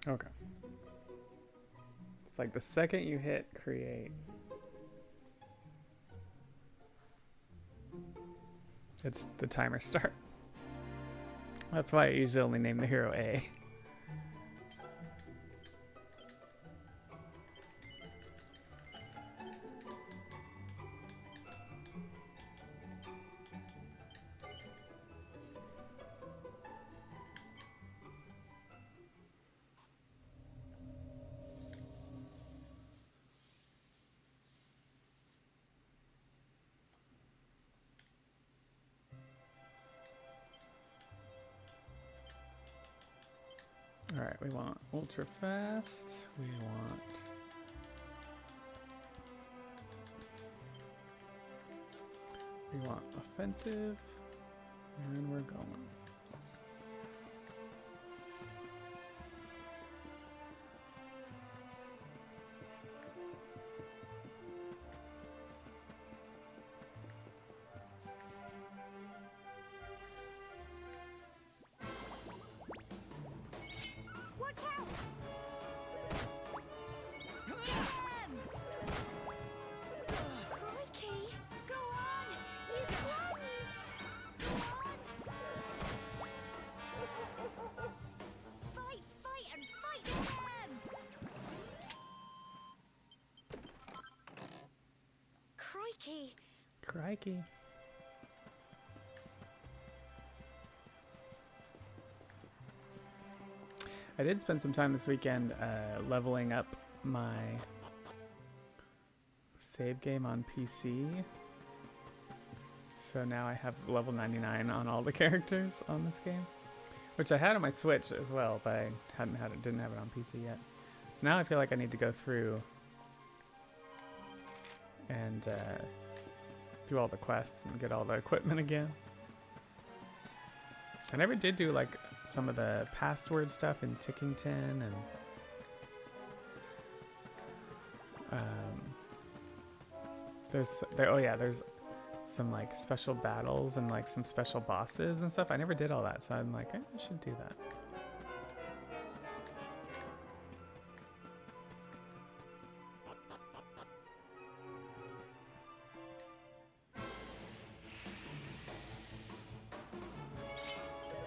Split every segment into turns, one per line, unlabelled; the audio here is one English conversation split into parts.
Okay. It's like the second you hit create, it's the timer starts. That's why I usually only name the hero A. All right, we want ultra fast. We want offensive, and we're going.
Watch out! Crikey! Go on! You crumbs! Go on! Fight, fight, and fight them! Crikey!
Crikey. I did spend some time this weekend leveling up my save game on PC. So now I have level 99 on all the characters on this game, which I had on my Switch as well, but I didn't have it on PC yet. So now I feel like I need to go through and do all the quests and get all the equipment again. I never did do like some of the password stuff in Tickington and there's some like special battles and like some special bosses and stuff. I never did all that, so I'm like, I should do that.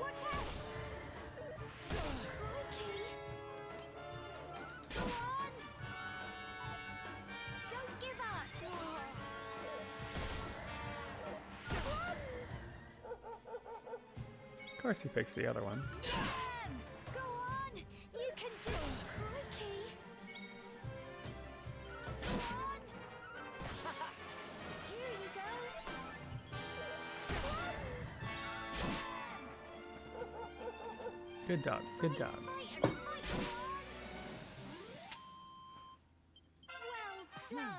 Watch out! Crikey! Go on! Don't give up!
Of course he picks the other one.
Go on! You can do it! Crikey! Go on! Here you go!
Good dog, good dog.
Fight and fight them on! Well done!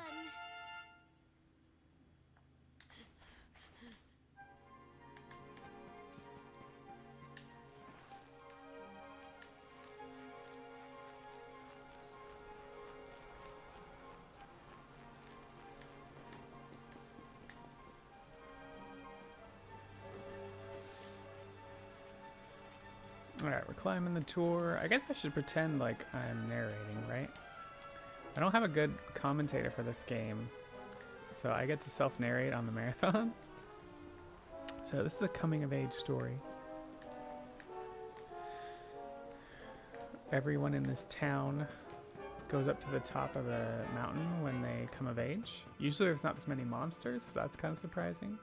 Alright, we're climbing the tour. I guess I should pretend like I'm narrating, right? I don't have a good commentator for this game, so I get to self-narrate on the marathon. So this is a coming-of-age story. Everyone in this town goes up to the top of a mountain when they come of age. Usually there's not this many monsters, so that's kind of surprising.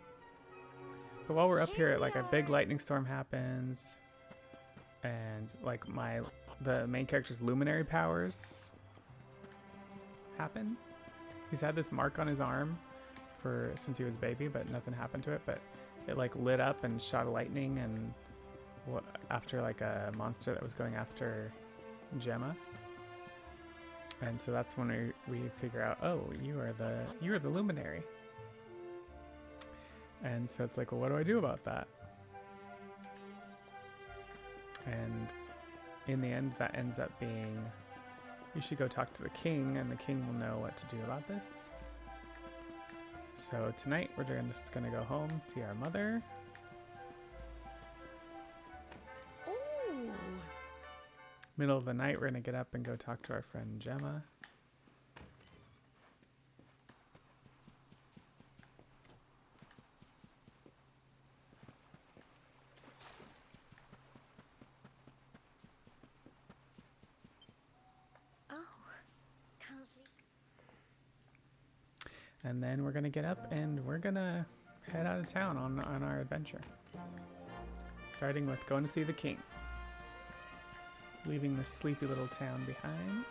But while we're up here, like a big lightning storm happens, and like the main character's luminary powers happen. He's had this mark on his arm since he was a baby, but nothing happened to it. But it like lit up and shot a lightning, and after like a monster that was going after Gemma. And so that's when we figure out, oh, you are the luminary. And so it's like, well, what do I do about that? And in the end, that ends up being, you should go talk to the king, and the king will know what to do about this. So tonight, we're just gonna go home, see our mother.
Ooh!
Middle of the night, we're gonna get up and go talk to our friend Gemma.
Oh, can't sleep.
And then we're gonna get up and we're gonna head out of town on our adventure. Starting with going to see the king. Leaving this sleepy little town behind.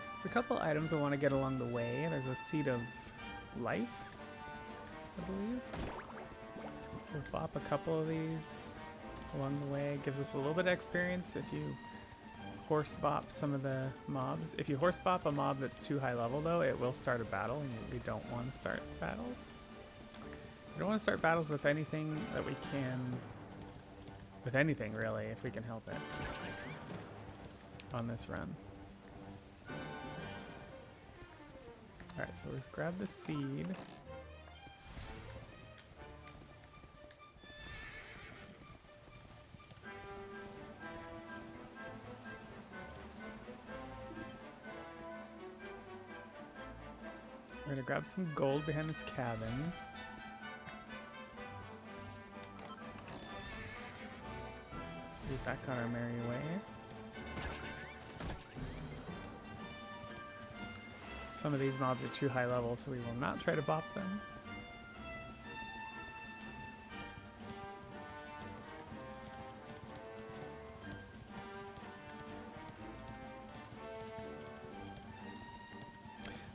There's a couple items I want to get along the way. There's a seed of life, I believe. We'll bop a couple of these along the way. It gives us a little bit of experience if you horse bop some of the mobs. If you horse bop a mob that's too high level though, it will start a battle and we don't want to start battles. We don't want to start battles with anything that we can, with anything really, if we can help it on this run. Alright, so let's grab the seed. We're gonna grab some gold behind this cabin. Be back on our merry way. Some of these mobs are too high level, so we will not try to bop them.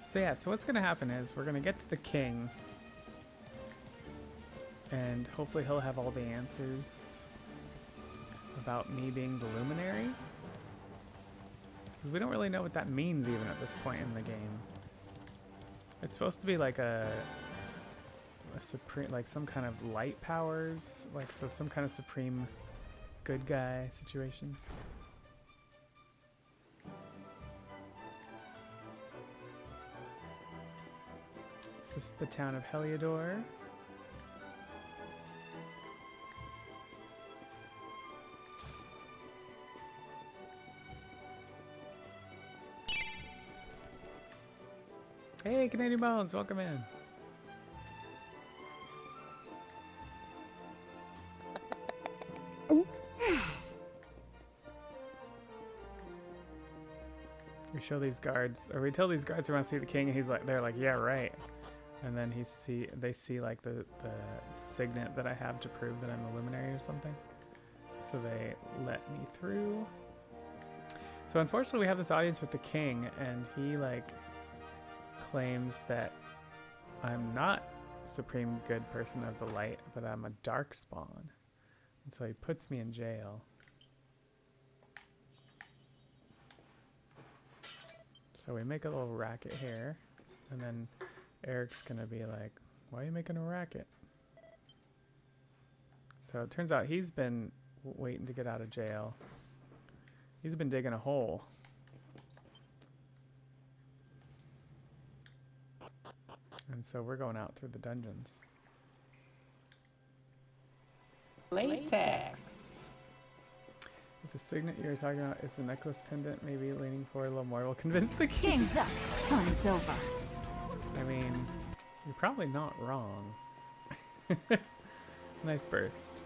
So yeah, so what's gonna happen is we're gonna get to the king and hopefully he'll have all the answers about me being the luminary. Because we don't really know what that means even at this point in the game. It's supposed to be like a supreme, like some kind of light powers, like so some kind of supreme good guy situation. This is the town of Heliodor. Hey, Canadian Bones, welcome in. We show these guards, or we tell these guards we want to see the king, and they're like, yeah, right. And then they see like the signet that I have to prove that I'm a luminary or something. So they let me through. So unfortunately we have this audience with the king, and he like claims that I'm not supreme good person of the light, but I'm a dark spawn. And so he puts me in jail. So we make a little racket here, and then Eric's gonna be like, why are you making a racket? So it turns out he's been waiting to get out of jail. He's been digging a hole. And so we're going out through the dungeons. Latex. If the signet you're talking about is the necklace pendant, maybe leaning forward a little more will convince the king.
Game's up. Fun's over.
I mean, you're probably not wrong. Nice burst.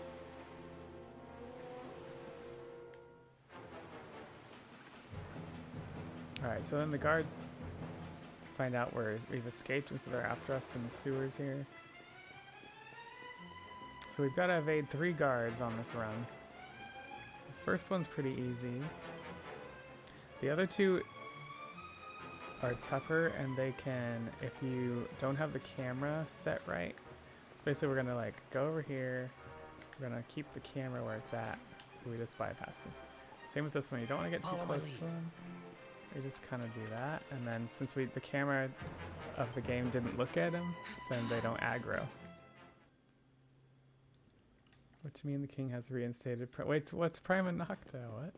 Alright, so then the guards find out we've escaped, and so they're after us in the sewers here. So we've got to evade 3 guards on this run. This first one's pretty easy. The other 2 are tougher, and they can, if you don't have the camera set right. So basically we're gonna like go over here, we're gonna keep the camera where it's at, so we just bypassed him. Same with this one, you don't want to get too close to him. We just kind of do that, and then since the camera of the game didn't look at him, then they don't aggro. Which mean the king has reinstated. Wait, so what's Prima Nocta? What?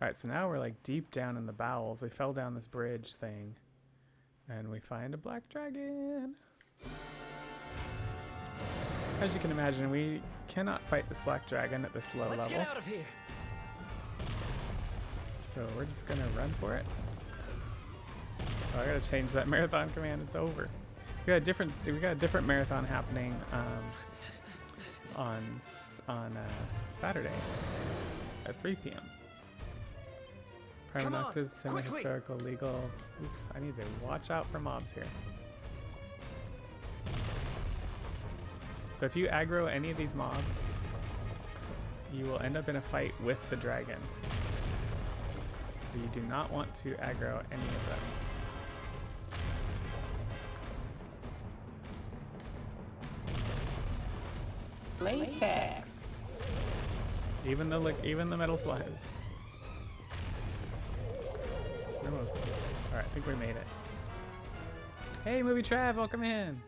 Alright, so now we're like deep down in the bowels. We fell down this bridge thing. And we find a black dragon. As you can imagine, we cannot fight this black dragon at this low
Let's
level.
get out of here.
So we're just gonna run for it. Oh, I gotta change that marathon command. It's over. We got a different marathon happening on Saturday at 3 p.m. Prima
Come on,
Nocta's semi-historical legal. Oops, I need to watch out for mobs here. So if you aggro any of these mobs, you will end up in a fight with the dragon. So you do not want to aggro any of them.
Latex.
Even the metal slimes. Almost. All right, I think we made it. Hey, Movie Trav, welcome in.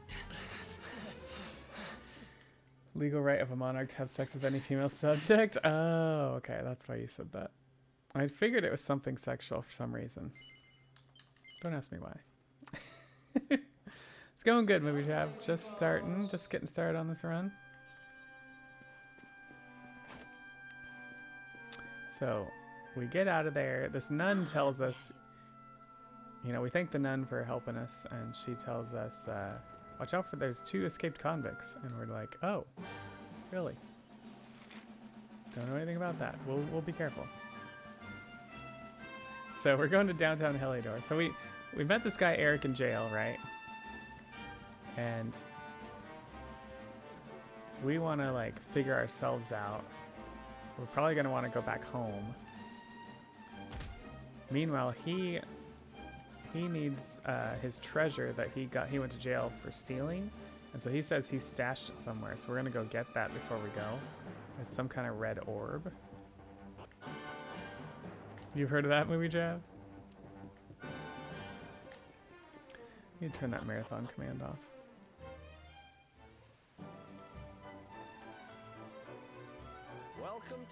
Legal right of a monarch to have sex with any female subject. Oh, okay, that's why you said that. I figured it was something sexual for some reason. Don't ask me why. It's going good, Movie Trav. Just getting started on this run. So we get out of there. This nun tells us, you know, we thank the nun for helping us, and she tells us, watch out for there's 2 escaped convicts. And we're like, oh, really? Don't know anything about that. We'll be careful. So we're going to downtown Heliodor. So we met this guy Eric in jail, right? And we want to like figure ourselves out. We're probably going to want to go back home. Meanwhile, he needs his treasure that he went to jail for stealing. And so he says he stashed it somewhere. So we're going to go get that before we go. It's some kind of red orb. You've heard of that movie, Jav? You need to turn that marathon command off.
Welcome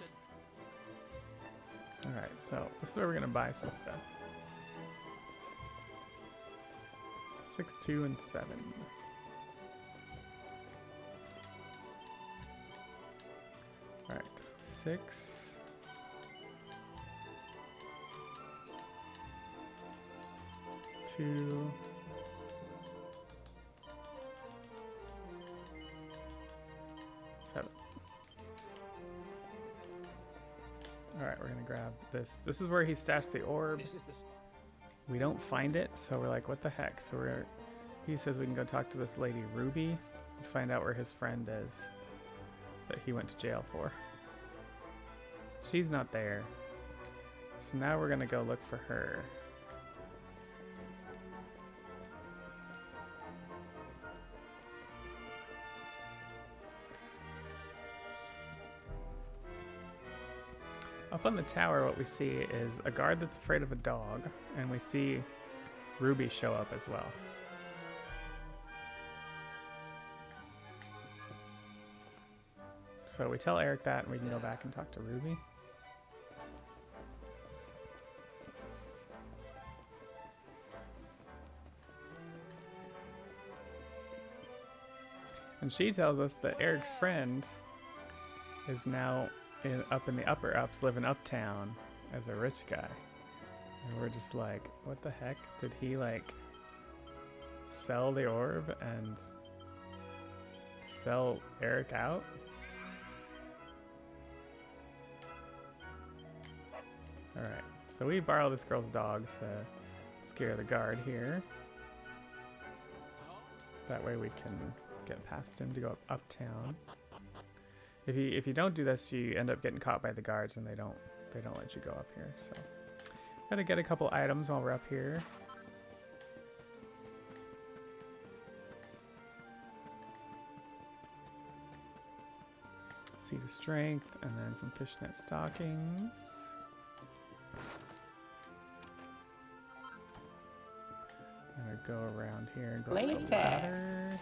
to.
Alright, so this is where we're going to buy some stuff. 6, 2, and 7. Alright, 6. 2. 7. Alright, we're gonna grab this. This is where he stashed the orb.
This is the spot.
We don't find it, so we're like, what the heck? So he says we can go talk to this lady Ruby and find out where his friend is that he went to jail for. She's not there. So now we're gonna go look for her. Up on the tower, what we see is a guard that's afraid of a dog, and we see Ruby show up as well. So we tell Eric that, and we can go back and talk to Ruby. And she tells us that Eric's friend is now up in the upper ups, living uptown as a rich guy. And we're just like, what the heck? Did he like sell the orb and sell Eric out? Alright, so we borrow this girl's dog to scare the guard here. That way we can get past him to go uptown. If you don't do this, you end up getting caught by the guards, and they don't let you go up here. So gotta get a couple items while we're up here. Seed of Strength, and then some fishnet stockings. I'm gonna go around here and go up the ladder.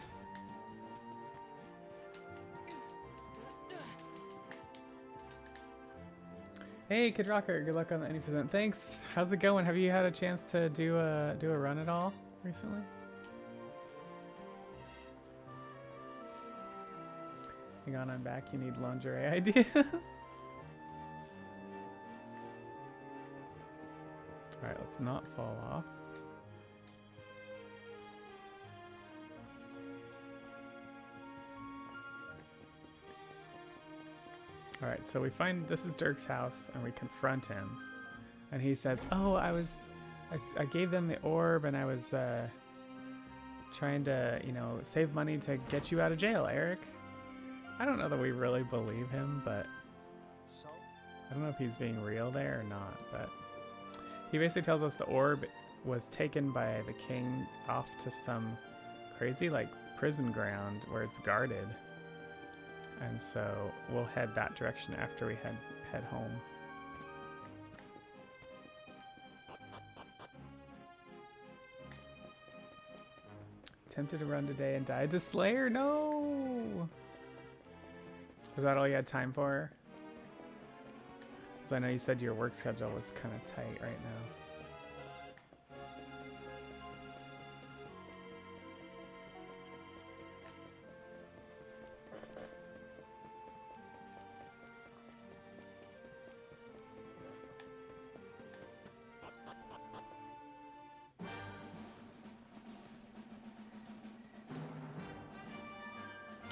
Hey, Kid Rocker, good luck on the 80%. Thanks. How's it going? Have you had a chance to do a run at all recently? Hang on, I'm back. You need lingerie ideas. All right, let's not fall off. All right, so we find this is Dirk's house, and we confront him, and he says, "Oh, I gave them the orb, and I was trying to, you know, save money to get you out of jail, Eric." I don't know that we really believe him, but
So,
I don't know if he's being real there or not. But he basically tells us the orb was taken by the king off to some crazy like prison ground where it's guarded. And so we'll head that direction after we head home. Tempted to run today and died to Slayer? No! Was that all you had time for? Because I know you said your work schedule was kind of tight right now.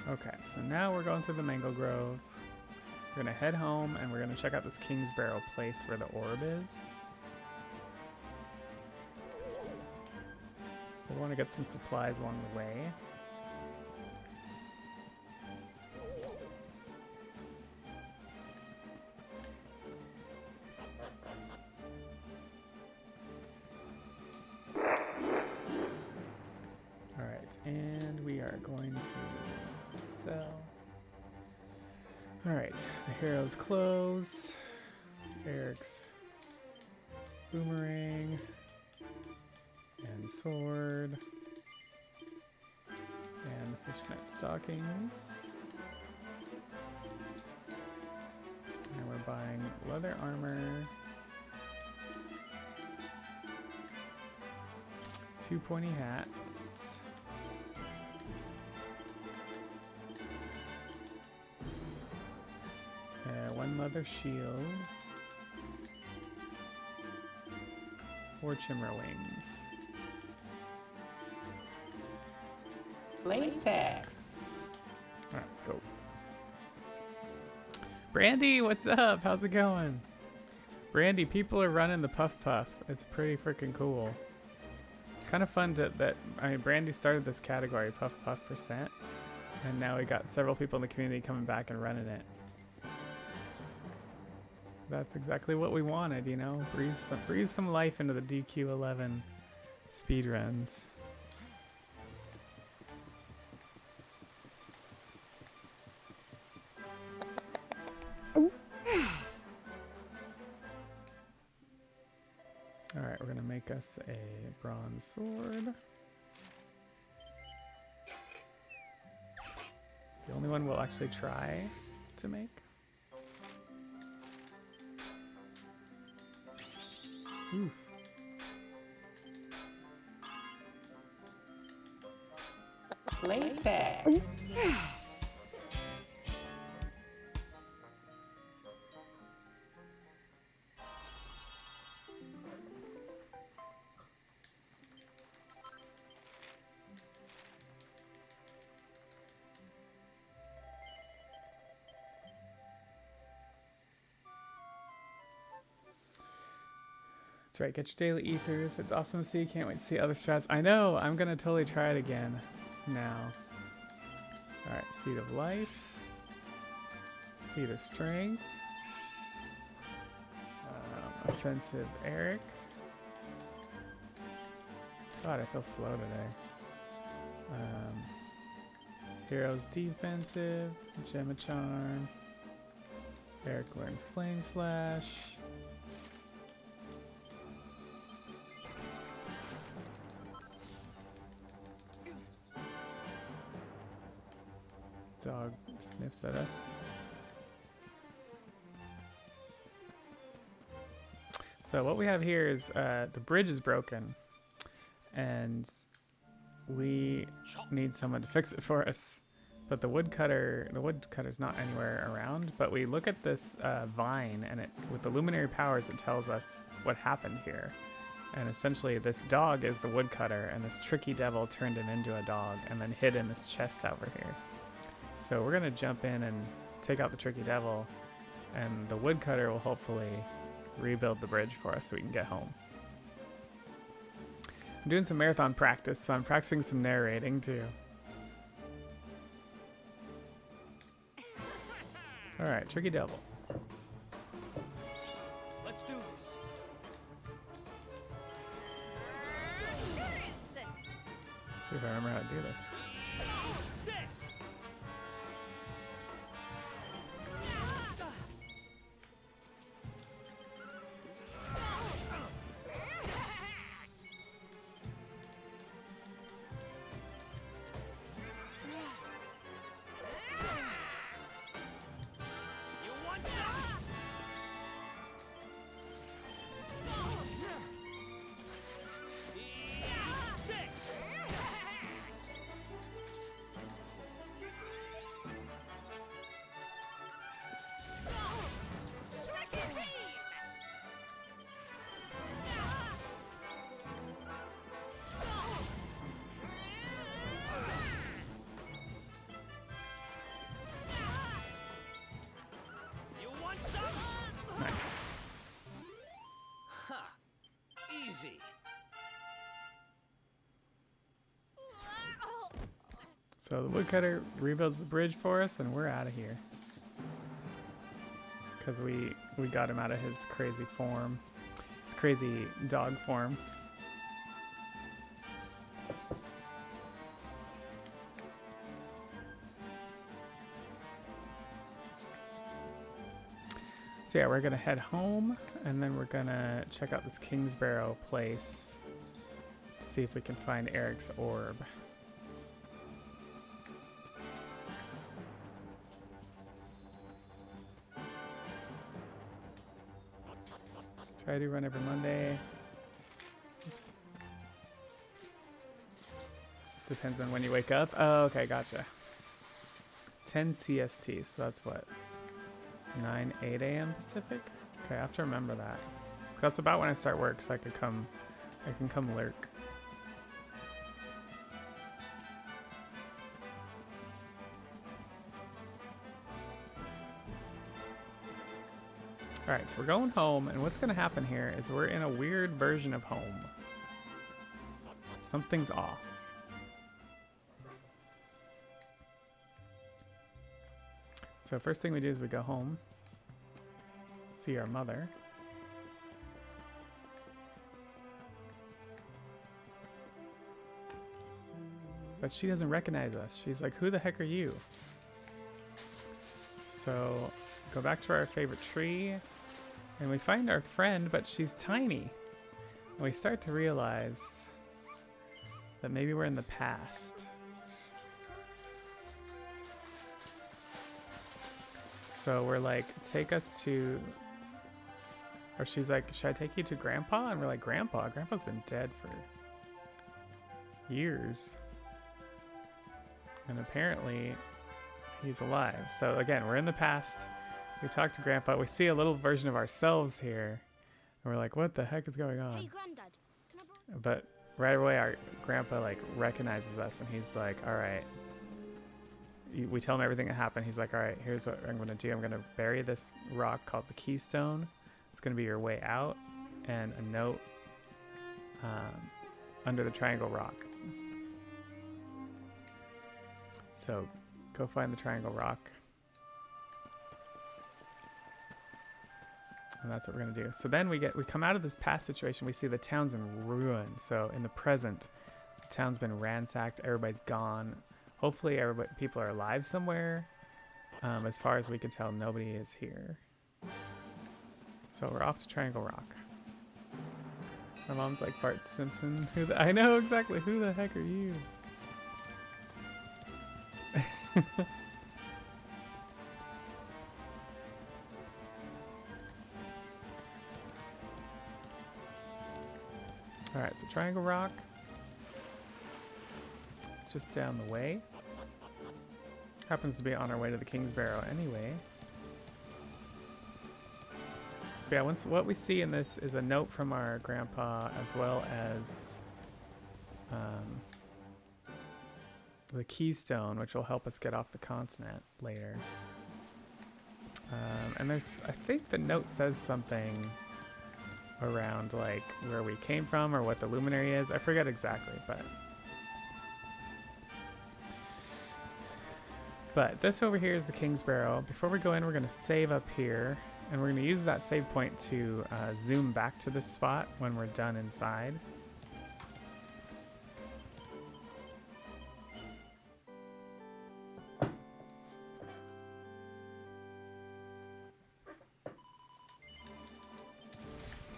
Okay, so now we're going through the Mango Grove. We're gonna head home and we're gonna check out this King's Barrow place where the orb is. We want to get some supplies along the way. Alright, and we are going to sell. Alright, the hero's clothes, Eric's boomerang, and sword, and the fishnet stockings. And we're buying leather armor, 2 pointy hats, one leather shield, 4 chimera wings.
Latex.
Alright, let's go. Brandy, what's up? How's it going? Brandy, people are running the Puff Puff. It's pretty freaking cool. Kind of fun I mean, Brandy started this category, Puff Puff %, and now we got several people in the community coming back and running it. That's exactly what we wanted, you know? Breathe some life into the DQ11 speedruns. Alright, we're gonna make us a bronze sword. The only one we'll actually try to make. Oof.
Latex.
That's right, get your daily ethers. It's awesome to see. Can't wait to see other strats. I know, I'm gonna totally try it again now. Alright, Seed of Life. Seed of Strength. Offensive Eric. God, I feel slow today. Heroes Defensive. Gemma Charm. Eric learns Flame Slash. Dog sniffs at us. So what we have here is the bridge is broken, and we need someone to fix it for us. But the woodcutter's not anywhere around. But we look at this vine, and with the luminary powers, it tells us what happened here. And essentially, this dog is the woodcutter, and this tricky devil turned him into a dog, and then hid in this chest over here. So we're gonna jump in and take out the tricky devil, and the woodcutter will hopefully rebuild the bridge for us so we can get home. I'm doing some marathon practice, so I'm practicing some narrating too. All right, tricky devil.
Let's do this.
See if I remember how to do this.
This. You want some? This. You want some?
Nice.
Ha! Easy.
So the woodcutter rebuilds the bridge for us, and we're out of here. Because we got him out of his crazy form. His crazy dog form. So yeah, we're gonna head home, and then we're gonna check out this Kingsbarrow place. See if we can find Eric's orb. Try to run every Monday. Oops. Depends on when you wake up. Oh, okay, gotcha. 10 CST, so that's what? 8 a.m. Pacific? Okay, I have to remember that. That's about when I start work, so I can come lurk. Alright, so we're going home, and what's going to happen here is we're in a weird version of home. Something's off. So first thing we do is we go home, see our mother. But she doesn't recognize us. She's like, who the heck are you? So go back to our favorite tree, and we find our friend, but she's tiny. And we start to realize that maybe we're in the past. So we're like, take us to, or she's like, should I take you to Grandpa? And we're like, Grandpa? Grandpa's been dead for years. And apparently he's alive. So again, we're in the past. We talk to Grandpa. We see a little version of ourselves here. And we're like, what the heck is going on?
Hey, Granddad. Can I borrow?
But right away, our Grandpa like recognizes us, and he's like, all right. We tell him everything that happened. He's like, all right, here's what I'm going to do. I'm going to bury this rock called the Keystone. It's going to be your way out, and a note under the Triangle Rock. So go find the Triangle Rock. And that's what we're going to do. So then we come out of this past situation. We see the town's in ruin. So in the present, the town's been ransacked. Everybody's gone. Hopefully people are alive somewhere. As far as we can tell, nobody is here. So we're off to Triangle Rock. My mom's like, Bart Simpson. I know exactly. Who the heck are you? Alright, so Triangle Rock. It's just down the way. Happens to be on our way to the King's Barrow anyway. But yeah, what we see in this is a note from our grandpa, as well as the keystone, which will help us get off the continent later. And I think the note says something around like where we came from or what the luminary is. I forget exactly, but this over here is the King's Barrow. Before we go in, we're going to save up here, and we're going to use that save point to zoom back to this spot when we're done inside.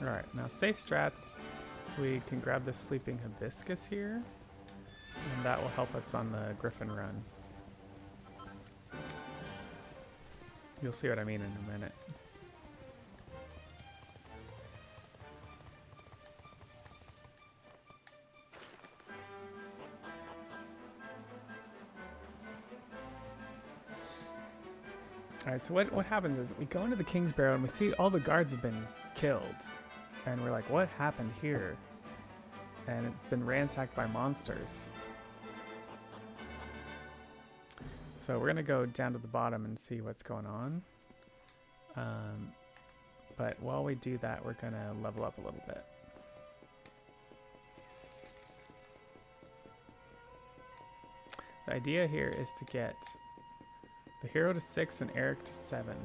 Alright, now safe strats, we can grab the Sleeping Hibiscus here, and that will help us on the Griffin run. You'll see what I mean in a minute. Alright, so what happens is we go into the King's Barrow and we see all the guards have been killed. And we're like, what happened here? And it's been ransacked by monsters. So we're gonna go down to the bottom and see what's going on. But while we do that, we're gonna level up a little bit. The idea here is to get the hero to 6 and Eric to 7.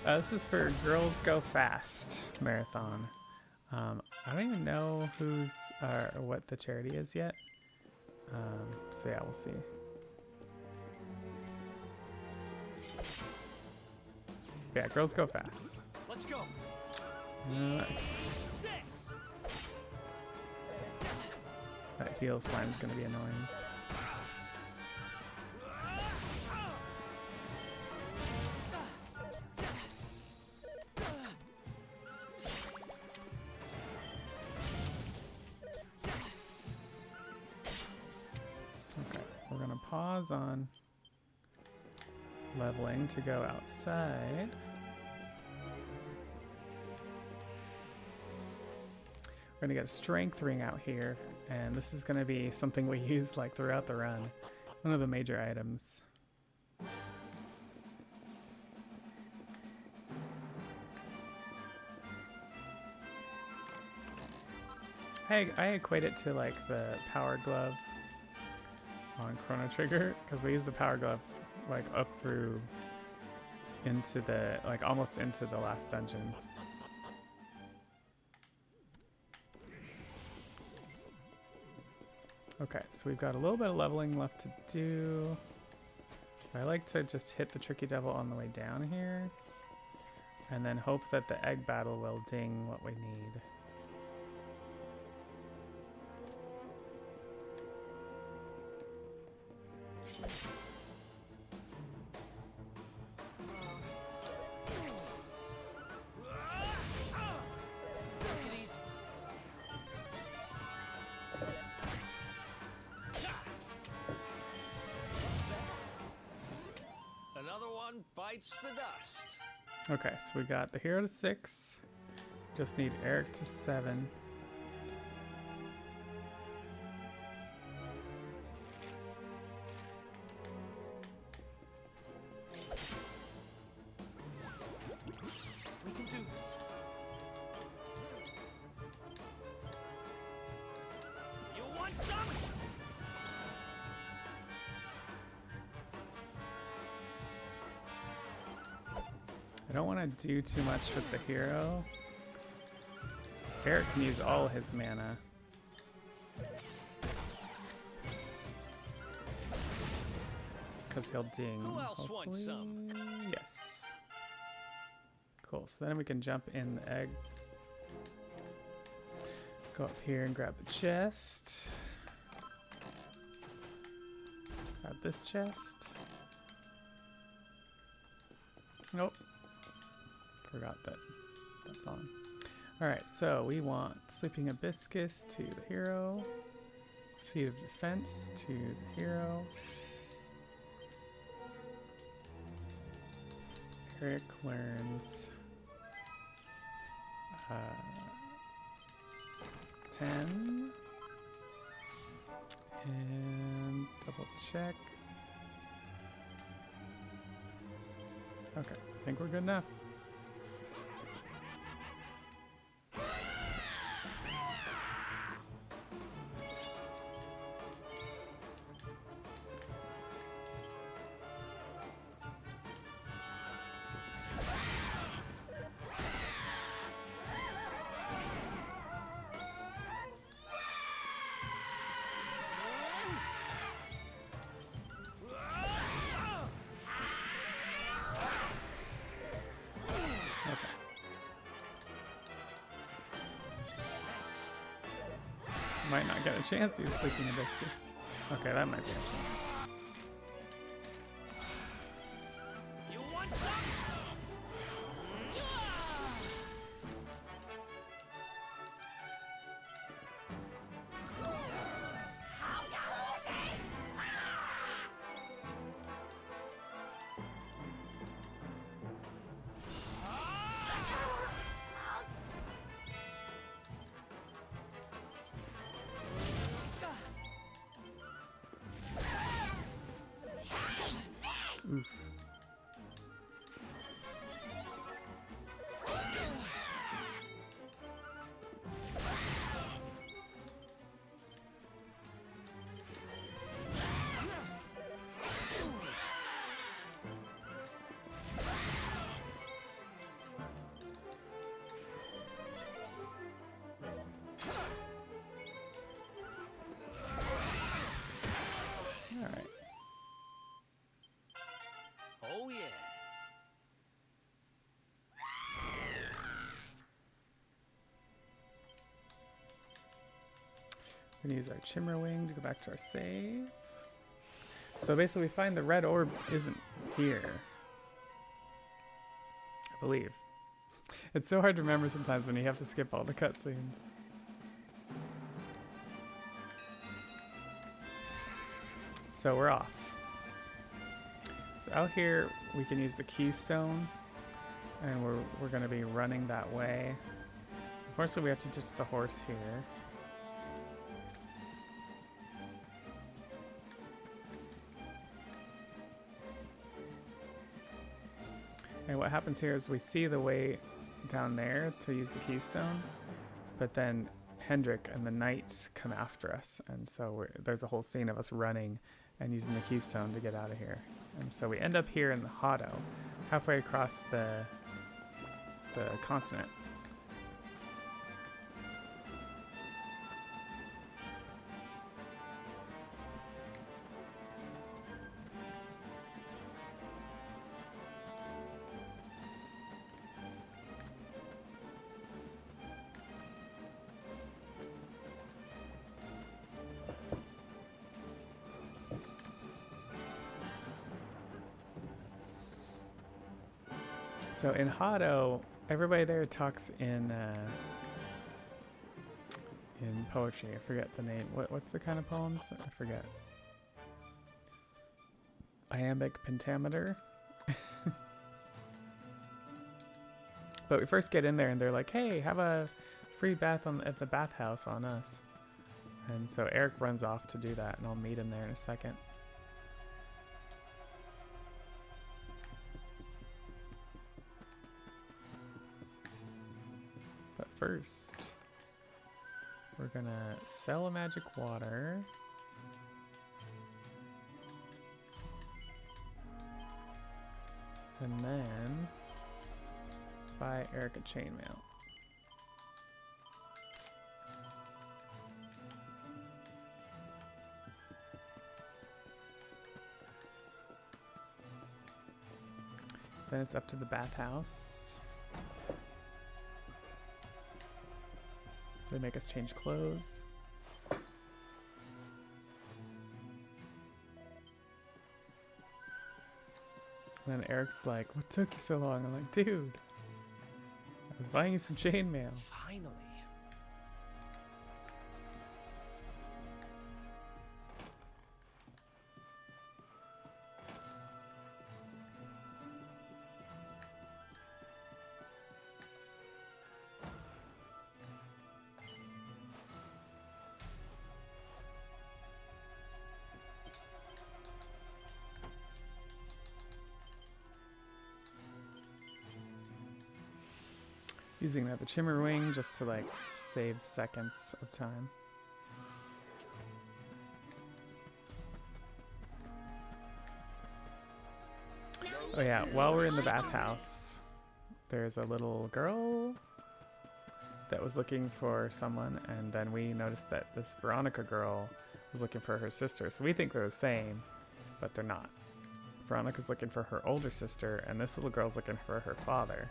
This is for Girls Go Fast marathon. I don't even know who's or what the charity is yet. So yeah, we'll see. Yeah, Girls Go Fast.
Let's go.
That heal slime is going to be annoying. Pause on leveling to go outside. We're gonna get a strength ring out here, and this is gonna be something we use like throughout the run. One of the major items. I equate it to like the power glove on Chrono Trigger, because we use the power glove like up through into the like almost into the last dungeon. Okay, so we've got a little bit of leveling left to do. I like to just hit the Tricky Devil on the way down here, and then hope that the egg battle will ding what we need.
Another one bites the dust.
Okay, so we got the hero to 6. Just need Eric to 7.
We can do this. You want some?
I don't want to do too much with the hero. Eric can use all his mana. Because he'll ding.
Who else wants some?
Yes. Cool, so then we can jump in the egg. Go up here and grab the chest. Grab this chest. Nope. Forgot that that's on. Alright, so we want Sleeping Hibiscus to the hero. Seed of Defense to the hero. Eric learns 10. And double check. Okay, I think we're good enough. Might not get a chance to use Sleeping Hibiscus. Okay, that might be a chance.
You want some?
Oof. All right.
Oh yeah.
We're gonna use our Chimmerwing to go back to our save. So basically we find the red orb isn't here. I believe. It's so hard to remember sometimes when you have to skip all the cutscenes. So we're off. So out here we can use the keystone and we're gonna be running that way. Unfortunately we have to ditch the horse here. And what happens here is we see the way down there to use the keystone, but then Hendrik and the knights come after us, and so there's a whole scene of us running and using the keystone to get out of here. And so we end up here in the Hado, halfway across the continent. So in Hado, everybody there talks in poetry. I forget the name. What's the kind of poems? I forget. Iambic pentameter. But we first get in there and they're like, "Hey, have a free bath at the bathhouse on us." And so Eric runs off to do that, and I'll meet him there in a second. But first, we're gonna sell a magic water. And then buy Eric a chainmail. Then it's up to the bathhouse. They make us change clothes. And then Eric's like, what took you so long? I'm like, dude, I was buying you some chainmail.
Finally.
Using the Chimmer Wing just to like save seconds of time. Oh yeah, while we're in the bathhouse, there's a little girl that was looking for someone, and then we noticed that this Veronica girl was looking for her sister. So we think they're the same, but they're not. Veronica's looking for her older sister, and this little girl's looking for her father.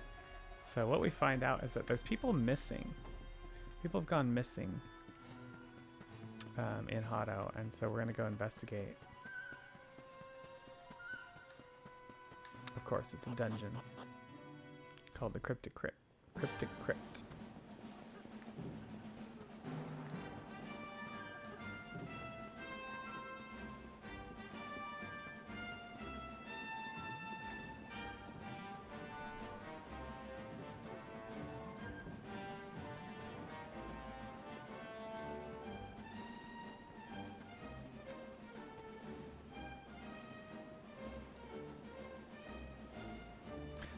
So what we find out is that there's people missing. People have gone missing in Hado, and so we're gonna go investigate. Of course, it's a dungeon called the Cryptic Crypt. Cryptic Crypt.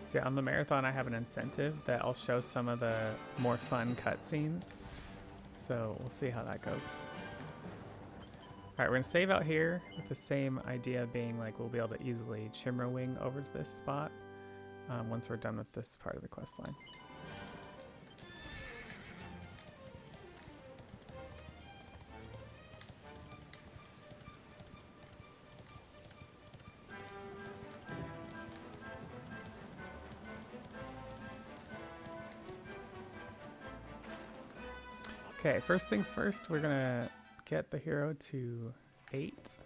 So yeah, on the marathon, I have an incentive that I'll show some of the more fun cutscenes. So we'll see how that goes. All right, we're gonna save out here with the same idea being like we'll be able to easily Chimera Wing over to this spot once we're done with this part of the quest line. Okay, first things first, we're gonna get the hero to 8.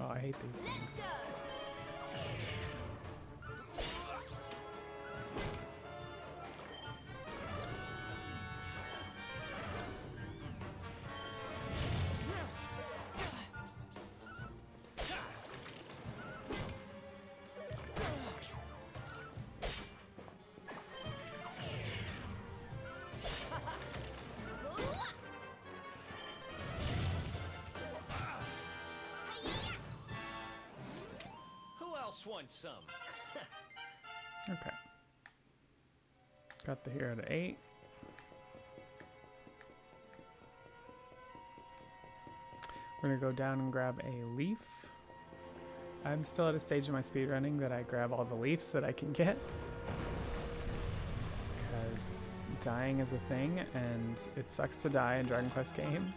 Oh, I hate these things.
Want some?
Okay. Got the hero to 8. We're gonna go down and grab a leaf. I'm still at a stage in my speedrunning that I grab all the leaves that I can get. Because dying is a thing, and it sucks to die in Dragon Quest games.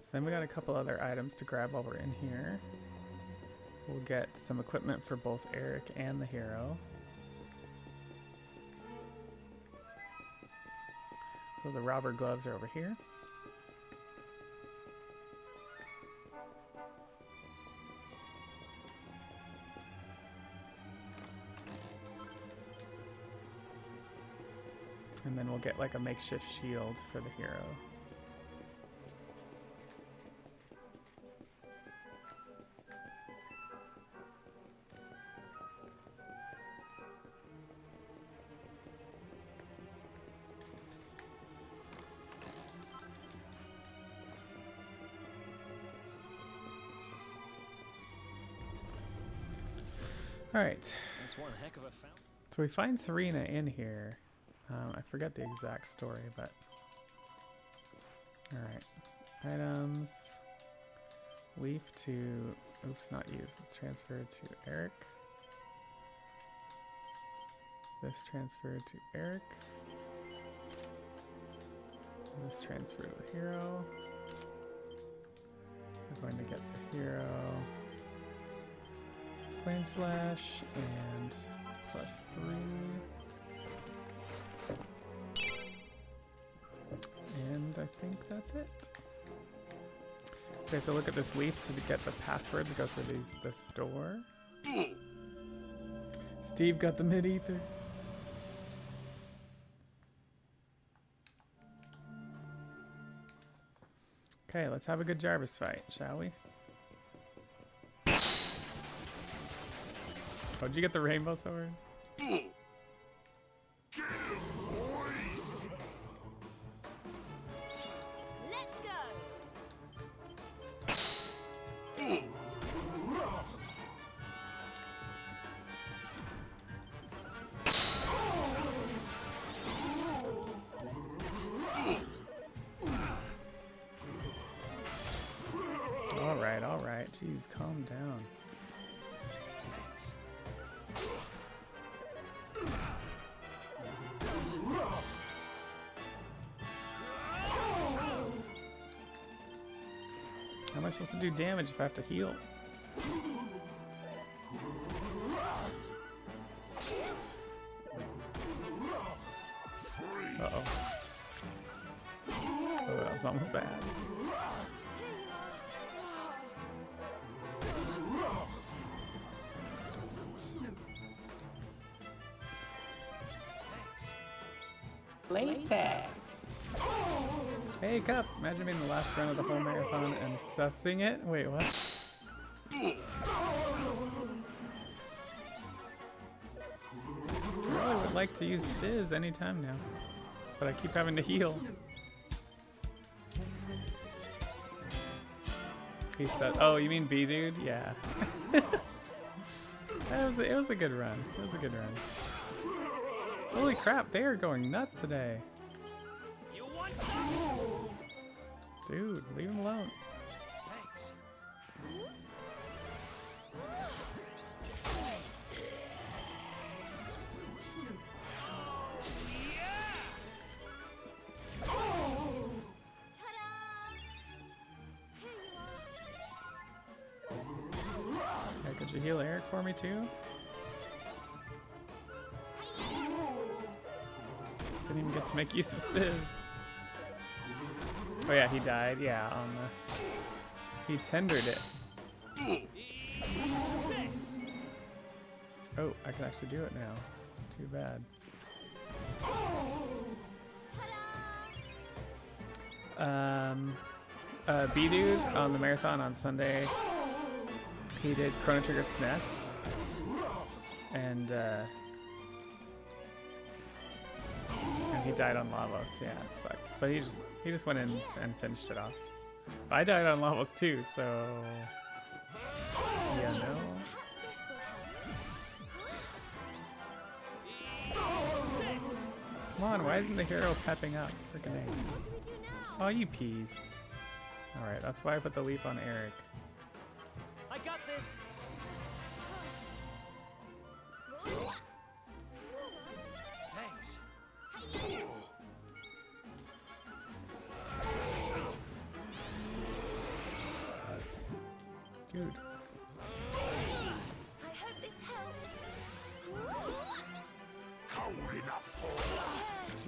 So then we got a couple other items to grab while we're in here. We'll get some equipment for both Eric and the hero. So the robber gloves are over here. And then we'll get like a makeshift shield for the hero. All right.
That's one heck of a fountain.
So we find Serena in here. I forget the exact story, but all right. Items. Leaf to. Oops, not used. It's transferred to Eric. This transferred to Eric. This transferred to the hero. We're going to get the hero. Flame Slash and +3. And I think that's it. Okay, so look at this leaf to get the password to go through this door. Steve got the mid-ether. Okay, let's have a good Jarvis fight, shall we? Oh, did you get the rainbow sword?
Let's go.
All right. Jeez, calm down. How am I supposed to do damage if I have to heal? Uh-oh. Oh, that was almost bad.
Latex.
Hey, Cup! Imagine being the last run of the whole marathon and sussing it. Wait, what? I really would like to use Sizz anytime now, but I keep having to heal. He said, "Oh, you mean B dude? Yeah." it was a good run. It was a good run. Holy crap! They are going nuts today.
You want some?
Dude, leave him alone.
Thanks.
Ta-da! Here you
Yeah, could you heal Eric for me too? Didn't even get to make use of Sizz. Oh yeah, he died. Yeah, on the. He tendered it. Oh, I can actually do it now. Too bad. B-Dude on the marathon on Sunday, he did Chrono Trigger SNES. And he died on Lavos. Yeah, it sucked. But he just went in and finished it off. I died on Lavos too, so yeah, no.
Perhaps this will help.
Come on, why isn't the hero pepping up? Freaking A.
What do we do now?
Oh, you piece. All right, that's why I put the leaf on Eric.
I got this. Thanks.
Dude.
I hope this helps.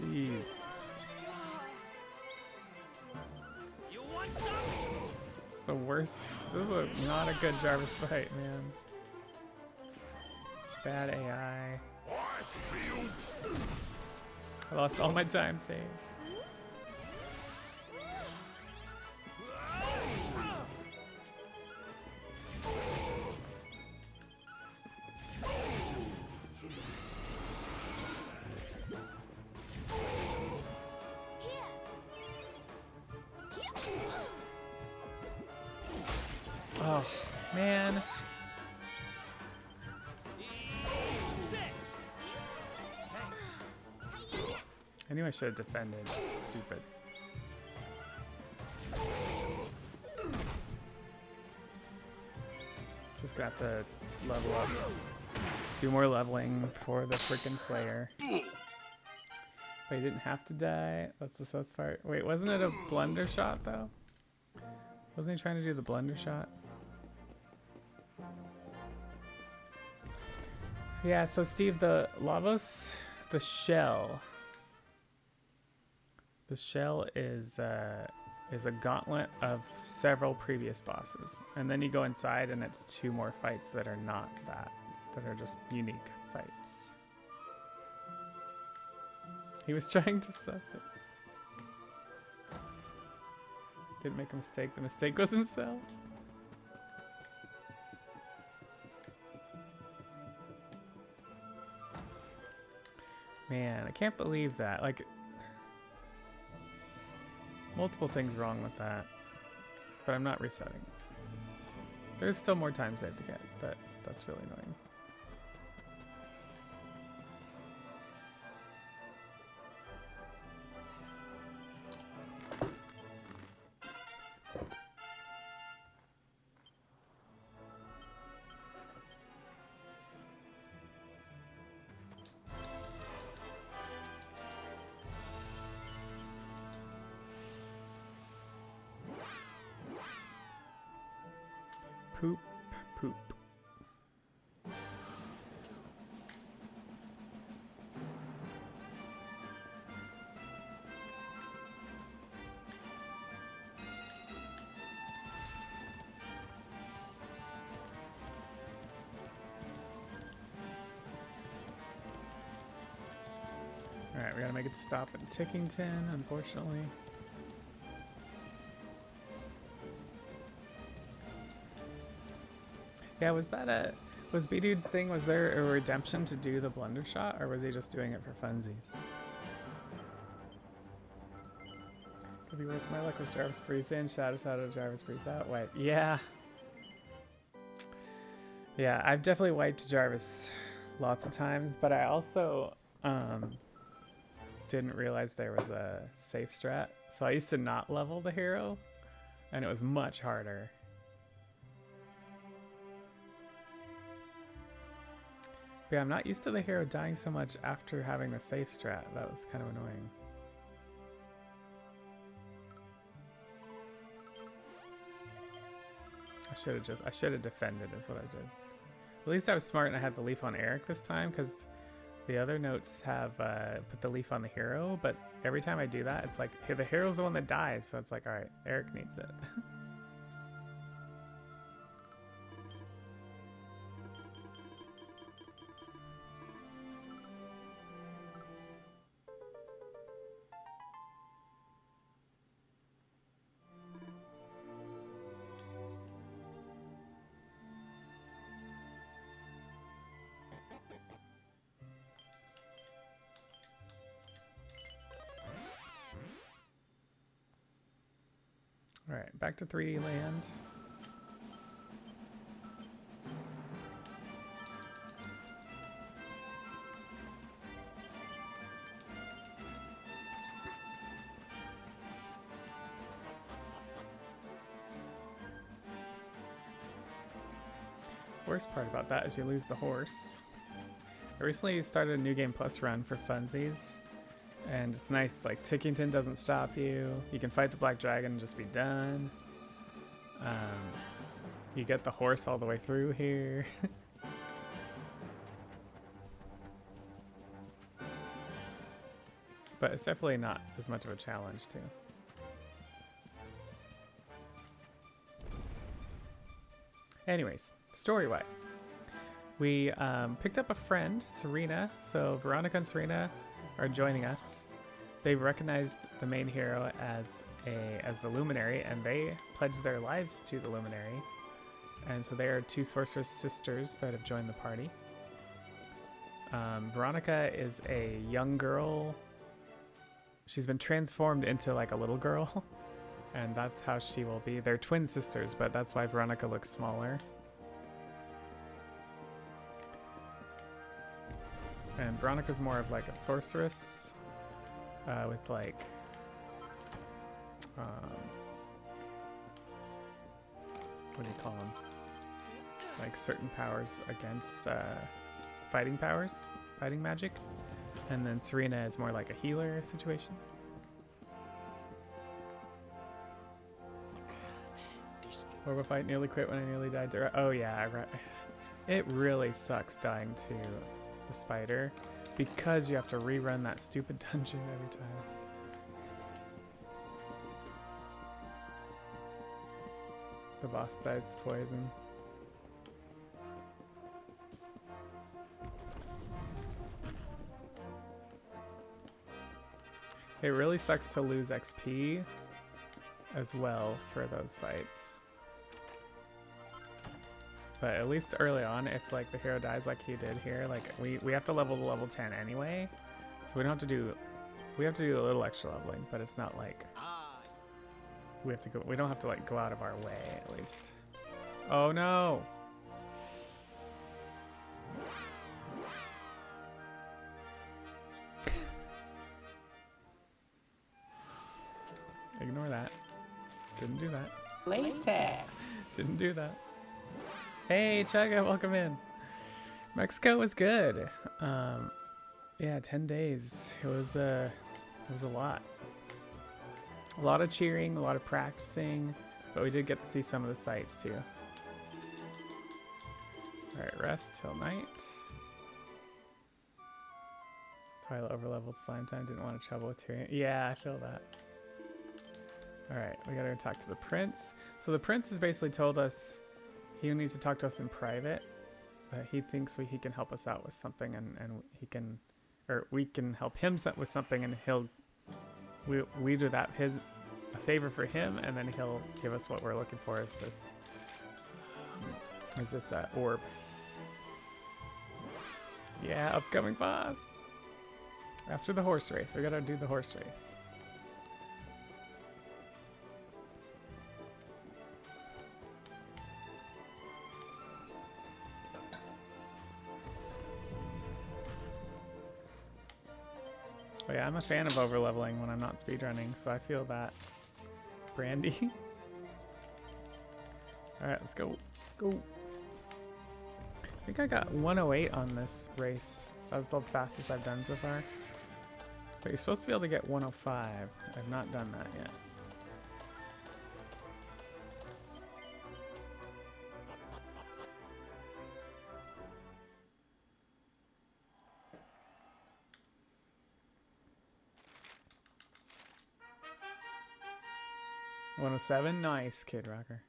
Jeez.
You want some?
It's the worst. This is not a good Jarvis fight, man. Bad AI. I lost all my time save.
Here.
Oh, man. I knew I should have defended. Stupid. Just gonna have to level up. Do more leveling for the freaking Slayer. But he didn't have to die. That's the sus part. Wait, wasn't it a blunder shot though? Wasn't he trying to do the blunder shot? Yeah, so Steve, the Lavos, the shell. The shell is a gauntlet of several previous bosses. And then you go inside and it's 2 more fights that are not that are just unique fights. He was trying to suss it. Didn't make a mistake. The mistake was himself. Man, I can't believe that. Like, multiple things wrong with that. But I'm not resetting. There's still more time saved to get, but that's really annoying. Poop, poop. All right, we gotta make it stop at Tickington, unfortunately. Yeah, was B-Dude's thing, was there a redemption to do the blunder shot, or was he just doing it for funsies? Could be worse. My luck was Jarvis Breeze in, Shadow Jarvis Breeze out. Wait, yeah. Yeah, I've definitely wiped Jarvis lots of times, but I also didn't realize there was a safe strat. So I used to not level the hero, and it was much harder. But yeah, I'm not used to the hero dying so much after having the safe strat. That was kind of annoying. I should have defended is what I did. At least I was smart and I had the leaf on Eric this time, because the other notes have put the leaf on the hero, but every time I do that, it's like, hey, the hero's the one that dies, so it's like, all right, Eric needs it. All right, back to 3D land. Worst part about that is you lose the horse. I recently started a New Game Plus run for funsies. And it's nice, like Tickington doesn't stop you. You can fight the Black Dragon and just be done. You get the horse all the way through here. But it's definitely not as much of a challenge too. Anyways, story-wise. We picked up a friend, Serena. So Veronica and Serena are joining us. They recognized the main hero as the Luminary, and they pledged their lives to the Luminary. And so they are 2 sorceress sisters that have joined the party. Veronica is a young girl. She's been transformed into like a little girl, and that's how she will be. They're twin sisters, but that's why Veronica looks smaller. And Veronica's more of like a sorceress. with like what do you call them? Like certain powers against fighting powers, fighting magic, and then Serena is more like a healer situation. Horrible fight, nearly quit when I nearly died. Oh yeah, right. It really sucks dying to the spider because you have to rerun that stupid dungeon every time. The boss dies to poison. It really sucks to lose XP as well for those fights. But at least early on, if like the hero dies like he did here, like we have to level to level 10 anyway. So we don't have to do, we have to do a little extra leveling, but it's not like we have to go, we don't have to like go out of our way at least. Oh no! Ignore that. Didn't do that.
Latex.
Didn't do that. Hey, Chaga, welcome in. Mexico was good. Yeah, 10 days. It was a lot. A lot of cheering, a lot of practicing, but we did get to see some of the sights too. All right, rest till night. Twilight overleveled slime time. Didn't want to trouble with Tyrion. Yeah, I feel that. All right, we gotta go talk to the prince. So the prince has basically told us he needs to talk to us in private. He thinks he can help us out with something, and he can, or we can help him with something, and we do that a favor for him, and then he'll give us what we're looking for. Is this orb? Yeah, upcoming boss. After the horse race, we gotta do the horse race. Oh yeah, I'm a fan of overleveling when I'm not speedrunning, so I feel that. Brandy. Alright, let's go. Let's go. I think I got 108 on this race. That was the fastest I've done so far. But you're supposed to be able to get 105. I've not done that yet. $107, nice, Kid Rocker.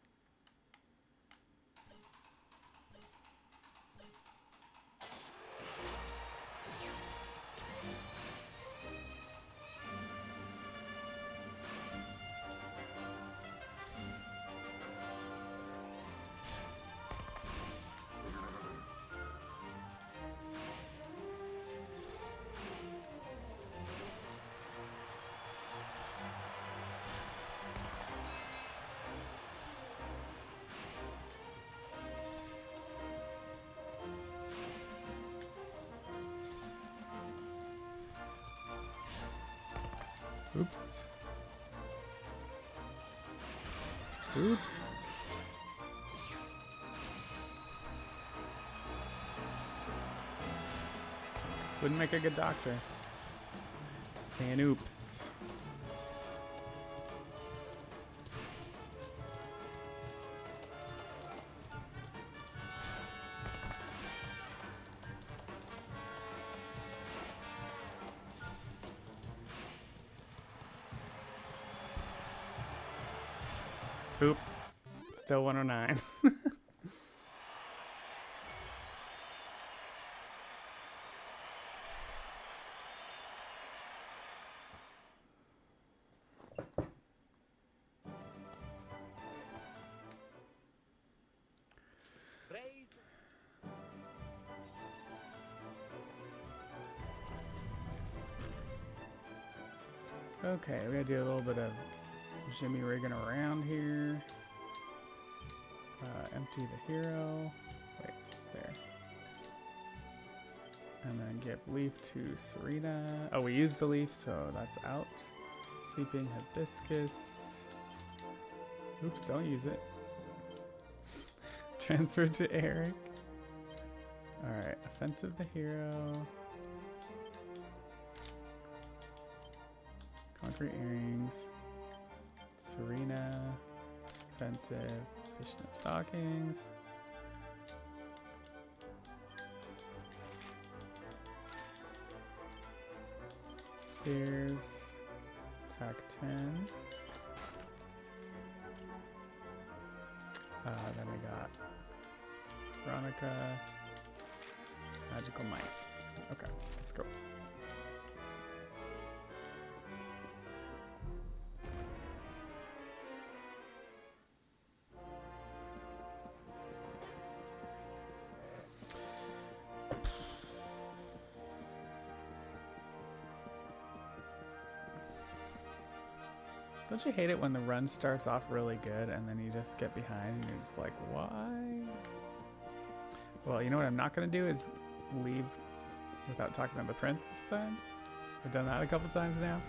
Oops. Oops. Wouldn't make a good doctor. Saying oops. Oop. Still 109. Okay, we gotta do a little bit of Jimmy rigging around here. Empty the hero. Wait, there. And then Give leaf to Serena. Oh, we used the leaf, so that's out. Sleeping Hibiscus. Oops, don't use it. Transfer to Eric. Alright, offensive the hero. Concrete earrings. Serena. Offensive. Fishnet stockings. Spears. Attack 10. Then we got Veronica. Magical Might. Okay, let's go. Don't you hate it when the run starts off really good and then you just get behind and you're just like, why? Well, you know what I'm not going to do is leave without talking to the prince this time. I've done that a couple times now.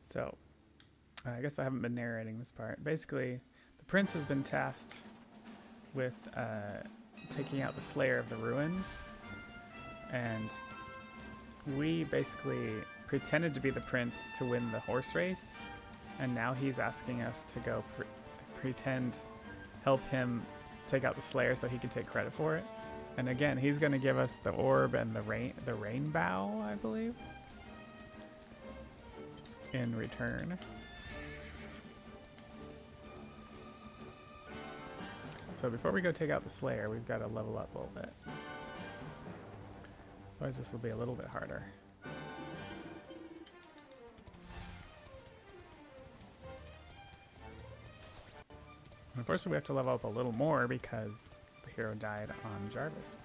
So, I guess I haven't been narrating this part. Basically, the prince has been tasked with taking out the Slayer of the Ruins, and we basically pretended to be the prince to win the horse race, and now he's asking us to go pretend, help him take out the Slayer so he can take credit for it. And again, he's going to give us the orb and the rain bow, I believe, in return. So before we go take out the Slayer, we've got to level up a little bit. Otherwise this will be a little bit harder. And unfortunately we have to level up a little more because the hero died on Jarvis.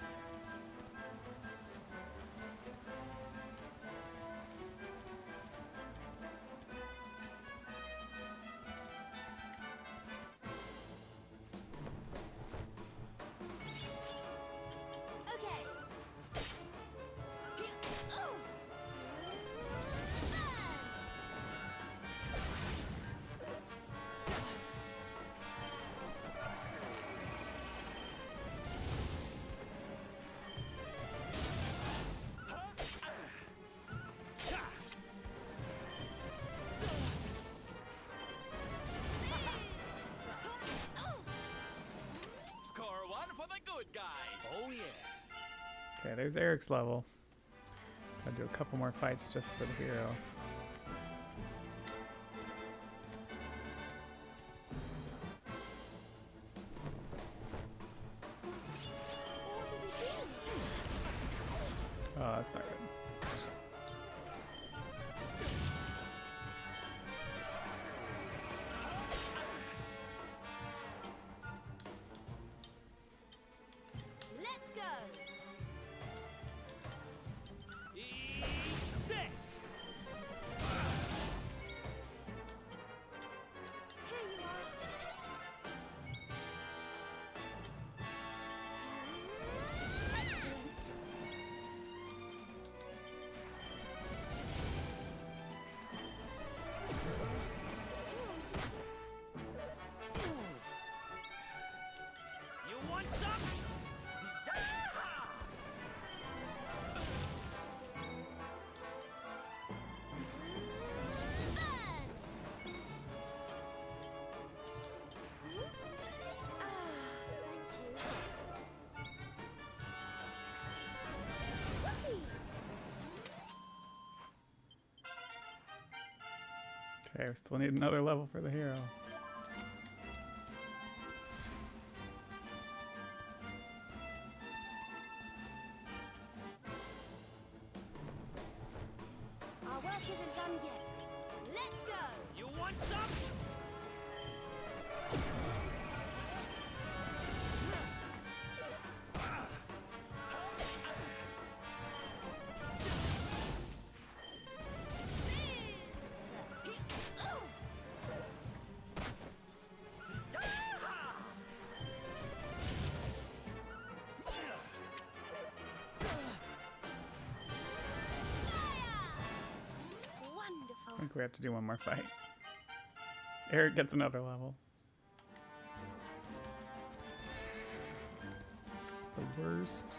Okay, there's Eric's level. I'll do a couple more fights just for the hero. Oh, that's not good.
Let's go.
This!
Here you are. Excellent.
Okay, we still need another level for the hero.
Our work isn't done yet. Let's go.
You want some?
Wonderful.
I think we have to do one more fight. Eric gets another level. It's the worst.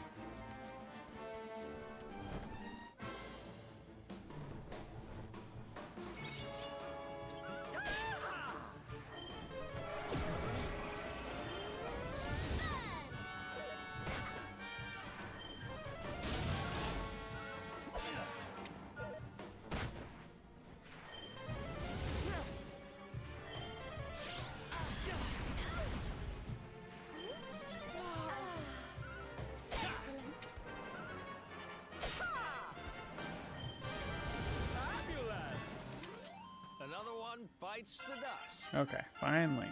Excellent.
Fabulous! Another one bites the dust.
Okay, finally.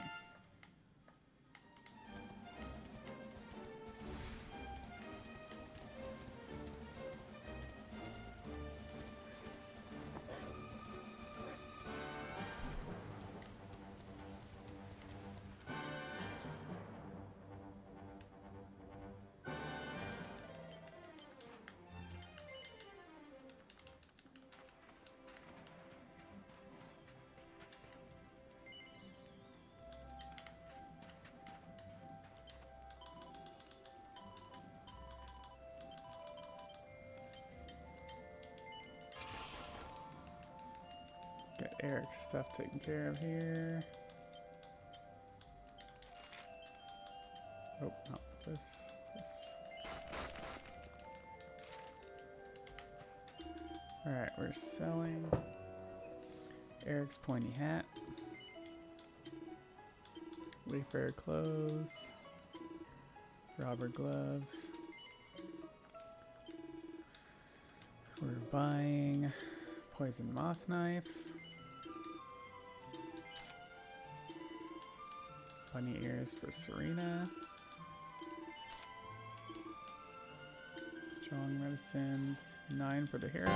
Get Eric's stuff taken care of here. Oh, not this. Alright, we're selling Eric's pointy hat. Wayfarer clothes. Robber gloves. We're buying poison moth knife. Bunny ears for Serena. Strong medicines. 9 for the hero.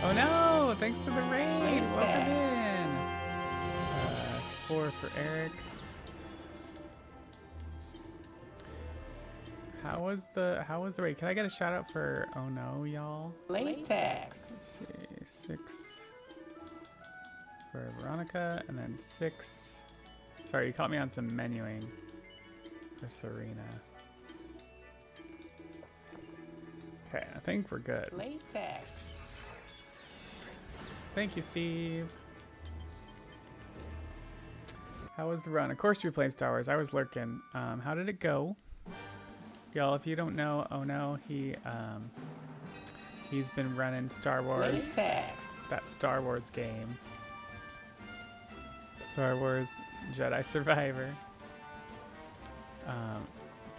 Oh no! Thanks for the raid! Welcome in! 4 for Eric. How was the raid? Can I get a shout out for oh no, y'all?
Latex.
Let's see, 6 for Veronica, and then 6. Sorry, you caught me on some menuing for Serena. Okay, I think we're good.
Latex.
Thank you, Steve. How was the run? Of course you were playing Star Wars. I was lurking. How did it go? Y'all, if you don't know, oh no, he's been running Star Wars.
Latex.
That Star Wars game. Star Wars Jedi Survivor.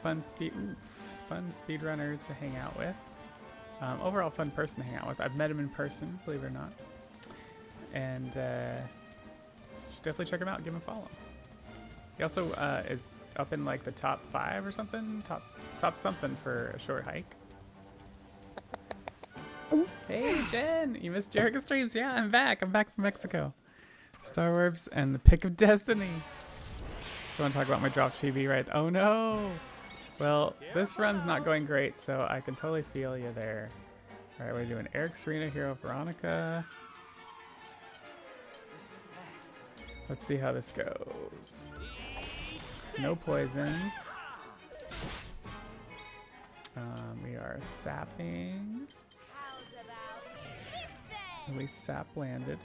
Fun speedrunner to hang out with. Overall fun person to hang out with. I've met him in person, believe it or not. And you should definitely check him out, give him a follow. He also is up in like the top 5 or something, top something for a short hike. Hey Jen, you missed Jericho streams. Yeah, I'm back from Mexico. Star Wars and the Pick of Destiny. Do you want to talk about my dropped PB, right? Oh no! Well, this run's not going great, so I can totally feel you there. Alright, we're doing Eric, Serena, Hero, Veronica.
This is bad.
Let's see how this goes. No poison. We are sapping.
How's about this then?
At least sap landed.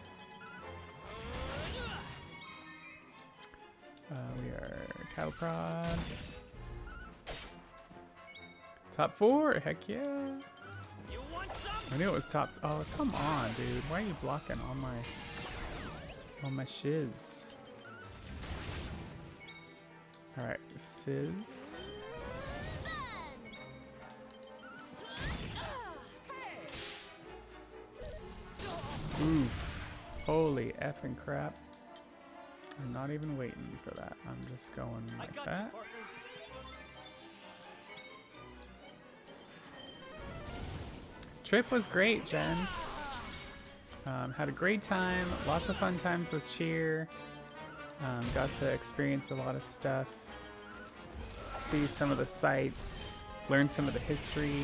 We are cattle prod. Top 4, heck yeah.
You want some?
I knew it was top. Oh, come on, dude. Why are you blocking all my shiz? Alright, Sizz. Oof. Holy effing crap. I'm not even waiting for that. I'm just going like that. Trip was great, Jen. Had a great time. Lots of fun times with cheer. Got to experience a lot of stuff. See some of the sights. Learn some of the history.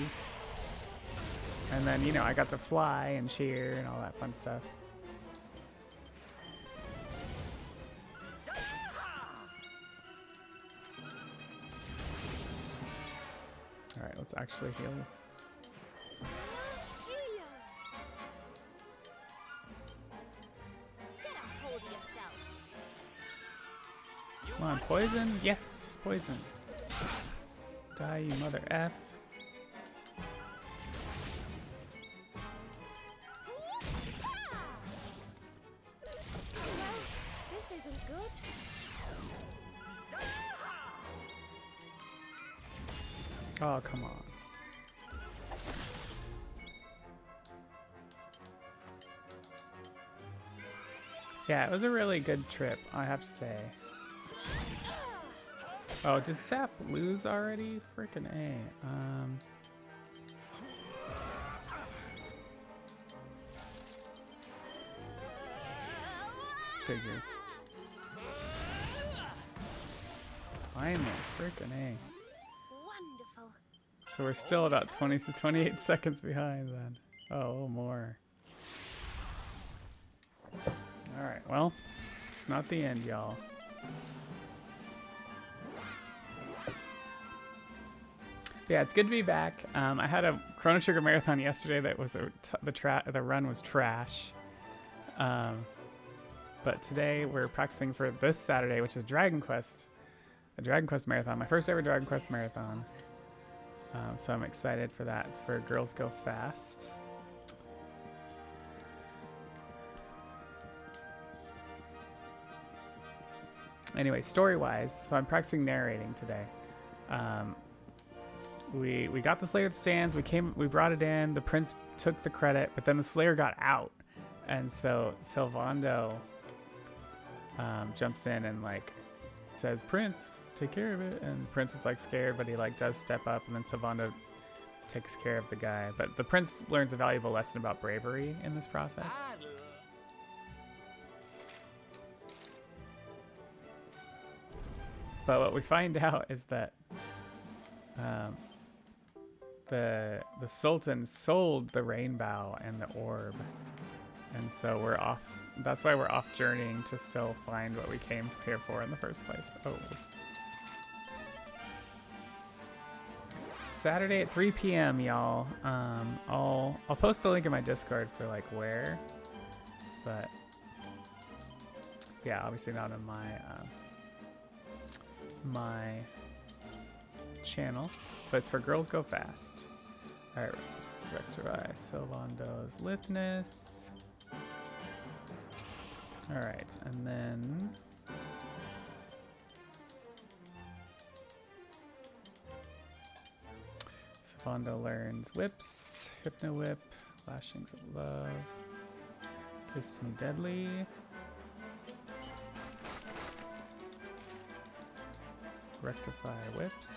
And then, you know, I got to fly and cheer and all that fun stuff. Alright, let's actually heal. Come on, poison? Yes, poison. Die, you mother F.
This isn't good.
Oh, come on. Yeah, it was a really good trip, I have to say. Oh, did Sap lose already? Freaking A. Figures. Finally, freaking A.
Wonderful.
So we're still about 20 to 28 seconds behind then. Oh, more. Alright, well, it's not the end, y'all. Yeah, it's good to be back. I had a Chrono Trigger marathon yesterday that was the run was trash. But today we're practicing for this Saturday, which is Dragon Quest. A Dragon Quest marathon, my first ever Dragon Quest marathon. So I'm excited for that. It's for Girls Go Fast. Anyway, story-wise, so I'm practicing narrating today. We got the Slayer of the Sands. We brought it in. The prince took the credit, but then the Slayer got out, and so Sylvando jumps in and like says, "Prince, take care of it." And the prince is like scared, but he like does step up, and then Sylvando takes care of the guy. But the prince learns a valuable lesson about bravery in this process. But what we find out is that the Sultan sold the rainbow and the orb, and so we're off. That's why we're off journeying to still find what we came here for in the first place. Oh, whoops. Saturday at 3 p.m. y'all. I'll post a link in my Discord for like where, but yeah, obviously not on my channel, but it's for Girls Go Fast. All right, let's rectify Sylvando's lithness. All right, and then Sylvando learns whips, Hypno Whip, Lashings of Love, Kiss Me Deadly. Rectify whips.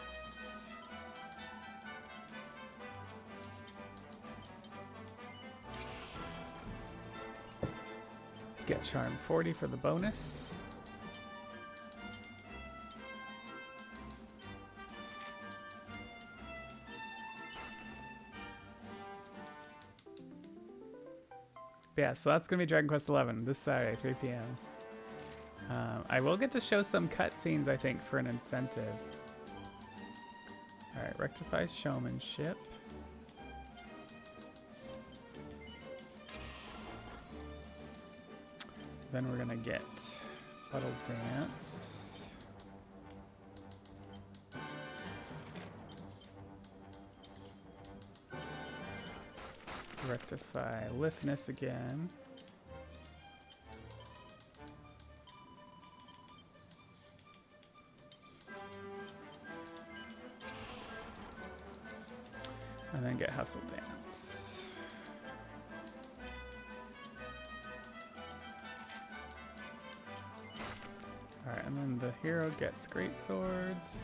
Get charm 40 for the bonus. Yeah, so that's gonna be Dragon Quest XI this Saturday, 3 p.m. I will get to show some cutscenes, I think, for an incentive. Alright, rectify showmanship. Then we're gonna get Fuddle Dance. Rectify liftness again. And then get Hustle Dance. Alright, and then the hero gets Great Swords.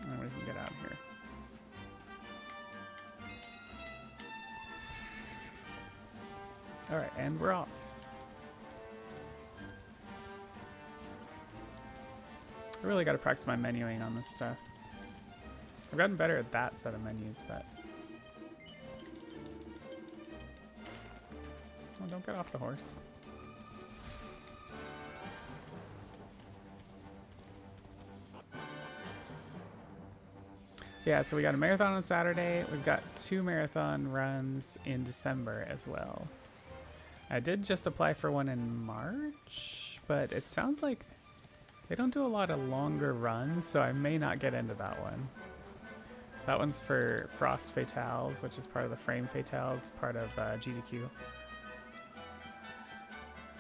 And we can get out here. Alright, and we're off. I really got to practice my menuing on this stuff. I've gotten better at that set of menus, but... Oh, don't get off the horse. Yeah, so we got a marathon on Saturday. We've got 2 marathon runs in December as well. I did just apply for one in March, but it sounds like they don't do a lot of longer runs, so I may not get into that one. That one's for Frost Fatales, which is part of the Frame Fatales, part of GDQ.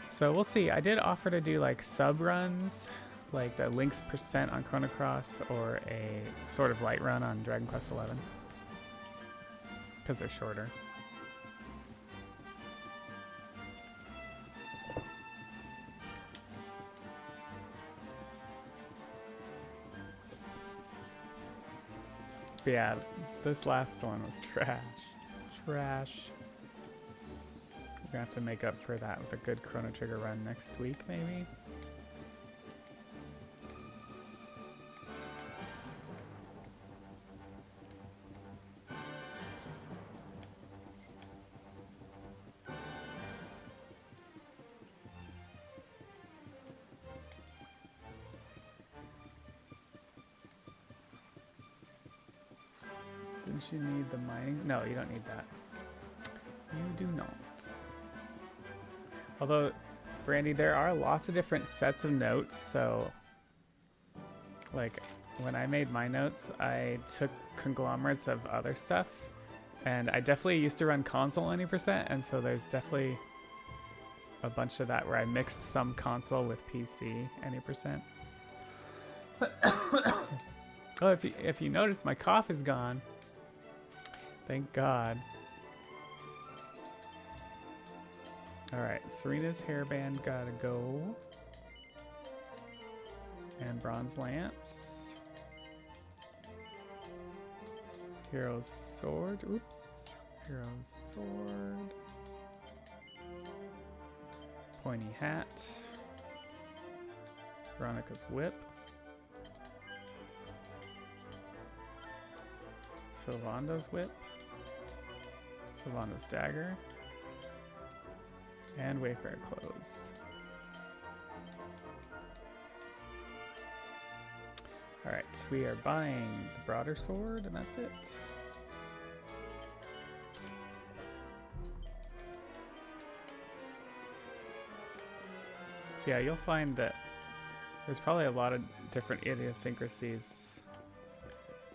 So we'll see. I did offer to do like sub runs, like the Link's percent on Chrono Cross or a sort of light run on Dragon Quest XI, because they're shorter. But yeah, this last one was trash. Trash. We're gonna have to make up for that with a good Chrono Trigger run next week, maybe. Didn't you need the mining? No, you don't need that. You do not. Although, Brandy, there are lots of different sets of notes, so like when I made my notes, I took conglomerates of other stuff, and I definitely used to run console 90%, and so there's definitely a bunch of that where I mixed some console with PC 90%. Oh, if you notice, my cough is gone. Thank God. Alright, Serena's hairband gotta go. And Bronze Lance. Hero's sword. Oops. Hero's sword. Pointy hat. Veronica's whip. Sylvando's whip. Sylvando's dagger. And Wayfarer clothes. Alright, we are buying the broader sword, and that's it. So yeah, you'll find that there's probably a lot of different idiosyncrasies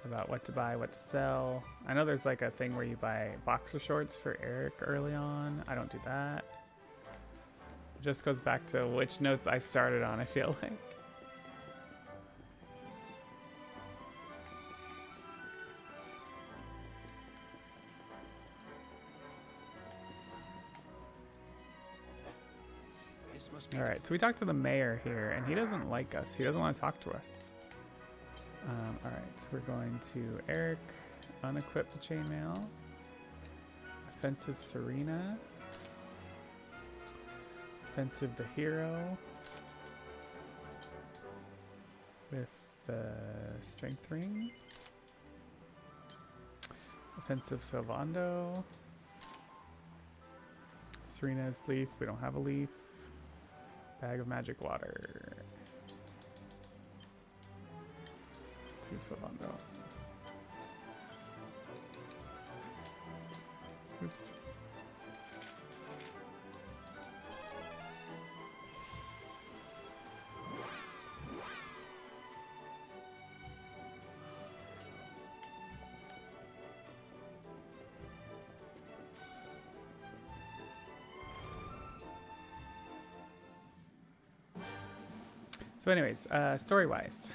about what to buy, what to sell. I know there's like a thing where you buy boxer shorts for Eric early on. I don't do that. It just goes back to which notes I started on, I feel like. Alright, so we talked to the mayor here, and he doesn't like us. He doesn't want to talk to us. Alright, so we're going to Eric, unequip the chainmail, offensive Serena, offensive the hero, with the strength ring, offensive Sylvando, Serena's leaf, we don't have a leaf, bag of magic water. Sylvando. Oops. So anyways, story-wise,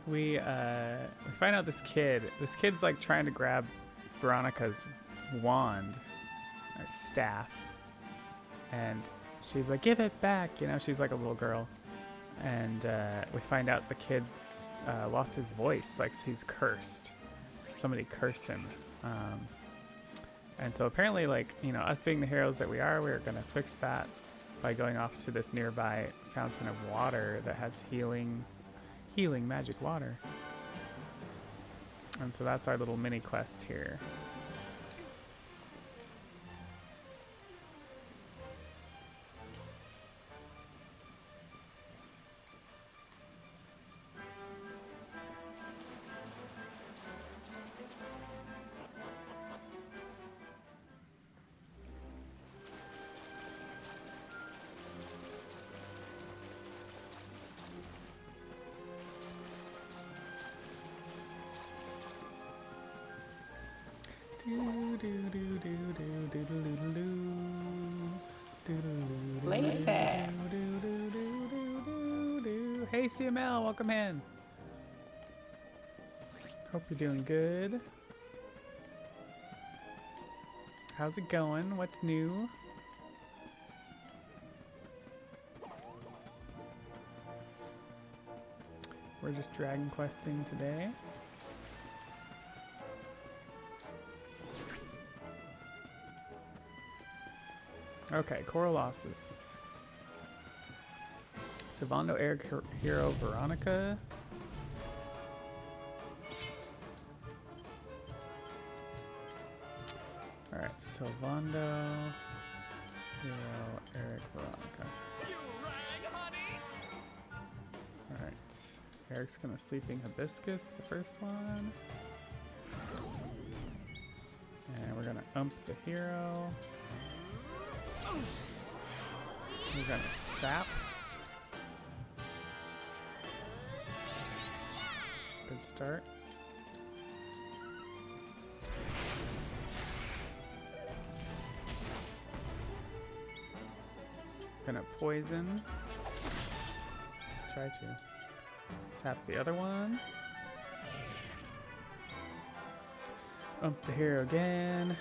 we find out this kid's like trying to grab Veronica's wand or staff, and she's like, give it back, you know, she's like a little girl. And we find out the kid's lost his voice, like he's cursed. Somebody cursed him. And so apparently, like, you know, us being the heroes that we are, we're gonna fix that by going off to this nearby fountain of water that has healing magic water. And so that's our little mini quest here.
Latex.
Hey CML, welcome in. Hope you're doing good. How's it going? What's new? We're just Dragon Questing today. Okay, Coralosis. Sylvando, Eric, Hero, Veronica. Alright, Sylvando, Hero, Eric, Veronica.
You rang, honey?
Alright, Eric's gonna Sleeping Hibiscus, the first one. And we're gonna ump the hero. We're gonna sap. Good start. Gonna poison. Try to sap the other one. Ump the hero again.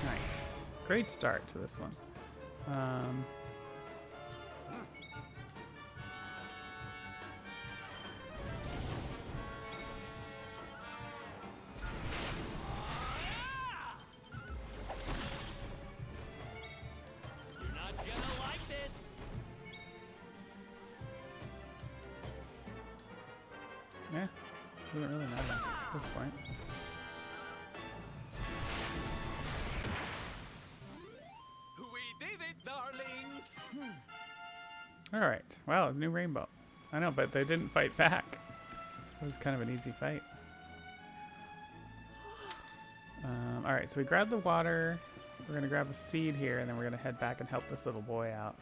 Nice. Great start to this one.
You're not gonna like this.
Yeah, doesn't really matter at this point.
We did it, darlings.
All right. Wow, a new rainbow. I know, but they didn't fight back. It was kind of an easy fight. All right, so we grabbed the water. We're gonna grab a seed here, and then we're gonna head back and help this little boy out.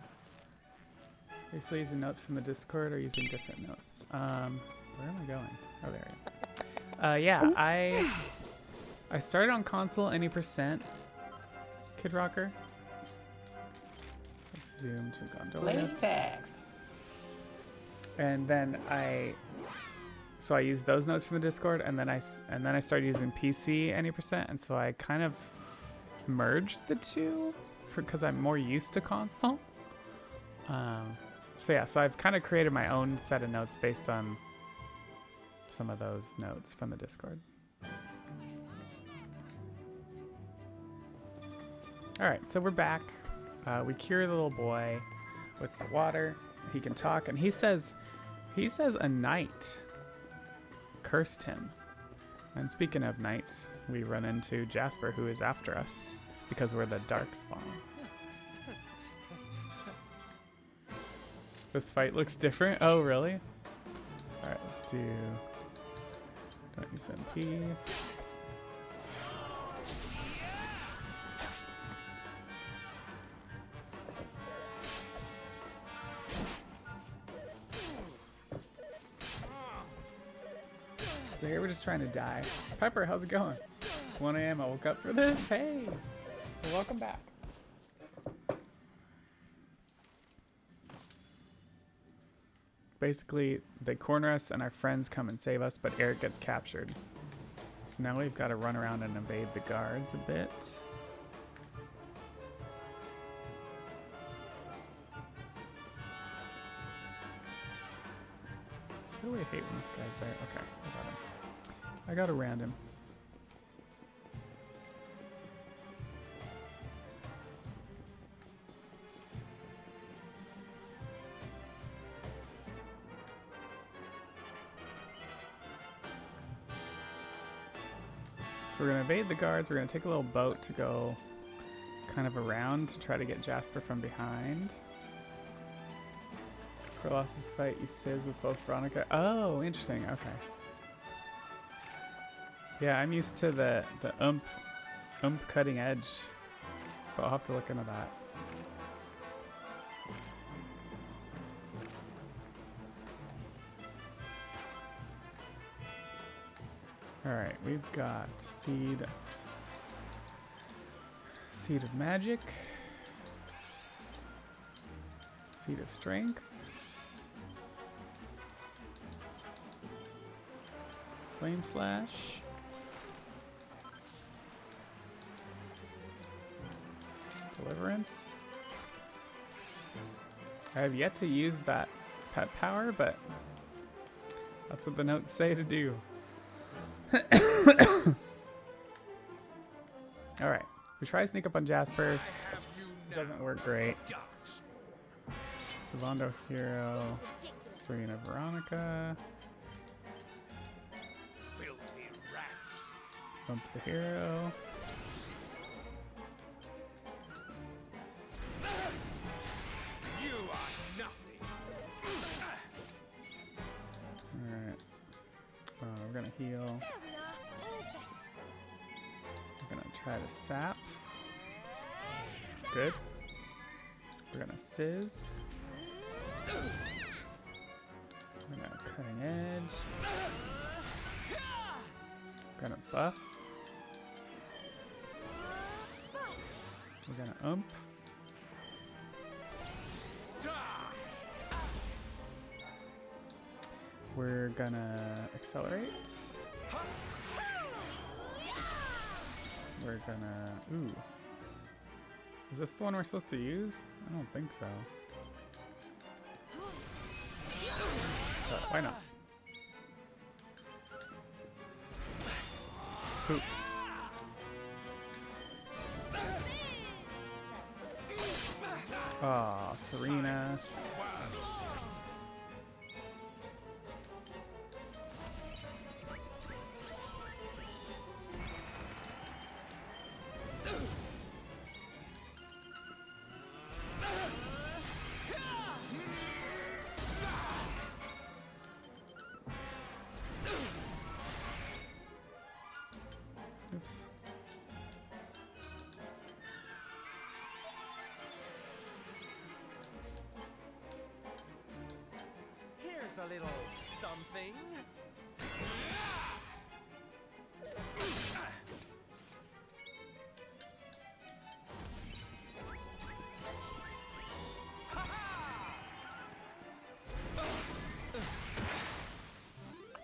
Are you still using notes from the Discord, or using different notes? Where am I going? Oh, there I am. Yeah, I started on console any percent. Kid Rocker. Let's zoom to Gondolia.
Latex.
And then I used those notes from the Discord, and then I started using PC any percent, and so I kind of merged the two because I'm more used to console. So yeah, so I've kind of created my own set of notes based on some of those notes from the Discord. All right, so we're back. We cure the little boy with the water. He can talk, and he says a knight cursed him. And speaking of knights, we run into Jasper, who is after us because we're the dark spawn. This fight looks different. Oh, really? All right, let's do. Don't use MP. So here we're just trying to die. Pepper, how's it going? It's 1 a.m. I woke up for this. Hey, well, welcome back. basically they corner us and our friends come and save us, but Eric gets captured. So now we've got to run around and evade the guards a bit. I really hate when this guy's there. Okay, I got him. I got around him. So we're going to evade the guards. We're going to take a little boat to go kind of around to try to get Jasper from behind. Colossus fight you sizz with both Veronica. Oh, interesting. Okay. Yeah, I'm used to the ump cutting edge, but I'll have to look into that. All right, we've got seed of magic, seed of strength, flame slash, deliverance. I have yet to use that pet power, but that's what the notes say to do. All right, we try to sneak up on Jasper. Doesn't work great. Savando Hero, Serena Veronica.
Filthy rats.
Bump the hero.
You are nothing.
Alright. We're gonna heal.
There we are. All better.
We're gonna try to sap. Good. We're gonna sizz. We're gonna cutting edge. We're gonna buff. We're gonna ump. We're gonna accelerate. We're gonna... Ooh. Is this the one we're supposed to use? I don't think so. But why not? Poop. Aw, Serena. Oops.
Here's a little something.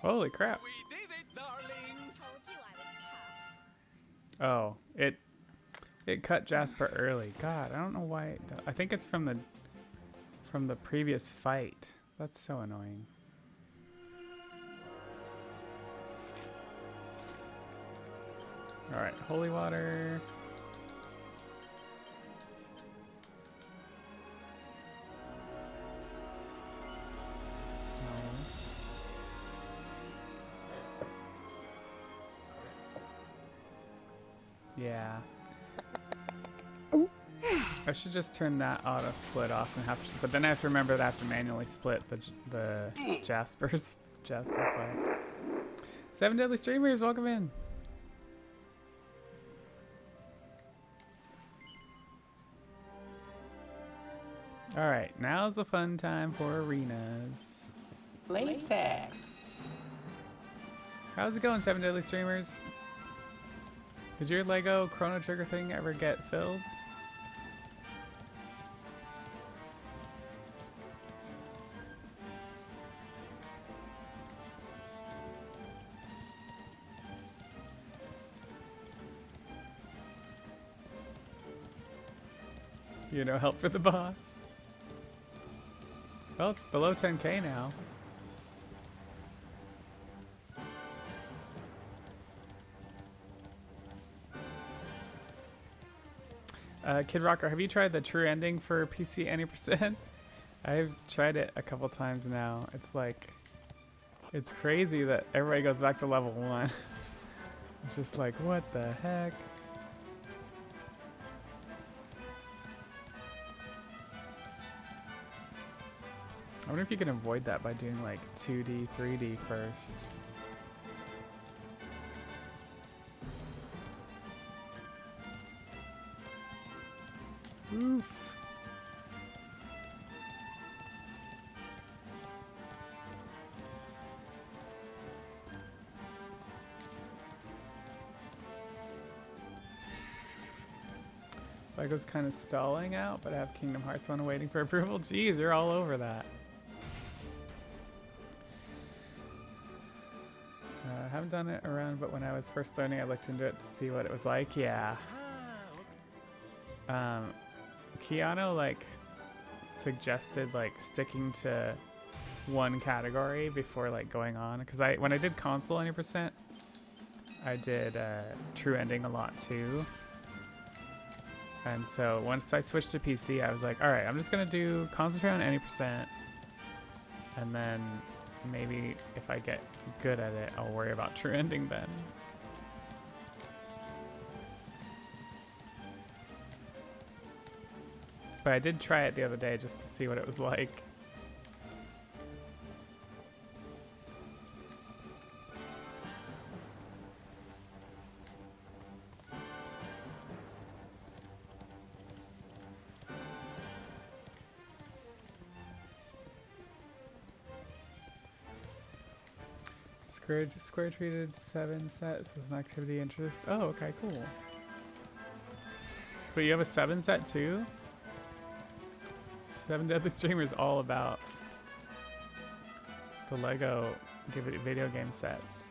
Holy crap.
We did it, darlings.
Told you I was tough.
Oh, it cut Jasper early. God, I don't know why it does. I think it's from the previous fight. That's so annoying. All right, holy water. Yeah. I should just turn that auto split off and have to, but then I have to remember that I have to manually split the Jasper fight. 7 Deadly Streamers, welcome in. All right, now's the fun time for arenas.
Latex.
How's it going, 7 Deadly Streamers? Did your Lego Chrono Trigger thing ever get filled? You know, help for the boss. Well, it's below 10k now. Kid Rocker, have you tried the true ending for PC any percent? I've tried it a couple times now. It's like, it's crazy that everybody goes back to level 1. It's just like, what the heck? I wonder if you can avoid that by doing like 2D, 3D first. Oof. Lego's kind of stalling out, but I have Kingdom Hearts 1 waiting for approval. Jeez, you're all over that. I haven't done it around, but when I was first learning, I looked into it to see what it was like. Yeah. Keanu like suggested like sticking to one category before like going on, because when I did console 100%, I did true ending a lot too. And so once I switched to PC, I was like, all right, I'm just gonna do concentrate on 90%, and then maybe if I get good at it, I'll worry about true ending then. But I did try it the other day just to see what it was like. Square treated 7 sets as an activity interest. Oh, okay, cool. But you have a 7 set too? 7 Deadly Streamers all about the Lego video game sets.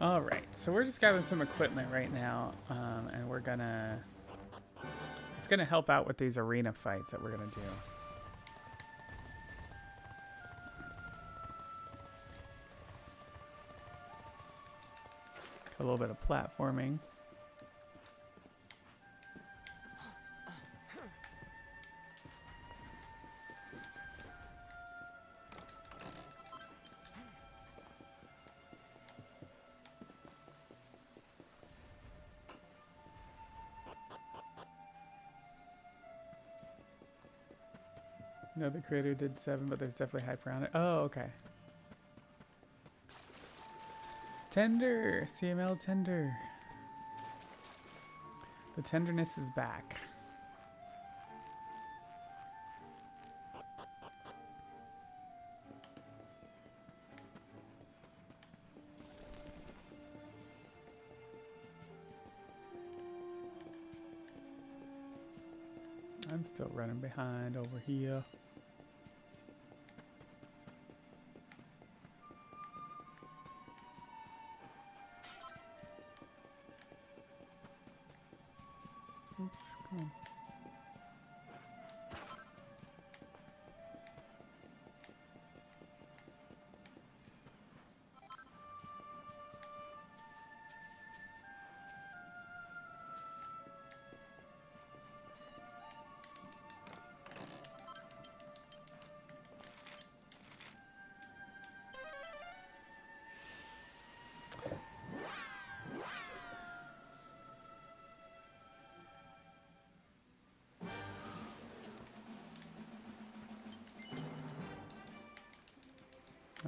All right, so we're just gathering some equipment right now, and it's gonna help out with these arena fights that we're gonna do. A little bit of platforming. No, the creator did 7, but there's definitely hype around it. Oh, okay. Tender! CML Tender. The tenderness is back. I'm still running behind over here. Oops, come on.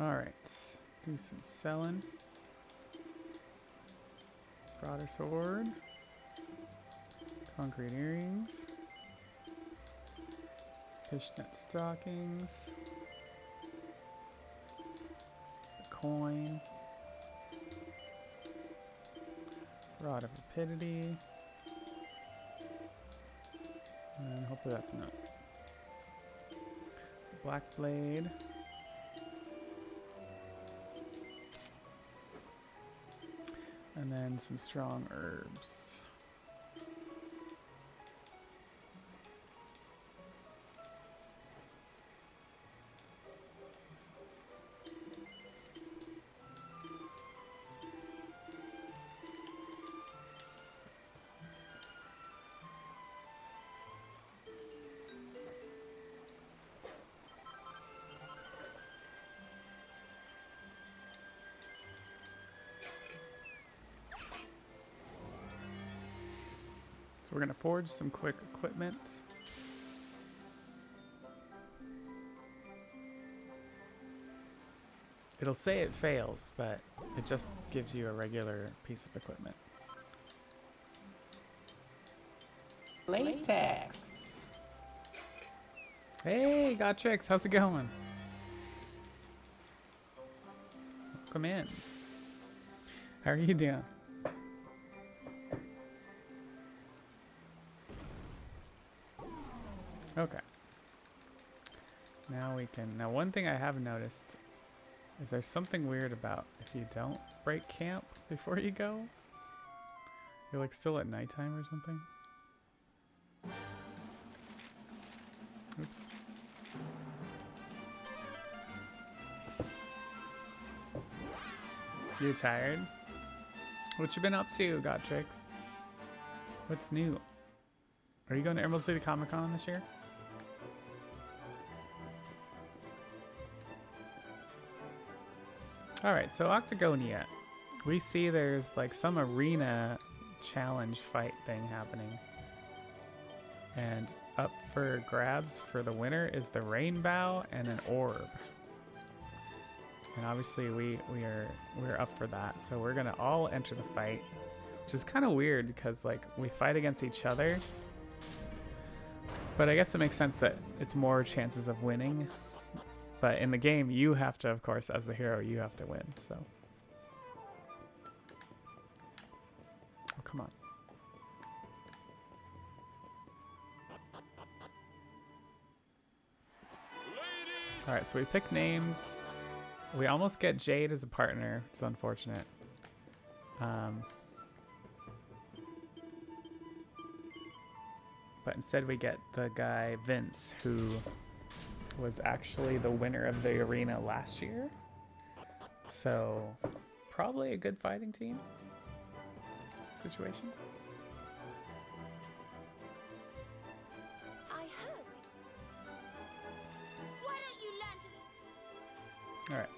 All right, do some selling. Broader sword. Concrete earrings. Fishnet stockings. Coin. Rod of rapidity. And hopefully that's enough. Black blade. And then some strong herbs. So we're gonna forge some quick equipment. It'll say it fails, but it just gives you a regular piece of equipment.
Latex.
Hey, Gotrix, how's it going? Welcome in. How are you doing? Okay. Now we can. Now, one thing I have noticed is there's something weird about if you don't break camp before you go. You're like still at nighttime or something. Oops. You tired? What you been up to, Gotrix? What's new? Are you going to Emerald City Comic Con this year? Alright, so Octagonia. We see there's like some arena challenge fight thing happening. And up for grabs for the winner is the rainbow and an orb. And obviously we're up for that. So we're gonna all enter the fight. Which is kind of weird because like we fight against each other. But I guess it makes sense that it's more chances of winning. But in the game, you have to, of course, as the hero, you have to win, so. Oh, come on. All right, so we pick names. We almost get Jade as a partner. It's unfortunate. But instead we get the guy, Vince, who was actually the winner of the arena last year. So probably a good fighting team situation.
I heard. Why don't you land?
All right.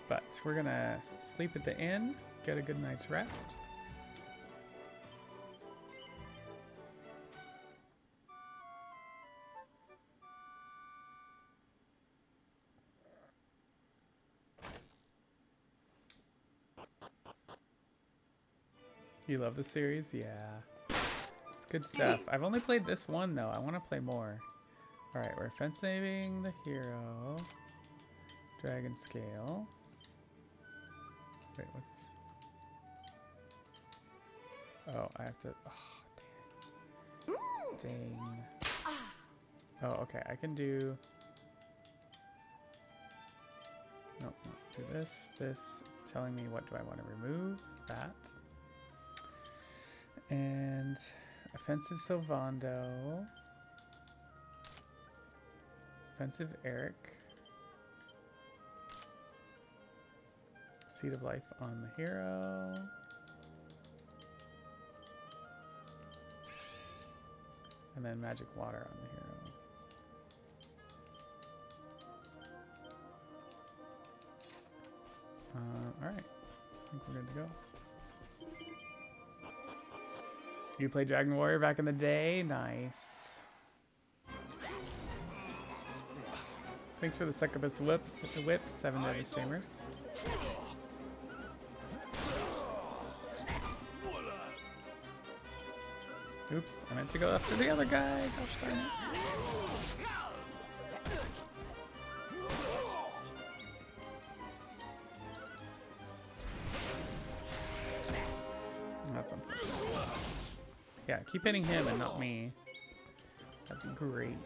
But we're gonna sleep at the inn, get a good night's rest. You love the series? Yeah. It's good stuff. I've only played this one, though. I want to play more. Alright, we're fence-saving the hero. Dragon scale. Wait, what's... Oh, I have to... Oh, dang. Dang. Oh, okay. I can do... Nope, no. Do this. This. It's telling me what do I want to remove. That. And offensive Sylvando. Offensive Eric. Seed of Life on the hero. And then Magic Water on the hero. Alright. I think we're good to go. You played Dragon Warrior back in the day? Nice. Thanks for the Succubus whips, 7 deadly streamers. Oops, I meant to go after the other guy. Gosh darn it. That's unfortunate. Yeah, keep hitting him and not me. That'd be great.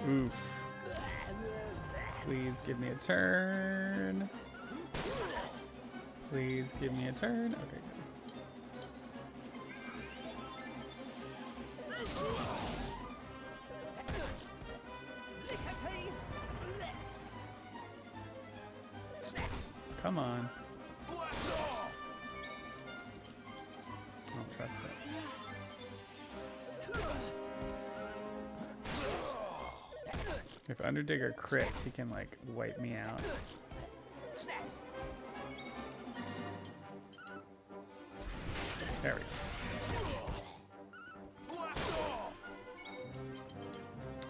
Oof. Please give me a turn. Please give me a turn. Okay, good. Come on. I don't trust it. If Underdigger crits, he can like wipe me out. There we go.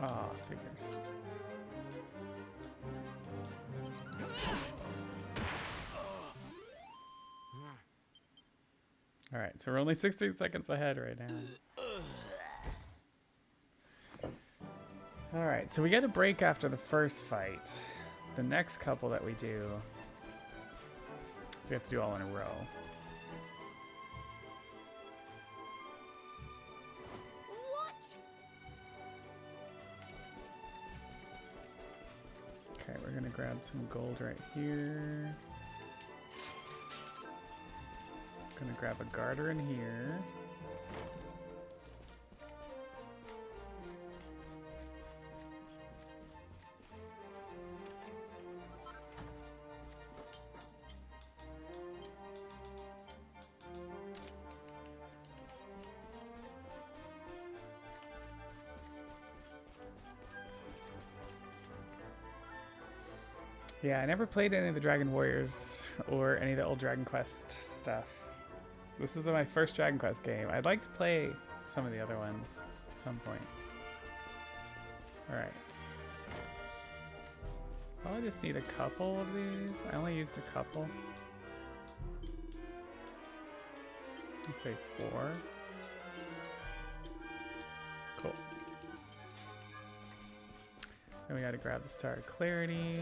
Ah, figures. All right, so we're only 16 seconds ahead right now. All right, so we get a break after the first fight. The next couple that we do, we have to do all in a row.
What?
Okay, we're gonna grab some gold right here. Gonna grab a garter in here. Yeah, I never played any of the Dragon Warriors or any of the old Dragon Quest stuff. This is my first Dragon Quest game. I'd like to play some of the other ones at some point. Alright. Probably just need a couple of these. I only used a couple. Let's say 4. Cool. Then we gotta grab the Star of Clarity.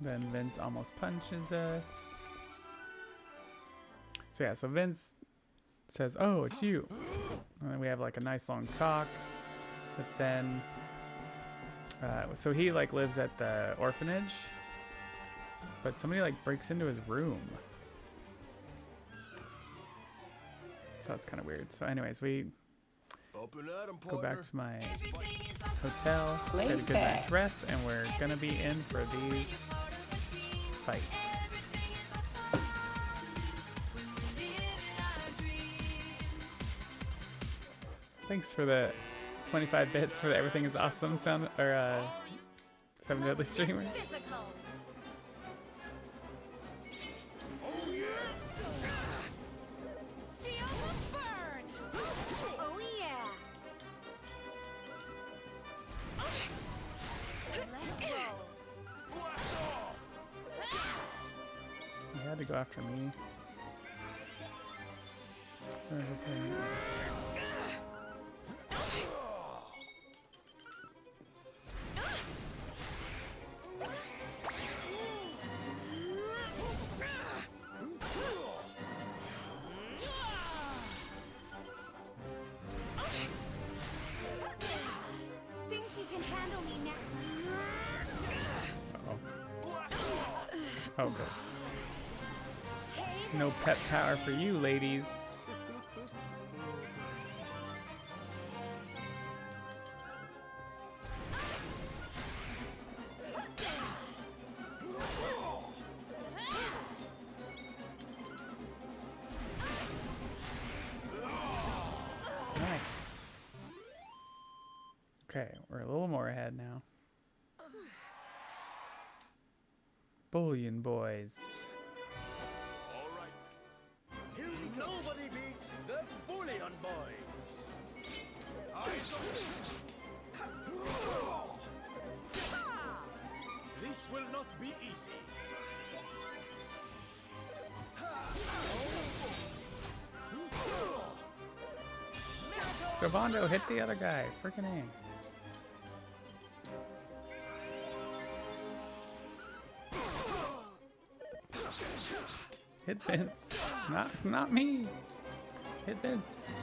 Then Vince almost punches us. So yeah, so Vince says, "Oh, it's you." And then we have like a nice long talk. But then, so he like lives at the orphanage, but somebody like breaks into his room. So that's kind of weird. So anyways, we go back to my hotel, get a good night's rest, and we're gonna be in for these fights. Thanks for the 25 bits for the Everything is Awesome sound, or 7 Deadly Streamers.
Physical. Feel the burn. Oh yeah. Let's go.
You had to go after me.
Think you can handle me now?
Oh, good. No pet power for you, ladies. Okay, we're a little more ahead now. Bullion boys.
All right.
Nobody beats the Bullion Boys. Eyes open. This will not be easy.
So Vondo hit the other guy. Freaking A. Hit Vince. Not me. Hit Vince.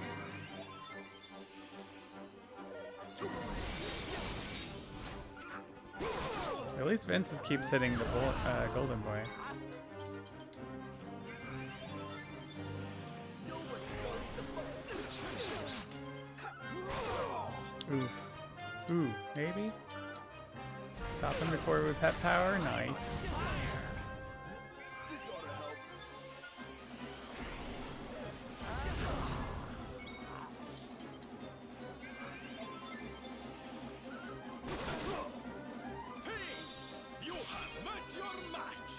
At least Vince keeps hitting the golden boy. Oof. Ooh, maybe? Stop him before we pet power? Nice.
Fiends, you have met your match.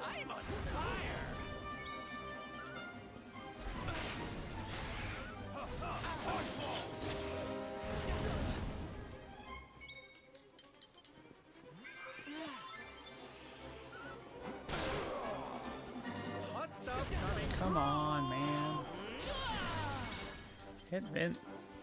I'm on fire.
Hot stuff coming.
Come on, man. Hit Vince.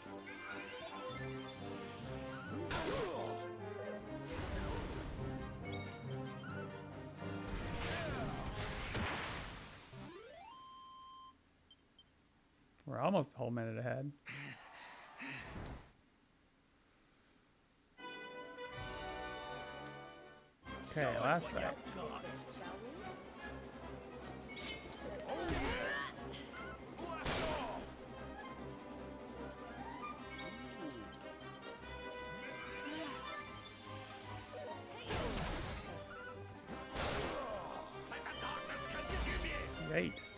We're almost a whole minute ahead. Okay, last fight.
Let's do this, shall we?
Yikes.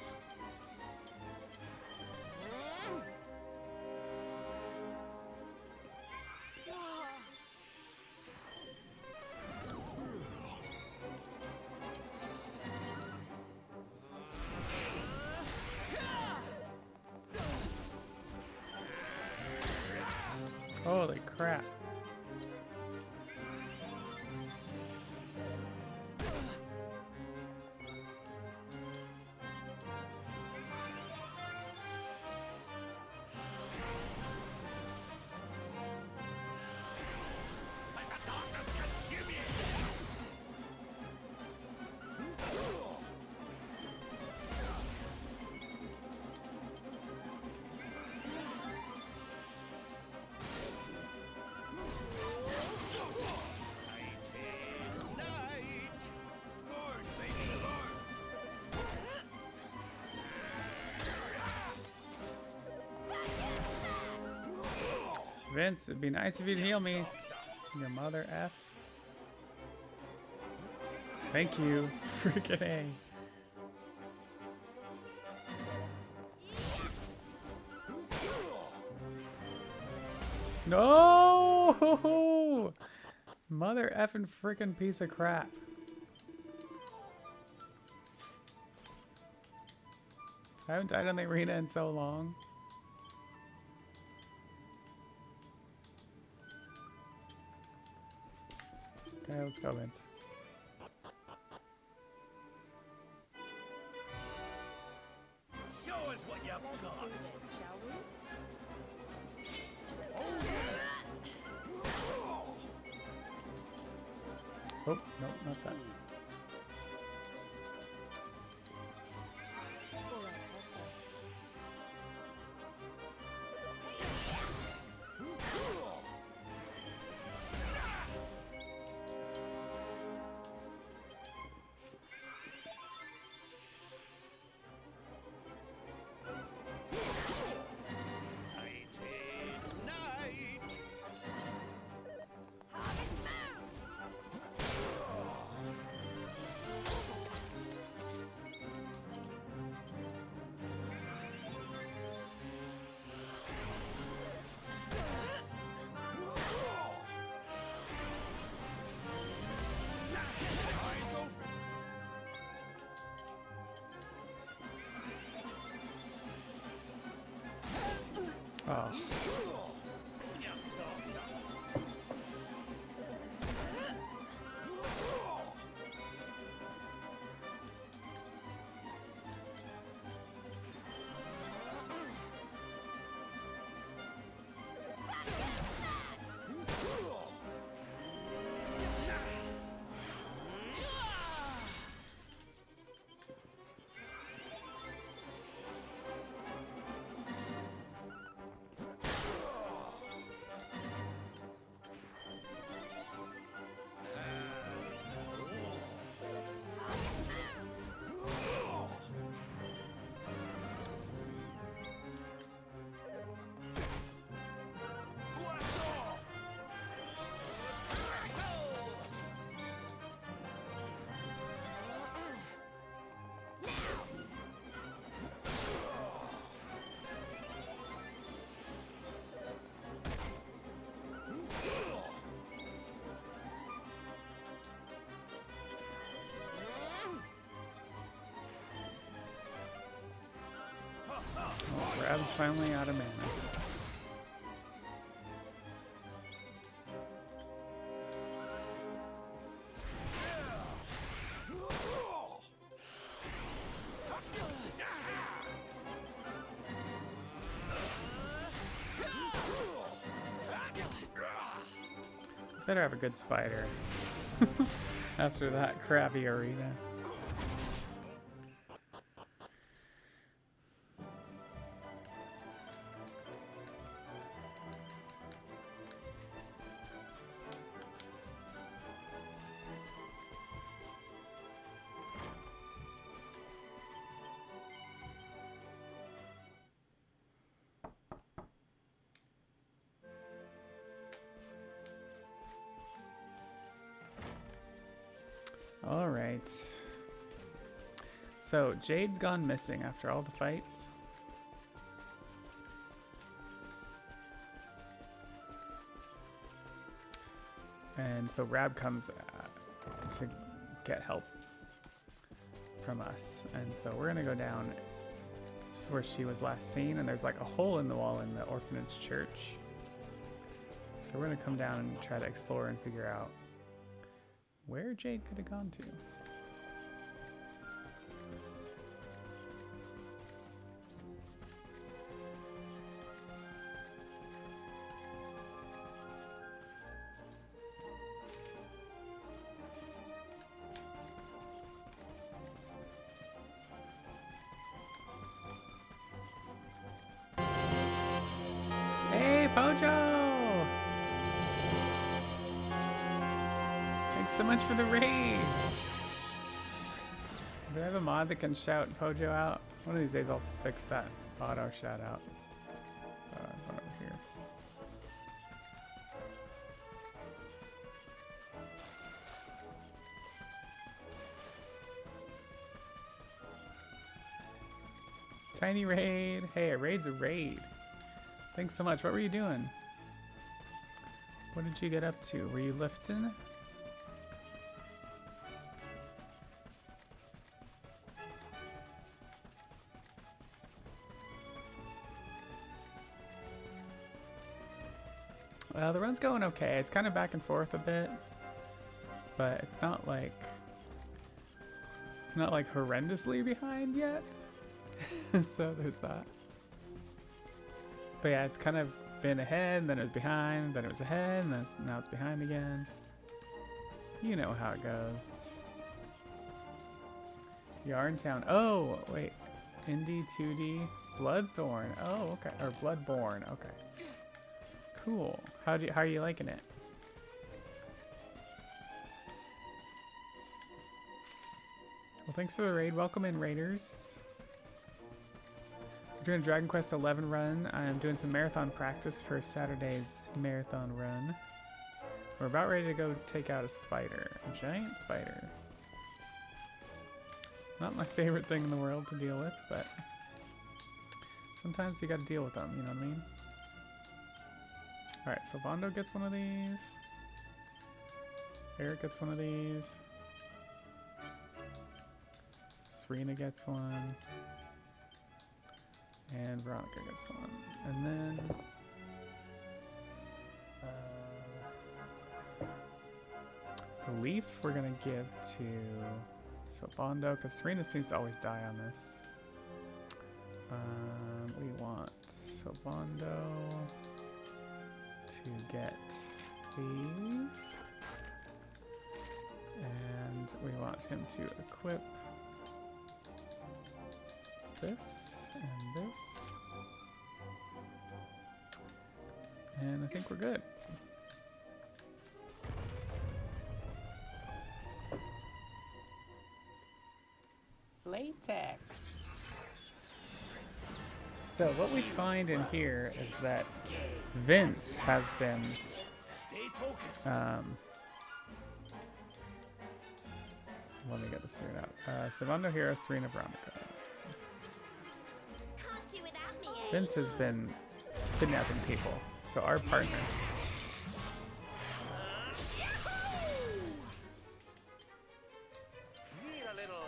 Holy crap. Vince, it'd be nice if you'd heal me. Your mother F. Thank you. Freaking A. No! Mother effing freaking piece of crap. I haven't died on the arena in so long. Okay, let's go, Vince.
Show us what you've
Let's
got.
do this, shall we?
Oh, no, not that.
All right, let's go.
Oh. Oh, Rab's finally out of mana. Better have a good spider after that crappy arena. All right. So Jade's gone missing after all the fights. And so Rab comes to get help from us. And so we're gonna go down. This is where she was last seen, and there's like a hole in the wall in the orphanage church. So we're gonna come down and try to explore and figure out where Jade could have gone to. Hey, Pojo! Thanks so much for the raid. Do I have a mod that can shout Pojo out? One of these days I'll fix that auto shout out. One over here. Tiny raid. Hey, a raid's a raid. Thanks so much. What were you doing? What did you get up to? Were you lifting? Well, the run's going okay. It's kind of back and forth a bit, but it's not like horrendously behind yet. So there's that. But yeah, it's kind of been ahead, then it was behind, then it was ahead, and then now it's behind again. You know how it goes. Yarntown. Oh, wait. Indie 2D. Bloodthorn. Oh, okay. Or Bloodborne. Okay. Cool. How are you liking it? Well, thanks for the raid. Welcome in, raiders. We're doing a Dragon Quest XI run. I'm doing some marathon practice for Saturday's marathon run. We're about ready to go take out a spider. A giant spider. Not my favorite thing in the world to deal with, but sometimes you gotta deal with them, you know what I mean? Alright, so Vondo gets one of these. Eric gets one of these. Serena gets one. And Veronica gets one. And then... the leaf we're going to give to Silvando, because Serena seems to always die on this. We want Silvando to get these. And we want him to equip this and this. And I think we're good.
Latex.
So what we find in here is that Vince has been
Stay focused.
let me get this figured out. Silvando, Hero, Serena, Veronica.
Can't do without me, eh?
Vince has been kidnapping people. So our partner.
Need a little.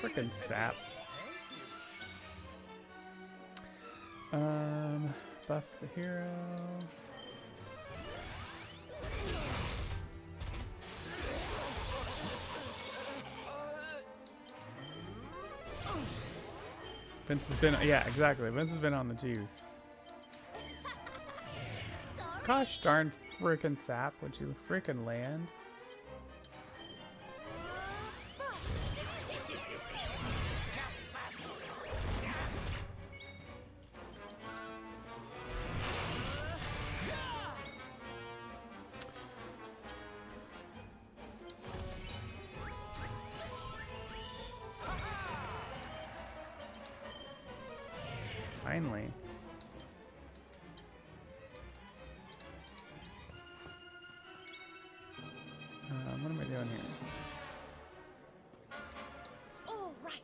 Frickin' sap. Buff the hero. Vince has been, yeah, exactly. Vince has been on the juice.
Sorry.
Gosh darn frickin' sap, would you frickin' land? Finally. What am I doing here?
All right.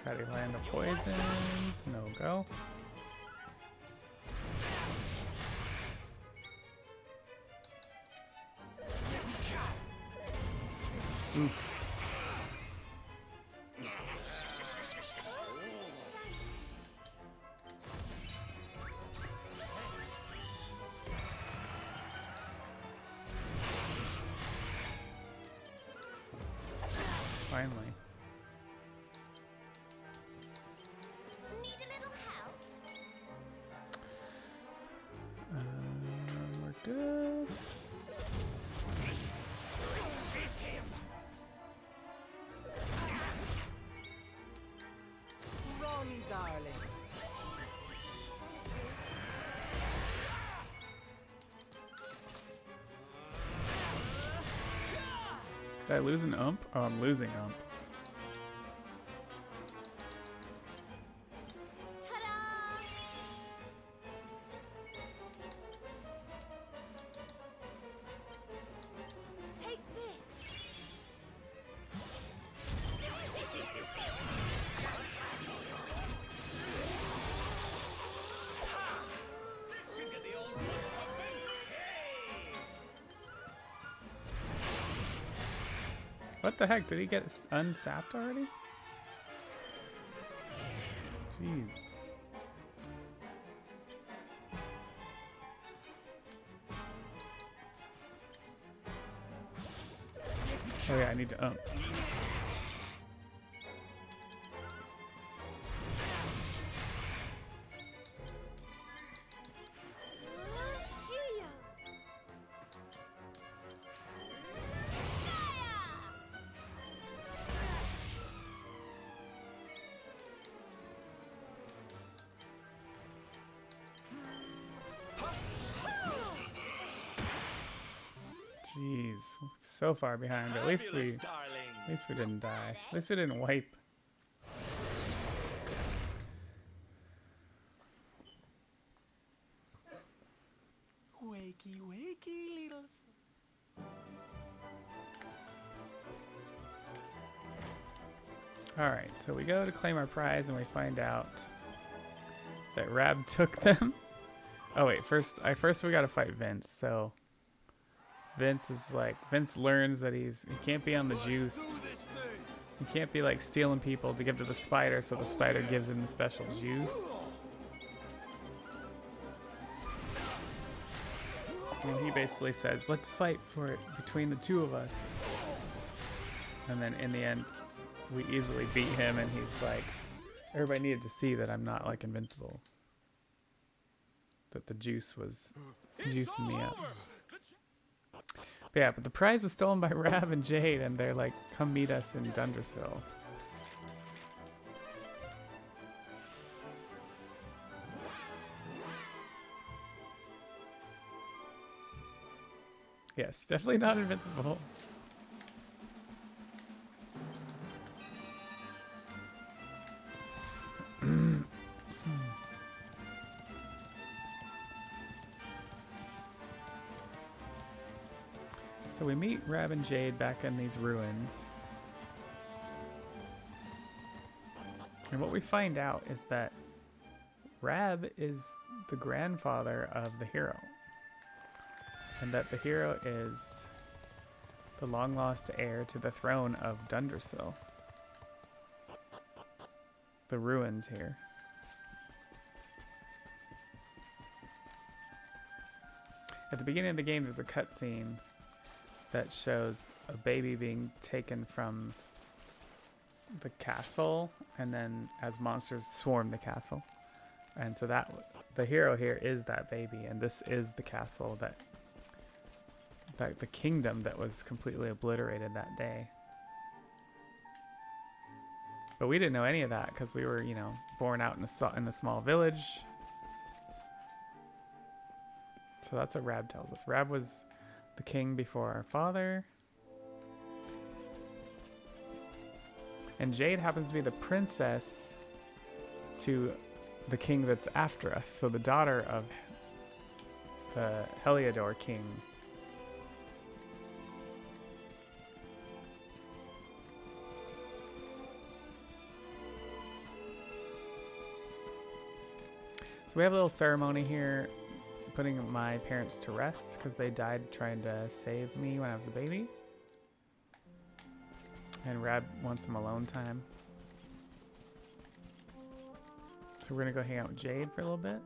Try to land a poison. No go. Oof. Finally.
Need a little help?
We're good.
Ronnie, darling.
Did I lose an ump? Oh, I'm losing ump.
Ta-da! Take this.
Should get the old one pumping. Hey!
What the heck? Did he get unsapped already? Jeez. Oh yeah, I need to ump.
Here.
Jeez, so far behind. At least
Fabulous,
we
darling.
didn't die. At least we didn't wipe.
Wakey, wakey, little.
Alright, so we go to claim our prize and we find out that Rab took them. Oh wait, first we gotta fight Vince. So Vince learns that he can't be on the juice. He can't be like stealing people to give to the spider, so the spider gives him the special juice. And he basically says, let's fight for it between the two of us. And then in the end, we easily beat him, and he's like, everybody needed to see that I'm not like invincible. That the juice was juicing me up. But yeah, but the prize was stolen by Rab and Jade, and they're like, come meet us in Dundersill. Yes, definitely not invincible. So we meet Rab and Jade back in these ruins. And what we find out is that Rab is the grandfather of the hero. And that the hero is the long-lost heir to the throne of Dundersill. The ruins here. At the beginning of the game, there's a cutscene that shows a baby being taken from the castle, and then as monsters swarm the castle. And so that the hero here is that baby, and this is the castle that the kingdom that was completely obliterated that day. But we didn't know any of that because we were, you know, born out in a small village. So that's what Rab tells us. Rab was the king before our father. And Jade happens to be the princess to the king that's after us. So the daughter of the Heliodor king. So we have a little ceremony here, putting my parents to rest because they died trying to save me when I was a baby. And Rab wants some alone time. So we're gonna go hang out with Jade for a little bit.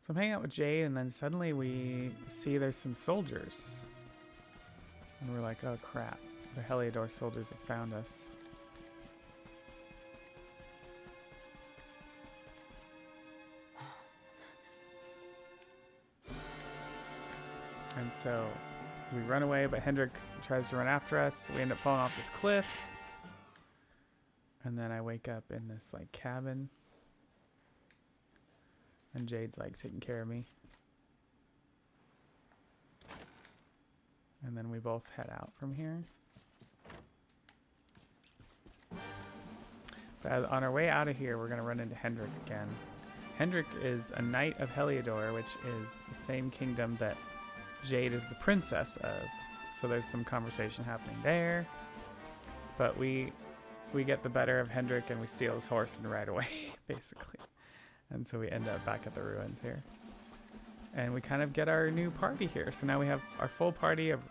So I'm hanging out with Jade, and then suddenly we see there's some soldiers. And we're like, oh crap, the Heliodor soldiers have found us. And so we run away, but Hendrik tries to run after us. We end up falling off this cliff. And then I wake up in this like cabin. And Jade's like taking care of me. And then we both head out from here. But on our way out of here, we're going to run into Hendrik again. Hendrik is a knight of Heliodor, which is the same kingdom that Jade is the princess of. So there's some conversation happening there. But we get the better of Hendrik and we steal his horse and ride away, basically. And so we end up back at the ruins here. And we kind of get our new party here. So now we have our full party of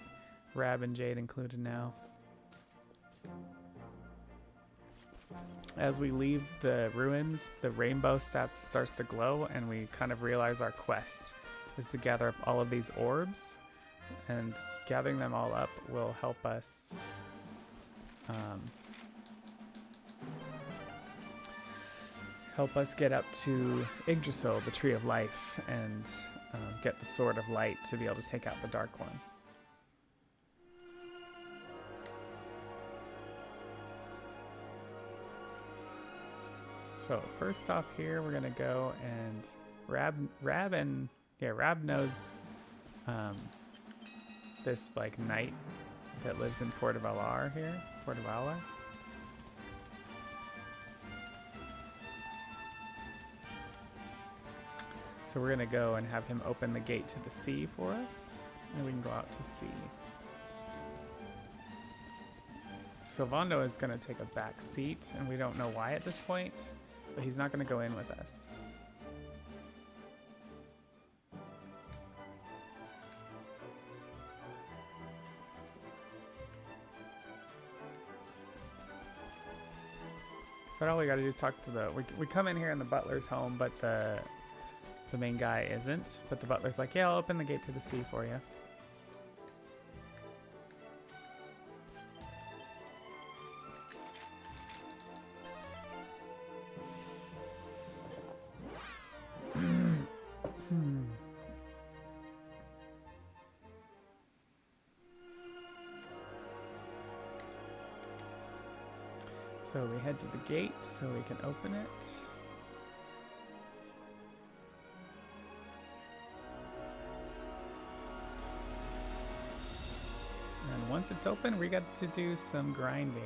Rab and Jade included now. As we leave the ruins, the rainbow starts to glow, and we kind of realize our quest is to gather up all of these orbs, and gathering them all up will help us get up to Yggdrasil, the Tree of Life, and get the Sword of Light to be able to take out the Dark One. So first off here, we're gonna go and Rab knows this like knight that lives in Port of Valar here, Port of Valar. So So we're gonna go and have him open the gate to the sea for us, and we can go out to sea. Sylvando is gonna take a back seat, and we don't know why at this point, but he's not gonna go in with us. But all we gotta do is talk to the... We come in here in the butler's home, but the main guy isn't. But the butler's like, yeah, I'll open the gate to the sea for you. So we head to the gate so we can open it. And once it's open, we got to do some grinding.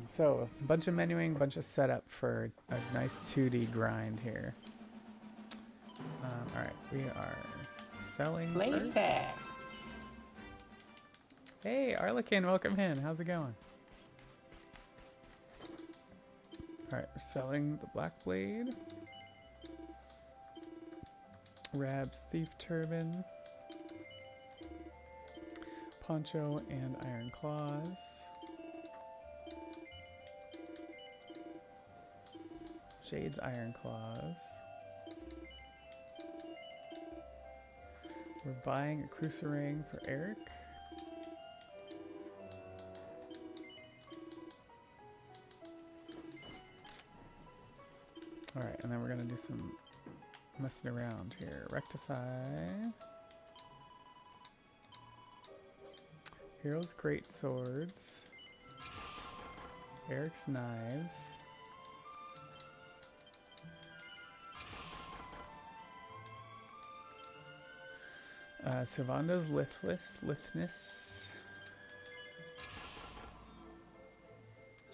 So, a bunch of menuing, bunch of setup for a nice 2D grind here. Alright, we are selling
Latex.
first. Hey, Arlequin, welcome in. How's it going? Alright, we're selling the Black Blade. Rab's Thief Turban. Poncho and Iron Claws. Jade's Iron Claws. We're buying a cruiser ring for Eric. Alright, and then we're gonna do some messing around here. Rectify. Hero's Great Swords. Eric's Knives. Sylvando's Lithness.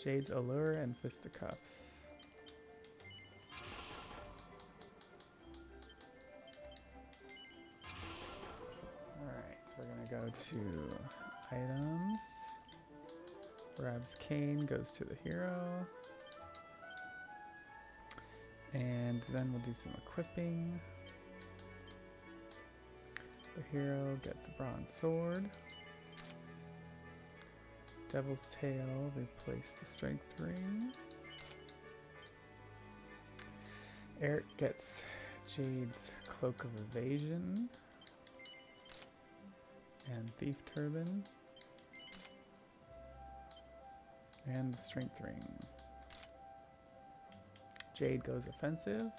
Jade's Allure and Fisticuffs. Alright, so we're gonna go to items. Rab's Cane goes to the hero. And then we'll do some equipping. The hero gets a bronze sword. Devil's Tail, replace the strength ring. Eric gets Jade's Cloak of Evasion. And Thief Turban. And the strength ring. Jade goes offensive.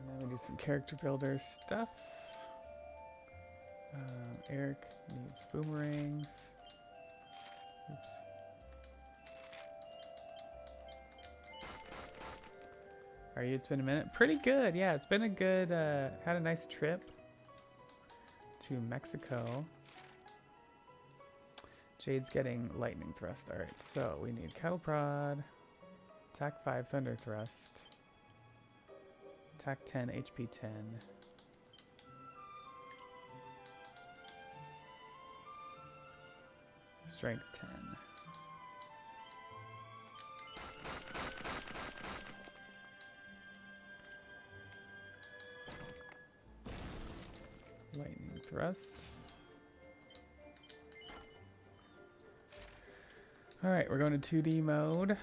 And then we do some character builder stuff. Eric needs boomerangs. Oops. Are you? It's been a minute. Pretty good. Yeah, it's been a good, had a nice trip to Mexico. Jade's getting lightning thrust. Alright, so we need cattle prod. Attack 5, thunder thrust. Attack 10, HP 10. Strength 10. Lightning thrust. Alright, we're going to 2D mode.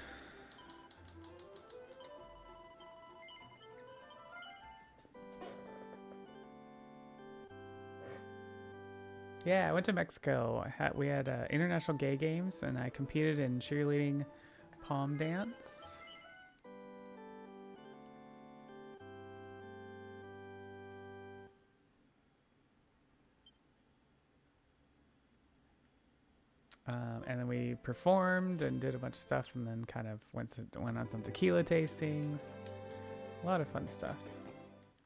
Yeah, I went to Mexico. We had international gay games, and I competed in cheerleading palm dance. And then we performed and did a bunch of stuff, and then kind of went on some tequila tastings. A lot of fun stuff.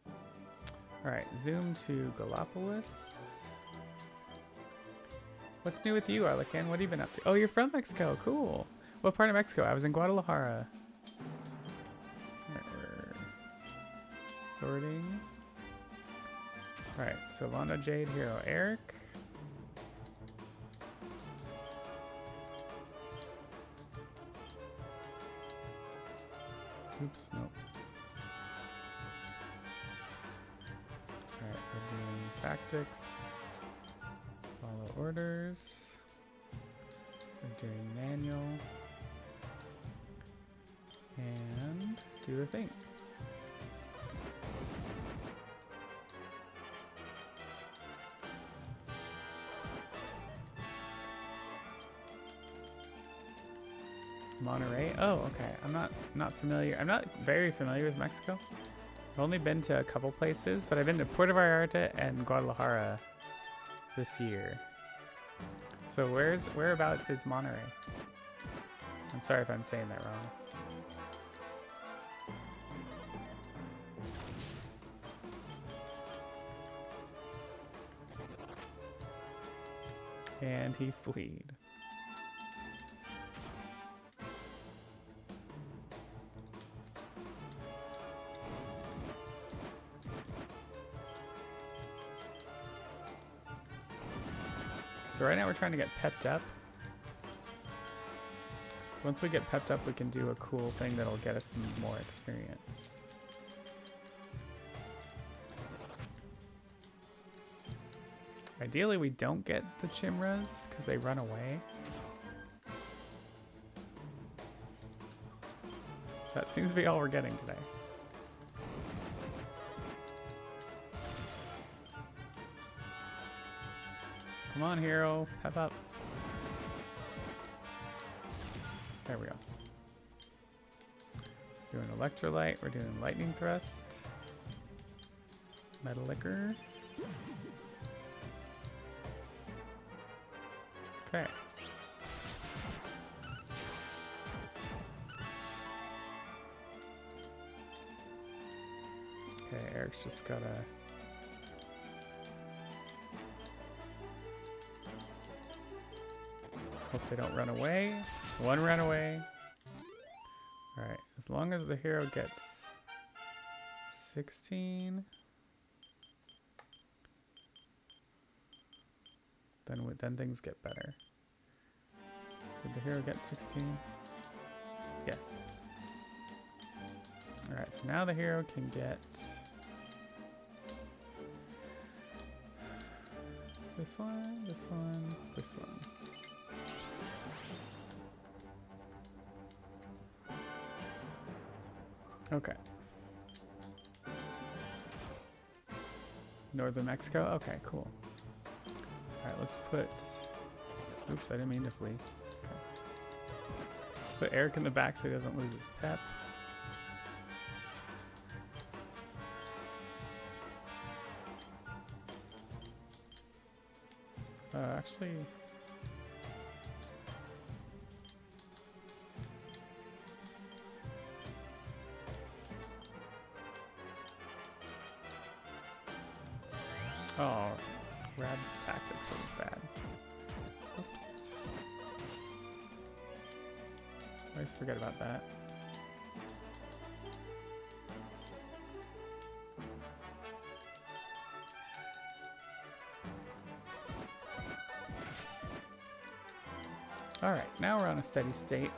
All right, zoom to Galapagos. What's new with you, Arlequin? What have you been up to? Oh, you're from Mexico. Cool. What part of Mexico? I was in Guadalajara. Alright, we're sorting. Alright, Sylvana, Jade, Hero, Eric. Oops, nope. Alright, we're doing tactics. Follow orders. We're doing manual. And do the thing. Monterrey? Oh, okay. I'm not familiar. I'm not very familiar with Mexico. I've only been to a couple places, but I've been to Puerto Vallarta and Guadalajara this year. So whereabouts is Monterrey? I'm sorry if I'm saying that wrong. And he fleed. So right now we're trying to get pepped up. Once we get pepped up, we can do a cool thing that'll get us some more experience. Ideally, we don't get the Chimras because they run away. That seems to be all we're getting today. Come on, hero. Pep up. There we go. Doing electrolyte. We're doing lightning thrust. Metal liquor. Okay. Okay, Eric's just gotta... Hope they don't run away. One ran away. Alright, as long as the hero gets 16, then things get better. Did the hero get 16? Yes. Alright, so now the hero can get this one, this one, this one. Okay. Northern Mexico? Okay, cool. Alright, let's put... Oops, I didn't mean to flee. Okay. Put Eric in the back so he doesn't lose his pep. Actually... Oh, Rad's tactics are bad. Oops. I always forget about that. Alright, now we're on a steady state.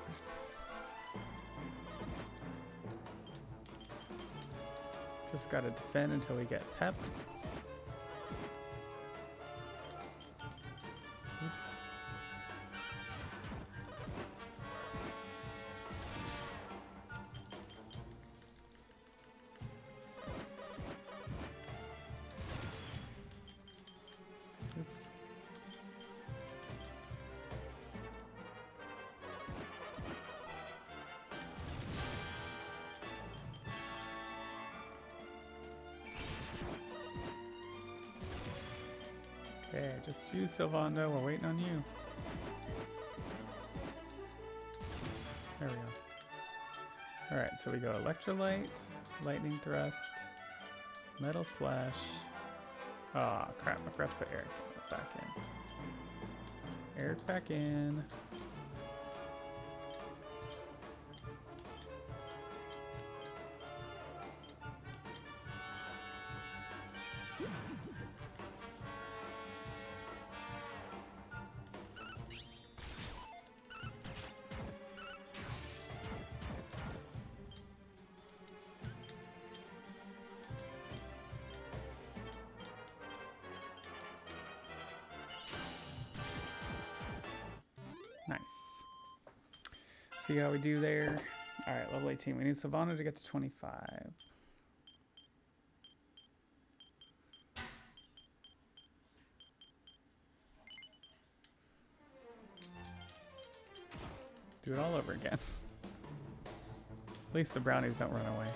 Just gotta defend until we get peps. Oops. Oops. Okay, just you, Sylvando. We're waiting on you. There we go. Alright, so we go Electrolyte, Lightning Thrust, Metal Slash. Oh, crap. I forgot to put Eric back in. Eric back in. Nice. See how we do there. All right, level 18. We need Sylvana to get to 25. Do it all over again. At least the brownies don't run away.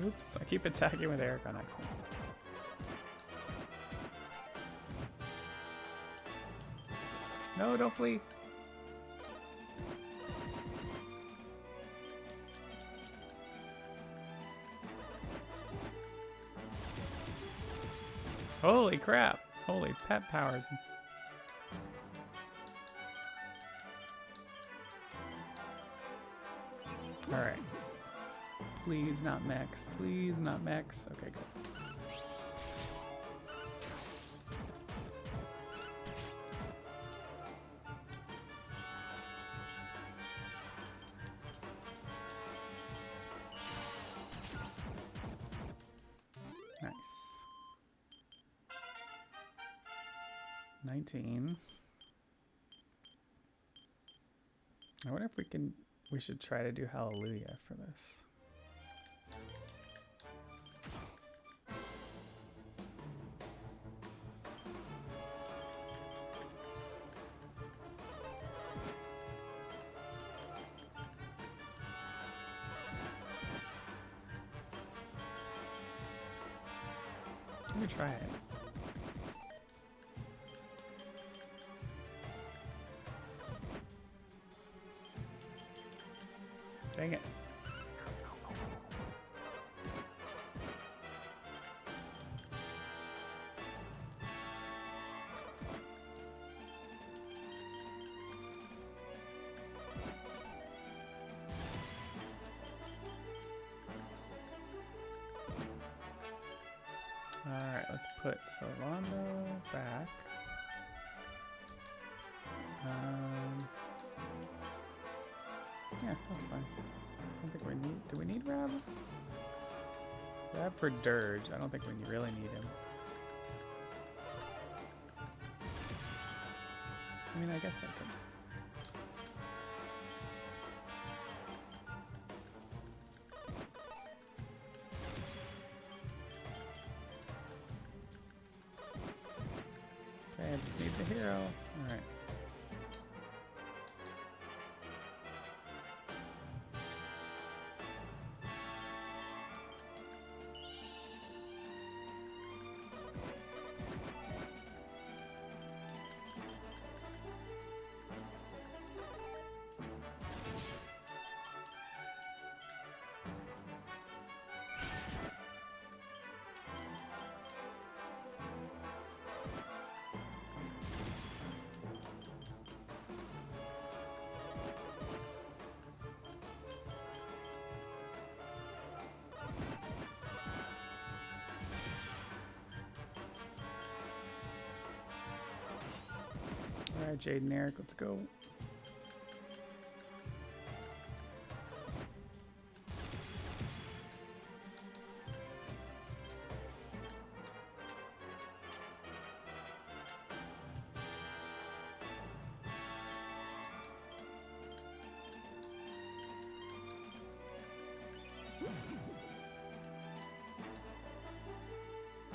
Oops, I keep attacking with Eric on accident. No, don't flee. Holy crap. Holy pet powers. Alright. Please not mechs. Please not mechs. Okay, good. Nice. 19. I wonder if we should try to do Hallelujah for this. Let me try it. Dang it. Alright, let's put Sylvando back. Yeah, that's fine. I don't think we need... Do we need Rab? Rab for Dirge. I don't think we really need him. I mean, I guess I could. Okay, I just need the hero. Alright. Alright, Jade and Eric, let's go.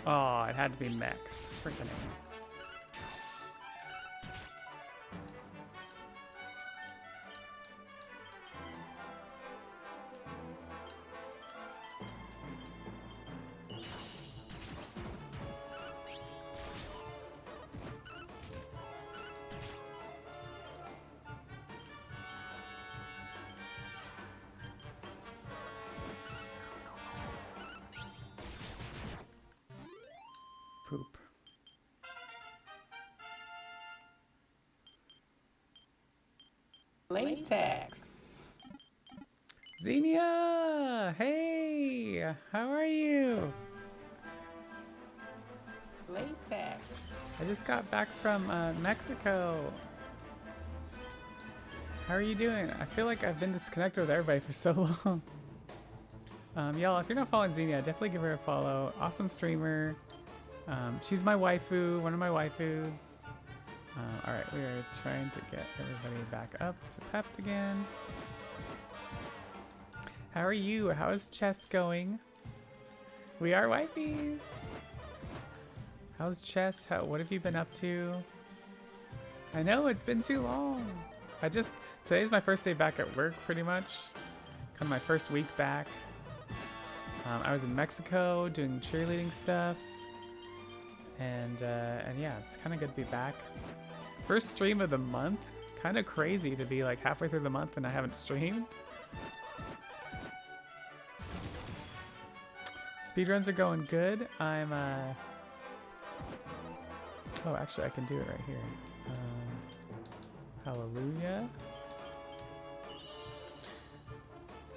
Oh, it had to be Max. Freaking A.
Latex.
Xenia! Hey! How are you?
Latex.
I just got back from Mexico. How are you doing? I feel like I've been disconnected with everybody for so long. Y'all, if you're not following Xenia, definitely give her a follow. Awesome streamer. She's my waifu, one of my waifus. Alright, we are trying to get everybody back up to Pept again. How are you? How is chess going? We are wifeys. How's chess? What have you been up to? I know, it's been too long. Today's my first day back at work, pretty much. Kind of my first week back. I was in Mexico doing cheerleading stuff. And yeah, it's kind of good to be back. First stream of the month. Kind of crazy to be like halfway through the month and I haven't streamed. Speedruns are going good. I'm oh, actually I can do it right here. Hallelujah.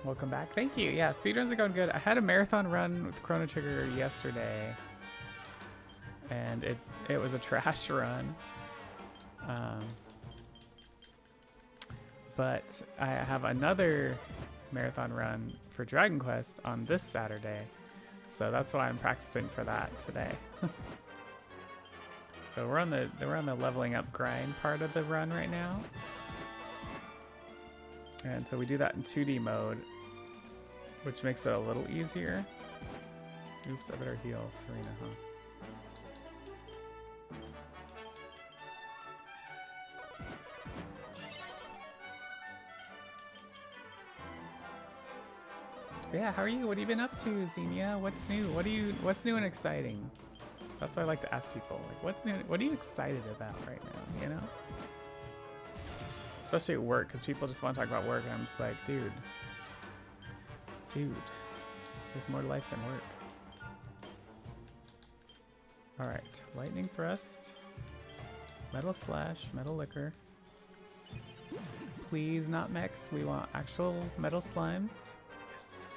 Welcome back. Thank you. Yeah, speedruns are going good. I had a marathon run with Chrono Trigger yesterday. And it was a trash run. But I have another marathon run for Dragon Quest on this Saturday. So that's why I'm practicing for that today. So we're on the leveling up grind part of the run right now. And so we do that in 2D mode, which makes it a little easier. Oops, I better heal Serena, huh? Yeah, how are you? What have you been up to, Xenia? What's new? What's new and exciting? That's what I like to ask people. Like, what's new? What are you excited about right now? You know? Especially at work, because people just want to talk about work, and I'm just like, dude, there's more to life than work. All right, lightning thrust, metal slash, metal liquor. Please not mechs. We want actual metal slimes. Yes.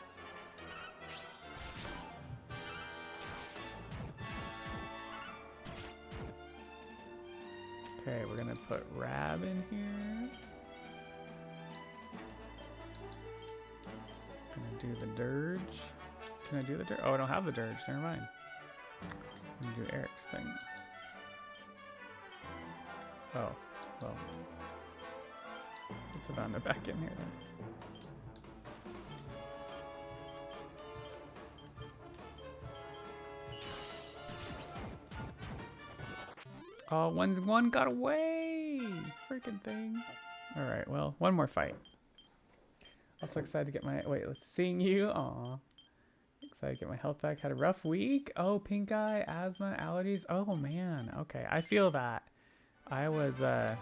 Okay, we're gonna put Rab in here. Gonna do the dirge. Can I do the dirge? Oh, I don't have the dirge. Never mind. I'm gonna do Eric's thing. Oh, well. It's about to back in here then. Oh, one got away! Freaking thing. Alright, well, one more fight. Also excited to get my... Wait, let's seeing you. Aw. Excited to get my health back. Had a rough week. Oh, pink eye, asthma, allergies. Oh, man. Okay, I feel that. I was, I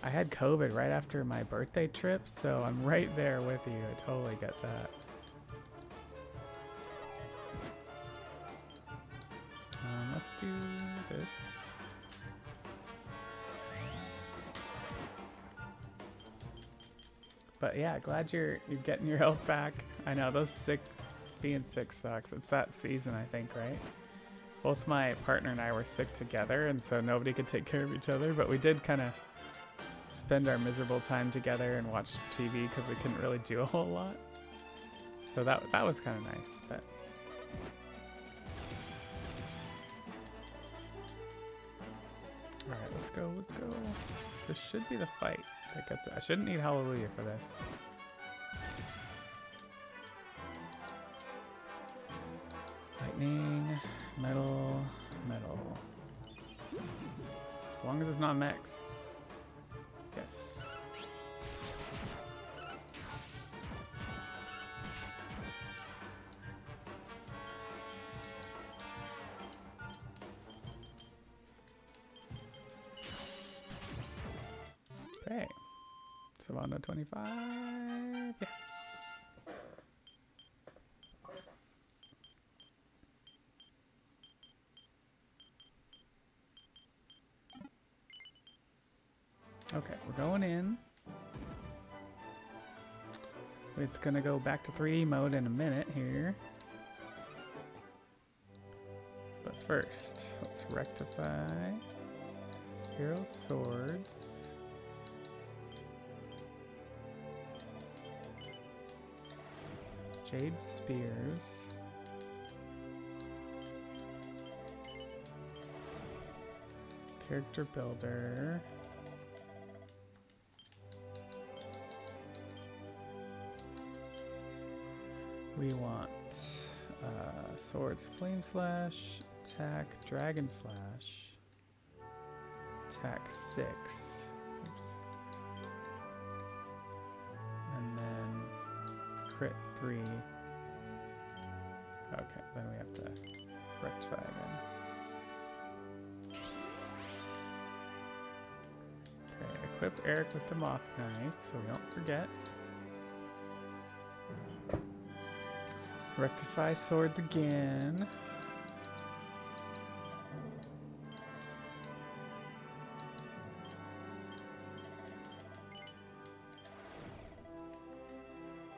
had COVID right after my birthday trip, so I'm right there with you. I totally get that. Let's do this. But yeah, glad you're getting your health back. I know being sick sucks. It's that season, I think, right? Both my partner and I were sick together, and so nobody could take care of each other. But we did kind of spend our miserable time together and watch TV because we couldn't really do a whole lot. So that was kind of nice, but. Alright, let's go. This should be the fight that gets it. I shouldn't need Hallelujah for this. Lightning, metal. As long as it's not mechs. Yes. Okay. Savannah 25. Yes. Okay, we're going in. It's gonna go back to 3D mode in a minute here. But first, let's rectify. Hero swords. Jade spears. Character builder. We want swords, flame slash, attack, dragon slash, attack 6. Oops. And then crit 3. Okay, then we have to rectify again. Okay, equip Eric with the moth knife so we don't forget. Rectify swords again.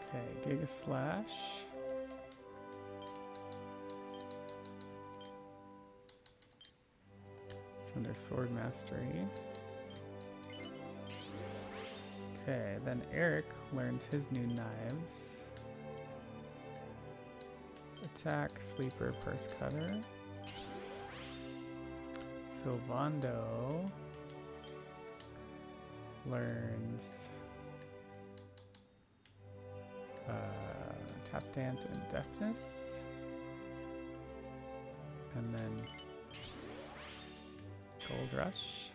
Okay, Giga Slash. It's under Sword Mastery. Okay, then Eric learns his new knives. Attack, Sleeper, Purse Cutter. Sylvando learns Tap Dance and Deafness. And then Gold Rush.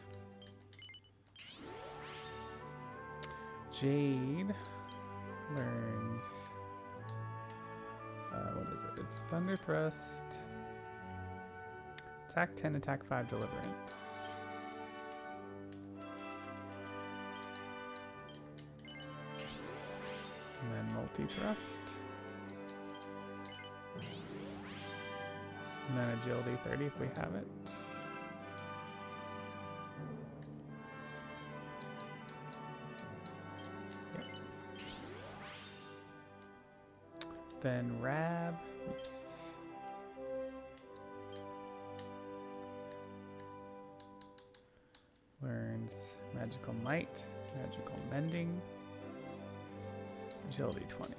Jade learns what is it? It's Thunder Thrust. Attack 10, attack 5, Deliverance. And then multi-thrust. And then agility 30 if we have it. Yep. Then Rab. Oops. Learns Magical Might, Magical Mending, Agility 20.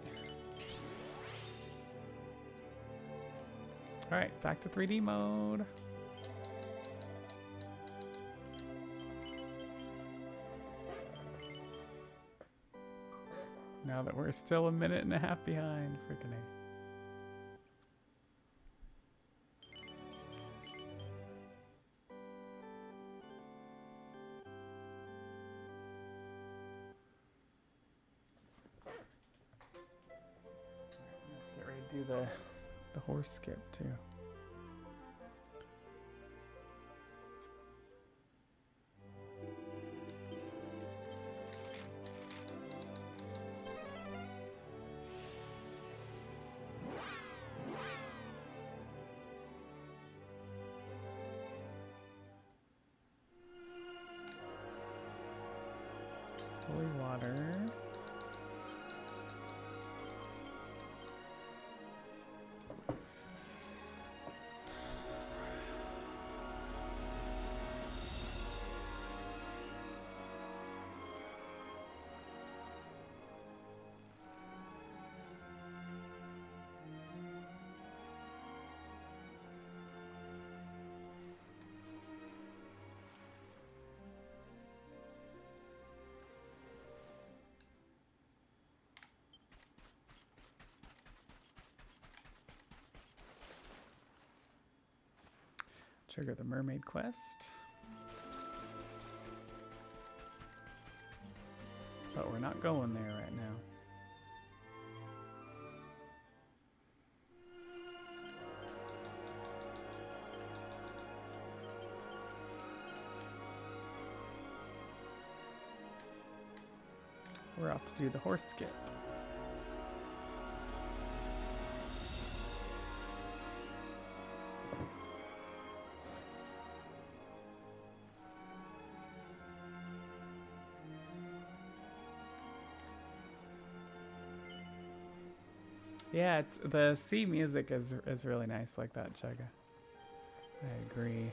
Alright, back to 3D mode. Now that we're still a minute and a half behind, freaking A. Get ready to do the horse skip too. Holy water. Trigger the mermaid quest. But we're not going there right now. We're off to do the horse skip. Yeah, it's the sea music is really nice like that, Chugga. I agree.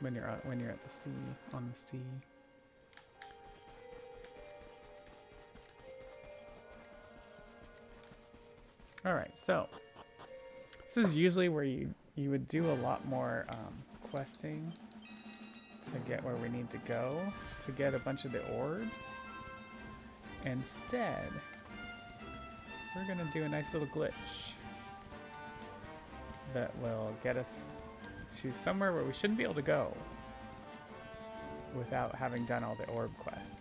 When you're at the sea, on the sea. All right, so this is usually where you would do a lot more questing to get where we need to go to get a bunch of the orbs. Instead, we're gonna do a nice little glitch that will get us to somewhere where we shouldn't be able to go without having done all the orb quests.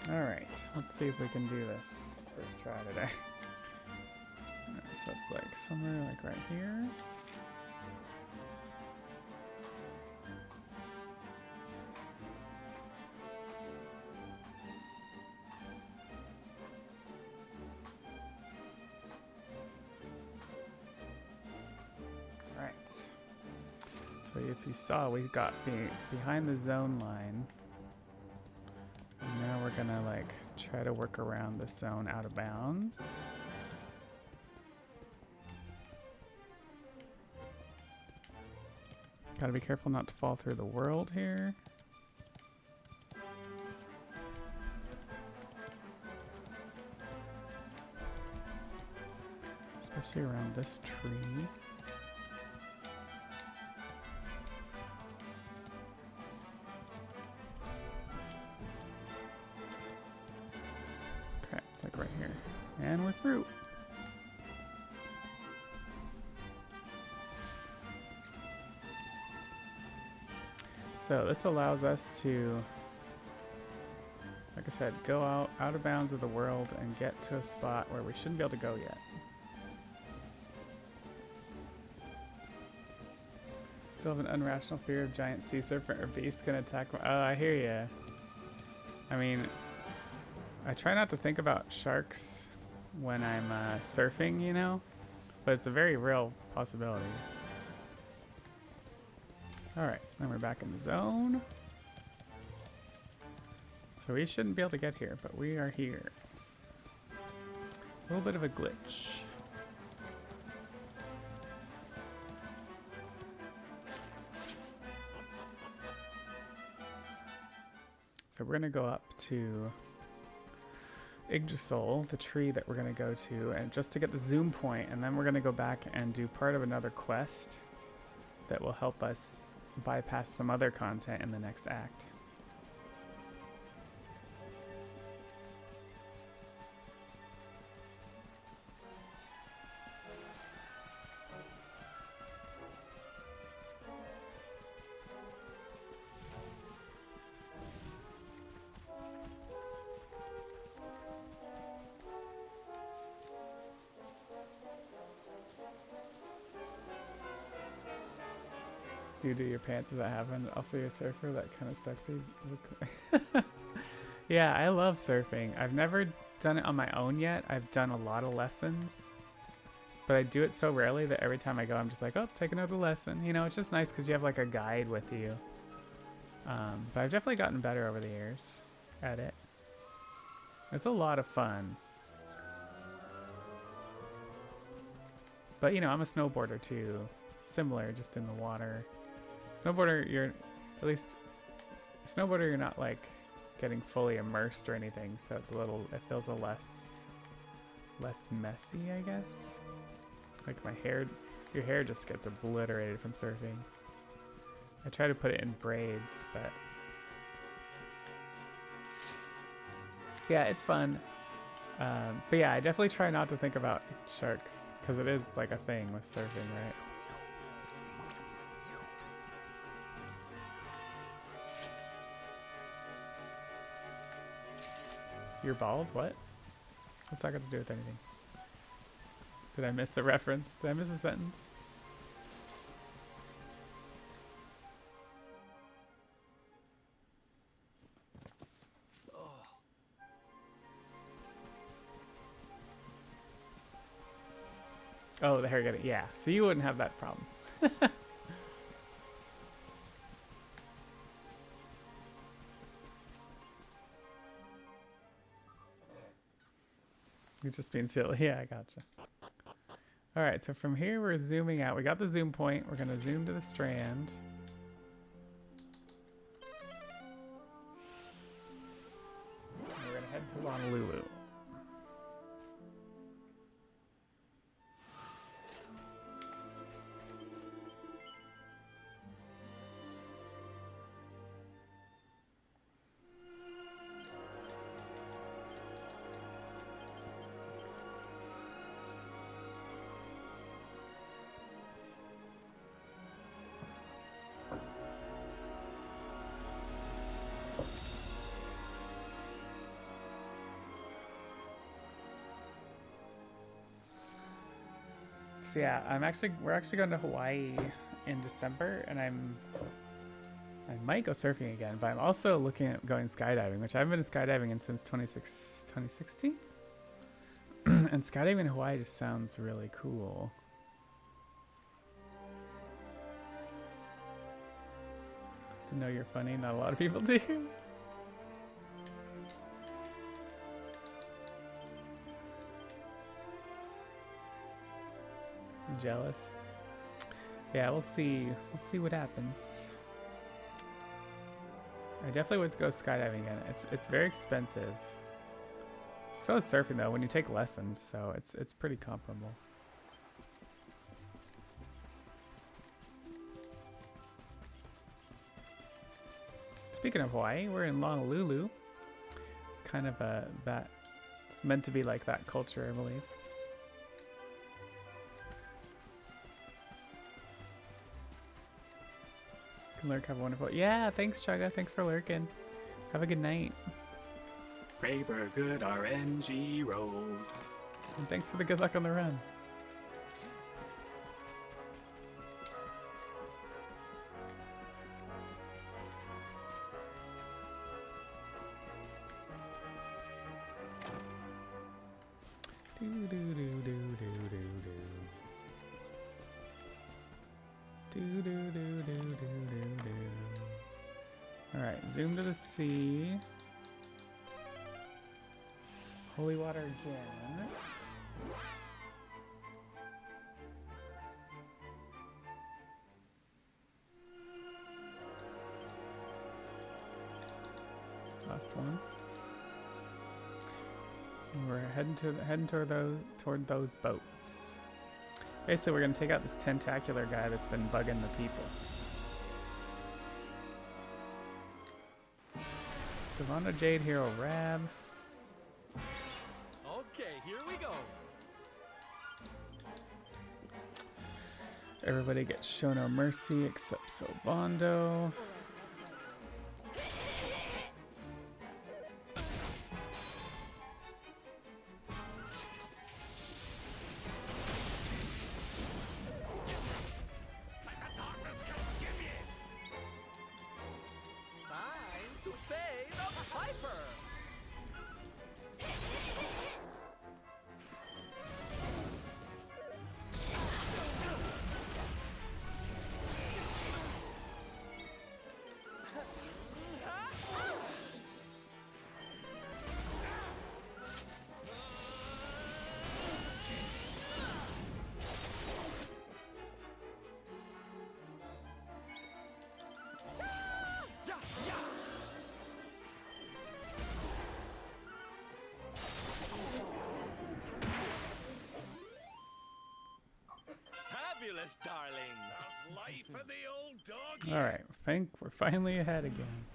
Alright, let's see if we can do this first try today. Alright, so it's like somewhere like right here. Alright. So if you saw, we got behind the zone line. And now we're gonna like try to work around the zone out of bounds. Gotta be careful not to fall through the world here. Especially around this tree. It's like right here. And we're through. So this allows us to, like I said, go out of bounds of the world and get to a spot where we shouldn't be able to go yet. Still have an irrational fear of giant sea serpent or beast gonna attack. Oh, I hear ya. I mean, I try not to think about sharks when I'm surfing, you know, but it's a very real possibility. All right, then we're back in the zone. So we shouldn't be able to get here, but we are here. A little bit of a glitch. So we're gonna go up to Yggdrasil, the tree that we're going to go to, and just to get the zoom point, and then we're going to go back and do part of another quest that will help us bypass some other content in the next act. You do your pants as that happen. Also, you're a surfer. That kind of sexy. Yeah, I love surfing. I've never done it on my own yet. I've done a lot of lessons, but I do it so rarely that every time I go, I'm just like, oh, take another lesson. You know, it's just nice because you have like a guide with you. But I've definitely gotten better over the years at it. It's a lot of fun. But you know, I'm a snowboarder too. Similar, just in the water. Snowboarder, you're not like getting fully immersed or anything, so it's it feels a less messy, I guess. Like your hair just gets obliterated from surfing. I try to put it in braids, but yeah, it's fun. But yeah, I definitely try not to think about sharks because it is like a thing with surfing, right? You're bald? What? What's that got to do with anything? Did I miss a reference? Did I miss a sentence? Oh, the hair got it. Yeah, so you wouldn't have that problem. You're just being silly. Yeah, I gotcha. All right, so from here we're zooming out. We got the zoom point. We're gonna zoom to the strand. And we're gonna head to Honolulu. So yeah, we're actually going to Hawaii in December, and I might go surfing again, but I'm also looking at going skydiving, which I haven't been skydiving in since 2016. And skydiving in Hawaii just sounds really cool. To know you're funny, not a lot of people do. Jealous. Yeah, we'll see. We'll see what happens. I definitely would go skydiving again. It's very expensive. So is surfing though when you take lessons, so it's pretty comparable. Speaking of Hawaii, we're in Honolulu. It's kind of it's meant to be like that culture, I believe. Lurk, have a wonderful. Yeah, thanks, Chugga. Thanks for lurking. Have a good night.
Pray for good RNG rolls.
And thanks for the good luck on the run. Do do do do do do do. Do do do do do do do. Alright, zoom to the sea. Holy water again. Last one. And we're heading toward those boats. Basically, we're gonna take out this tentacular guy that's been bugging the people. Savannah Jade Hero Rab.
Okay, here we go.
Everybody gets shown no mercy except Sylvando.
fabulous, darling. That's life for the old dog.
All right, I think we're finally ahead again.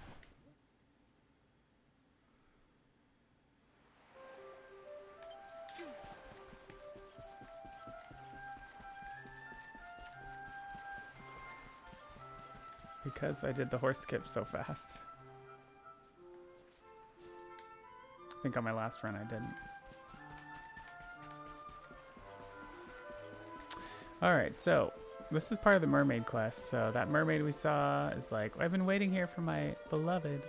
Because I did the horse skip so fast. I think on my last run I didn't. Alright, so this is part of the mermaid quest. So that mermaid we saw is like, I've been waiting here for my beloved.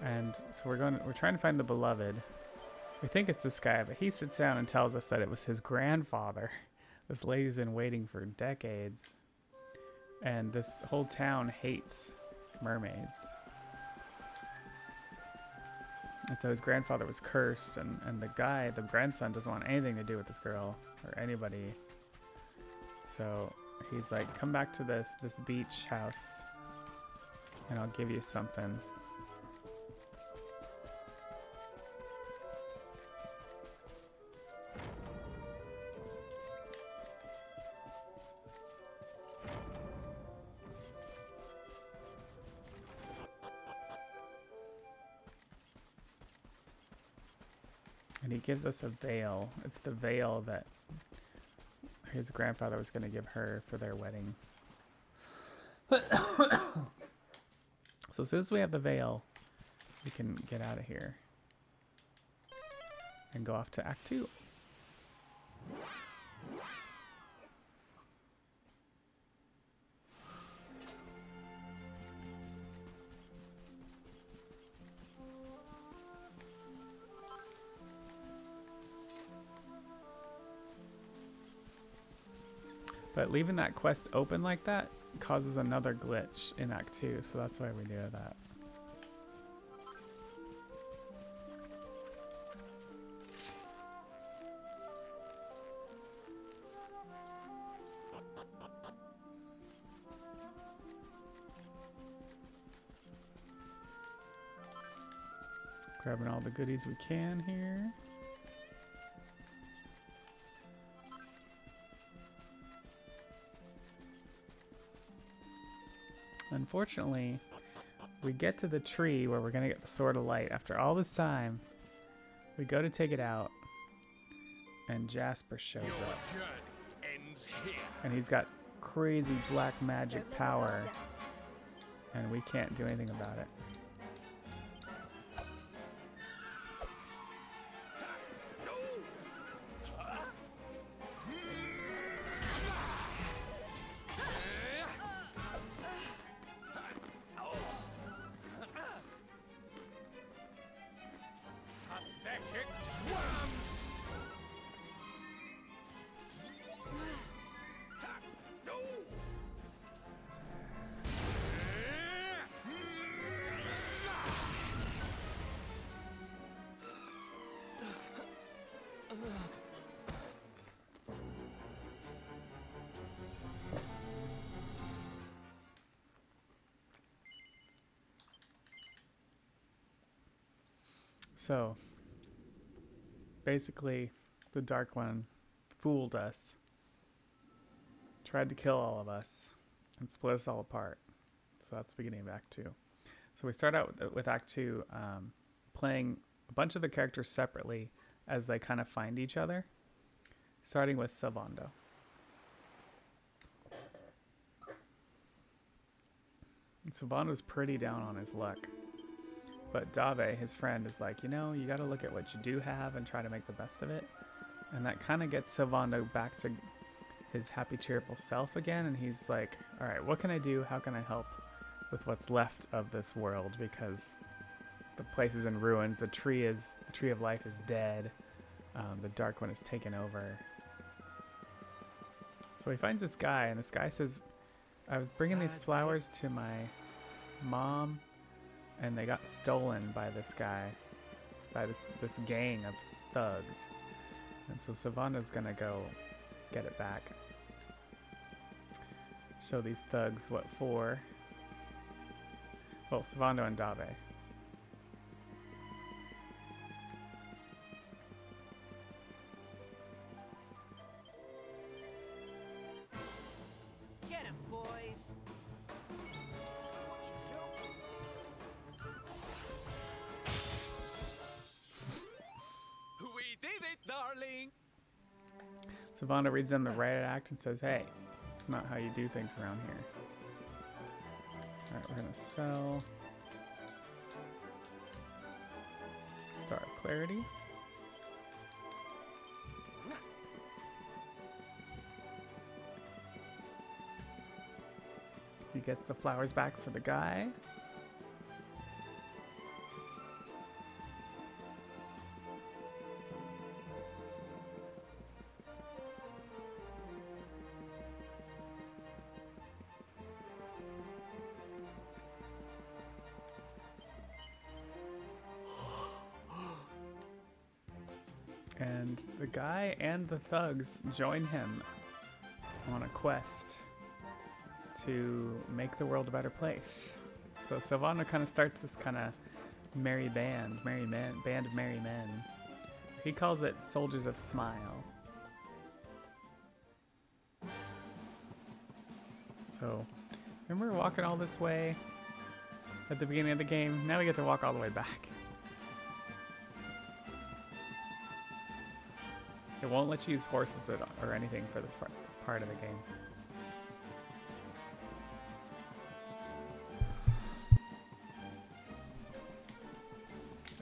And so we're trying to find the beloved. We think it's this guy, but he sits down and tells us that it was his grandfather. This lady's been waiting for decades. And this whole town hates mermaids. And so his grandfather was cursed, and the grandson, doesn't want anything to do with this girl or anybody. So he's like, come back to this beach house and I'll give you something. And he gives us a veil. It's the veil that his grandfather was going to give her for their wedding. So as soon as we have the veil, we can get out of here and go off to Act 2. But leaving that quest open like that causes another glitch in Act 2, so that's why we do that. Grabbing all the goodies we can here. Unfortunately, we get to the tree where we're going to get the Sword of Light. After all this time, we go to take it out, and Jasper shows
Your
up.
journey ends here.
And he's got crazy black magic power, and we can't do anything about it.
Pathetic worms! No!
So, basically, the Dark One fooled us, tried to kill all of us, and split us all apart. So that's the beginning of Act 2. So we start out with Act 2 playing a bunch of the characters separately as they kind of find each other, starting with Sylvando. Sylvando's pretty down on his luck. But Dave, his friend, is like, you know, you got to look at what you do have and try to make the best of it. And that kind of gets Sylvando back to his happy, cheerful self again. And he's like, all right, what can I do? How can I help with what's left of this world? Because the place is in ruins. The tree of life is dead. The Dark One is taken over. So he finds this guy, and this guy says, I was bringing these flowers to my mom, and they got stolen by this guy, by this gang of thugs. And so Sylvando's gonna go get it back. Show these thugs what for. Well, Sylvando and Dave.
boys.
We did it, darling.
Savannah reads them the riot act and says, hey, it's not how you do things around here. Alright, we're gonna sell Star of Clarity. He gets the flowers back for the guy. And the guy and the thugs join him on a quest to make the world a better place. So Sylvana kind of starts this kind of band of merry men. He calls it Soldiers of Smile. So remember walking all this way at the beginning of the game? Now we get to walk all the way back. It won't let you use horses or anything for this part of the game.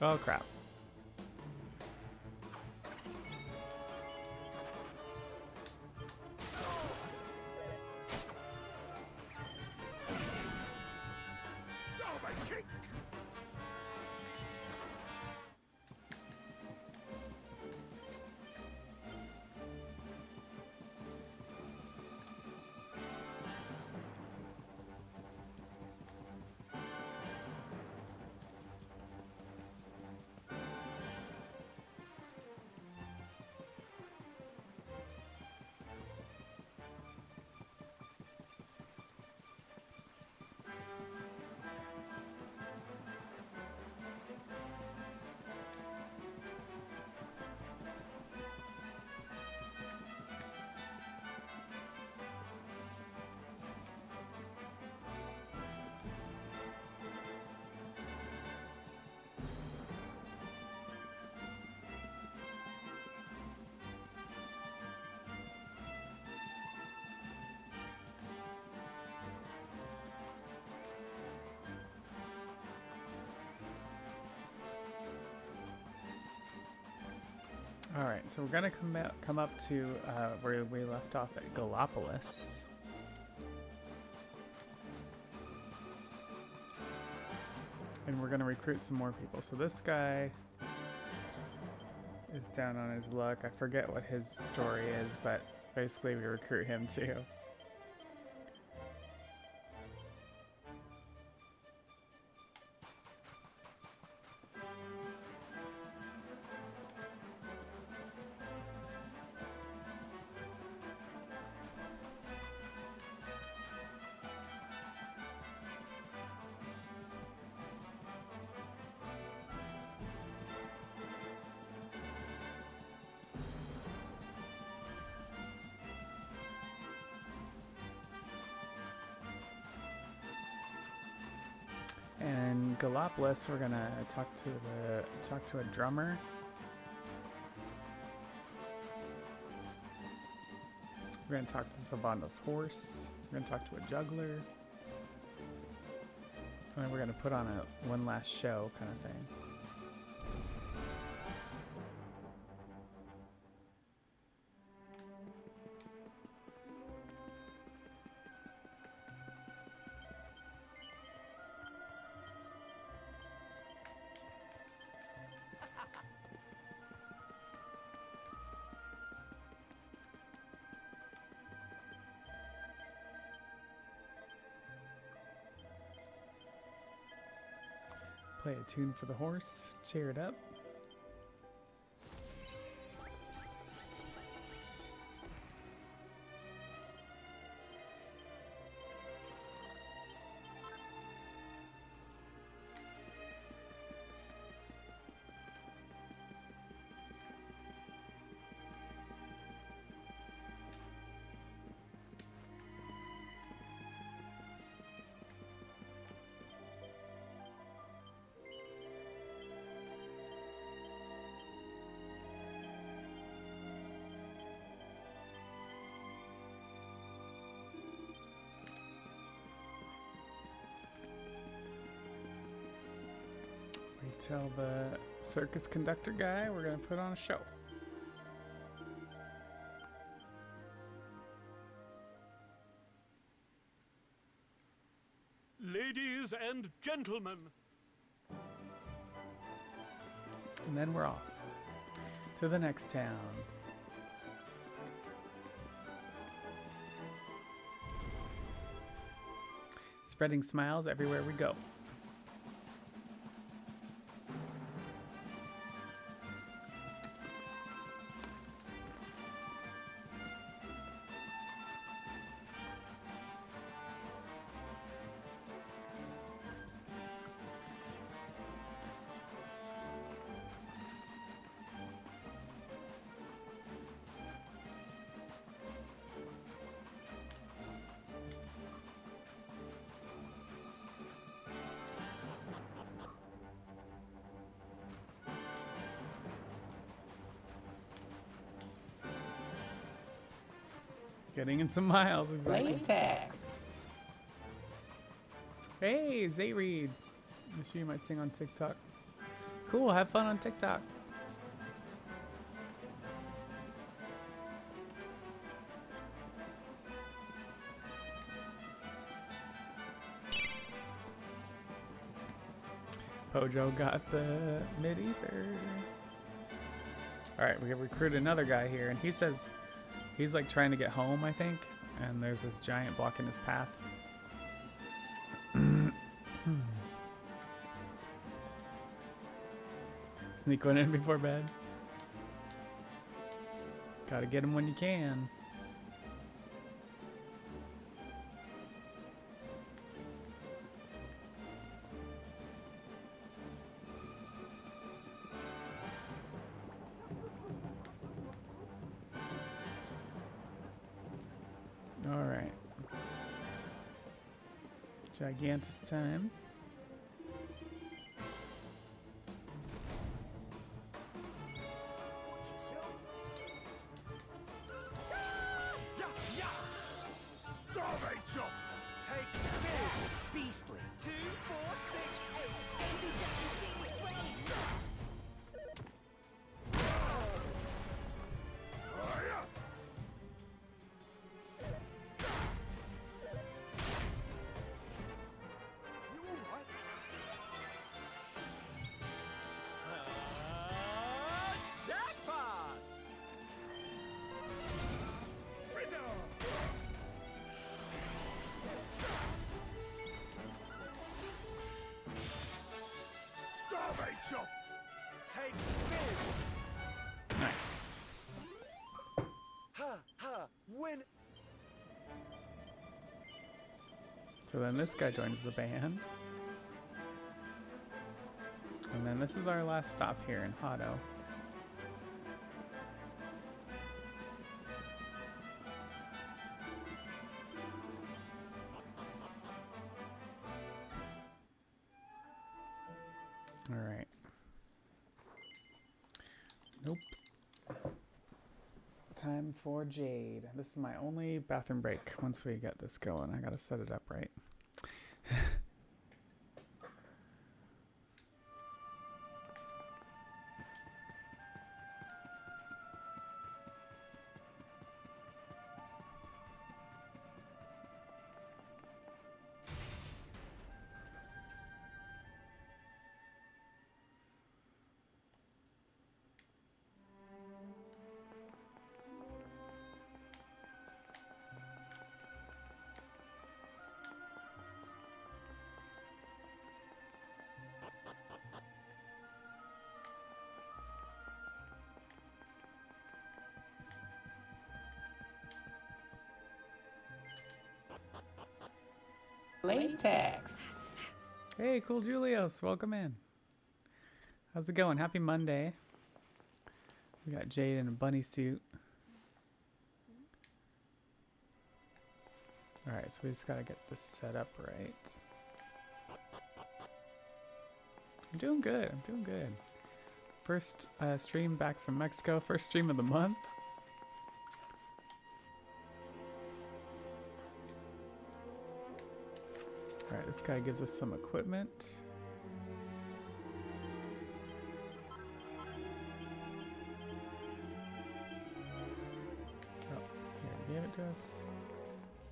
Oh crap. All right, so we're gonna come up to where we left off at Gallopolis. And we're gonna recruit some more people. So this guy is down on his luck. I forget what his story is, but basically we recruit him too. And Gallopolis, we're gonna talk to a drummer. We're gonna talk to Sylvando's horse. We're gonna talk to a juggler. And then we're gonna put on one last show kind of thing. Play a tune for the horse, cheer it up. Tell the circus conductor guy we're gonna put on a show.
Ladies and gentlemen,
And then we're off to the next town. Spreading smiles everywhere we go. Getting in some miles, exactly.
Latex.
Hey, Zayreed. I'm sure you might sing on TikTok. Cool, have fun on TikTok. Pojo got the mid-ether. Alright, we have recruited another guy here, and he says he's like trying to get home, I think, and there's this giant blocking his path. Sneak one in before bed. Gotta get him when you can. All right. Gigantus time.
Take this, beastly. 2, 4, 6, 8. You all right? Jackpot! Frizzle! Chop! Take this!
Nice.
Ha ha! Win!
So then this guy joins the band. And then this is our last stop here in Hado. All right. Nope. Time for Jade. This is my only bathroom break. Once we get this going, I gotta set it up right.
Latex.
Hey, cool Julius, welcome in. How's it going? Happy Monday. We got Jade in a bunny suit. All right, so we just gotta get this set up right. I'm doing good. I'm doing good. First stream back from Mexico. First stream of the month. All right, this guy gives us some equipment. this.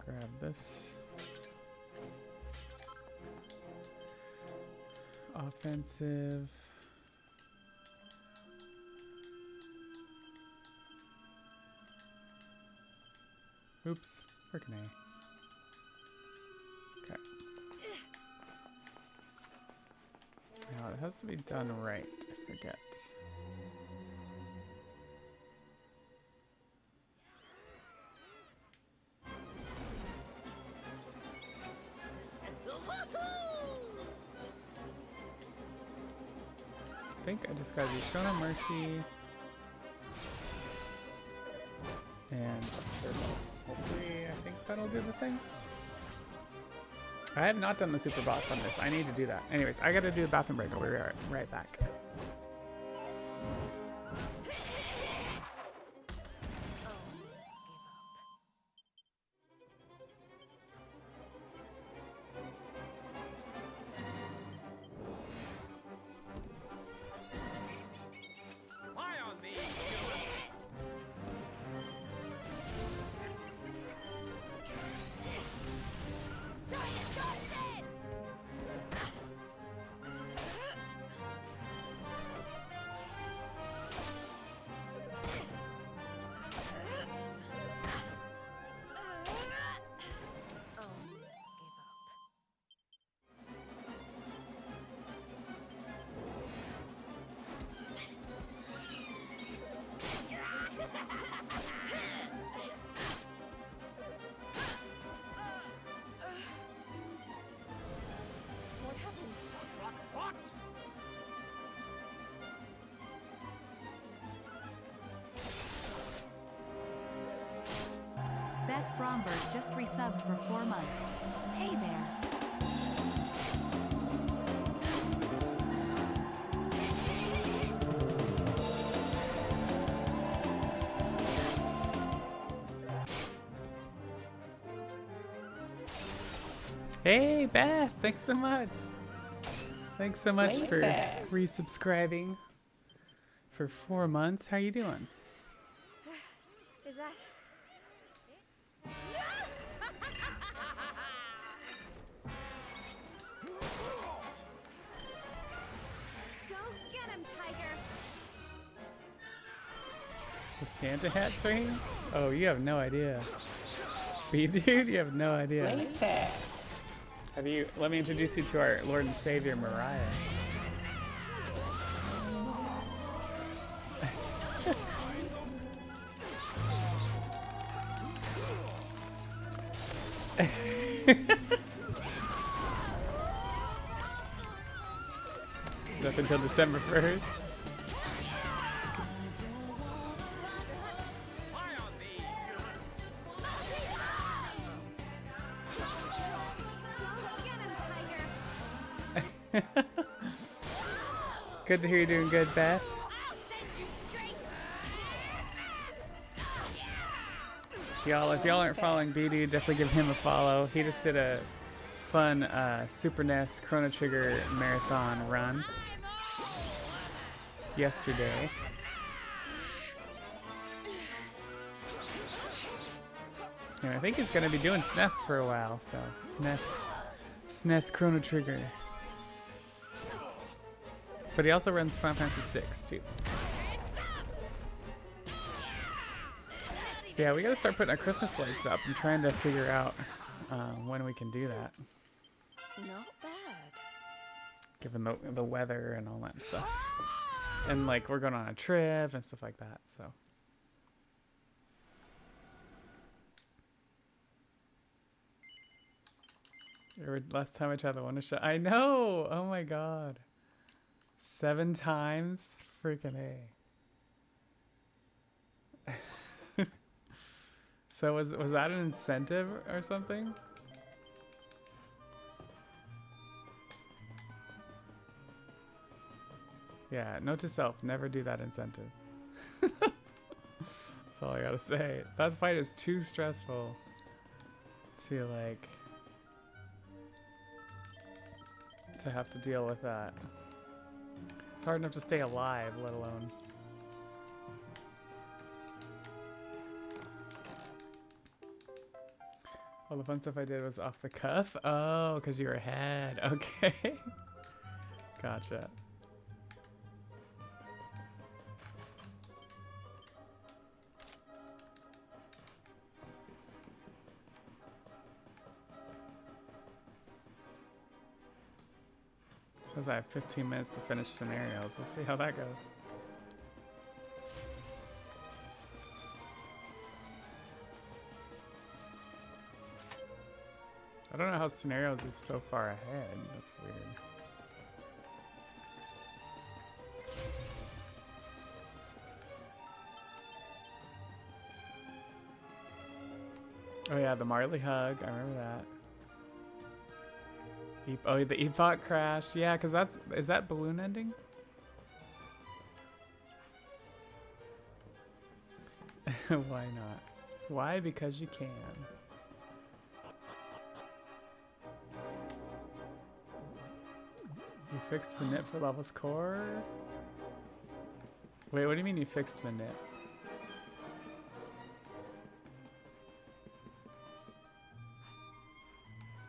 Grab this. Offensive. Oops. Frickin' A. Okay. Now it has to be done right. I forget. I think I just gotta do Show No Mercy. And hopefully, I think that'll do the thing. I have not done the super boss on this. I need to do that. Anyways, I gotta do the bathroom break. I'll be right back.
Lie on me.
What happened?
What?
Beth Bromberg just resubbed for 4 months. Hey there.
Hey, Beth. Thanks so much. Thanks so much for resubscribing for 4 months. How you doing?
Is that... Go get him, Tiger!
The Santa hat train? Oh, you have no idea. B-dude, you have no idea. Have you? Let me introduce you to our Lord and Savior, Mariah. Up until December 1st.
Lie on me.
Go get him, Tiger!
Good to hear you're doing good, Beth.
I'll send you straight...
Y'all, if y'all aren't following BD, definitely give him a follow. He just did a fun Super NES Chrono Trigger marathon run yesterday. And I think he's gonna be doing SNES for a while, so SNES Chrono Trigger. But he also runs Final Fantasy VI too. Yeah, we gotta start putting our Christmas lights up. I'm trying to figure out when we can do that,
Not bad.
given the weather and all that stuff. And like we're going on a trip and stuff like that, so. Last time I tried the Wonder Shot. I know! Oh my god. 7 times? Freaking A. So was that an incentive or something? Yeah, note to self, never do that incentive. That's all I gotta say. That fight is too stressful to like to have to deal with that. Hard enough to stay alive, let alone. All the fun stuff I did was off the cuff. Oh, because you were ahead. Okay. Gotcha. Says I have 15 minutes to finish scenarios. We'll see how that goes. I don't know how scenarios is so far ahead. That's weird. Oh yeah, the Marley hug. I remember that. Oh, the Epoch crash. Yeah, because is that balloon ending? Why not? Why? Because you can. You fixed Manip for Levels Core? Wait, what do you mean you fixed Manip?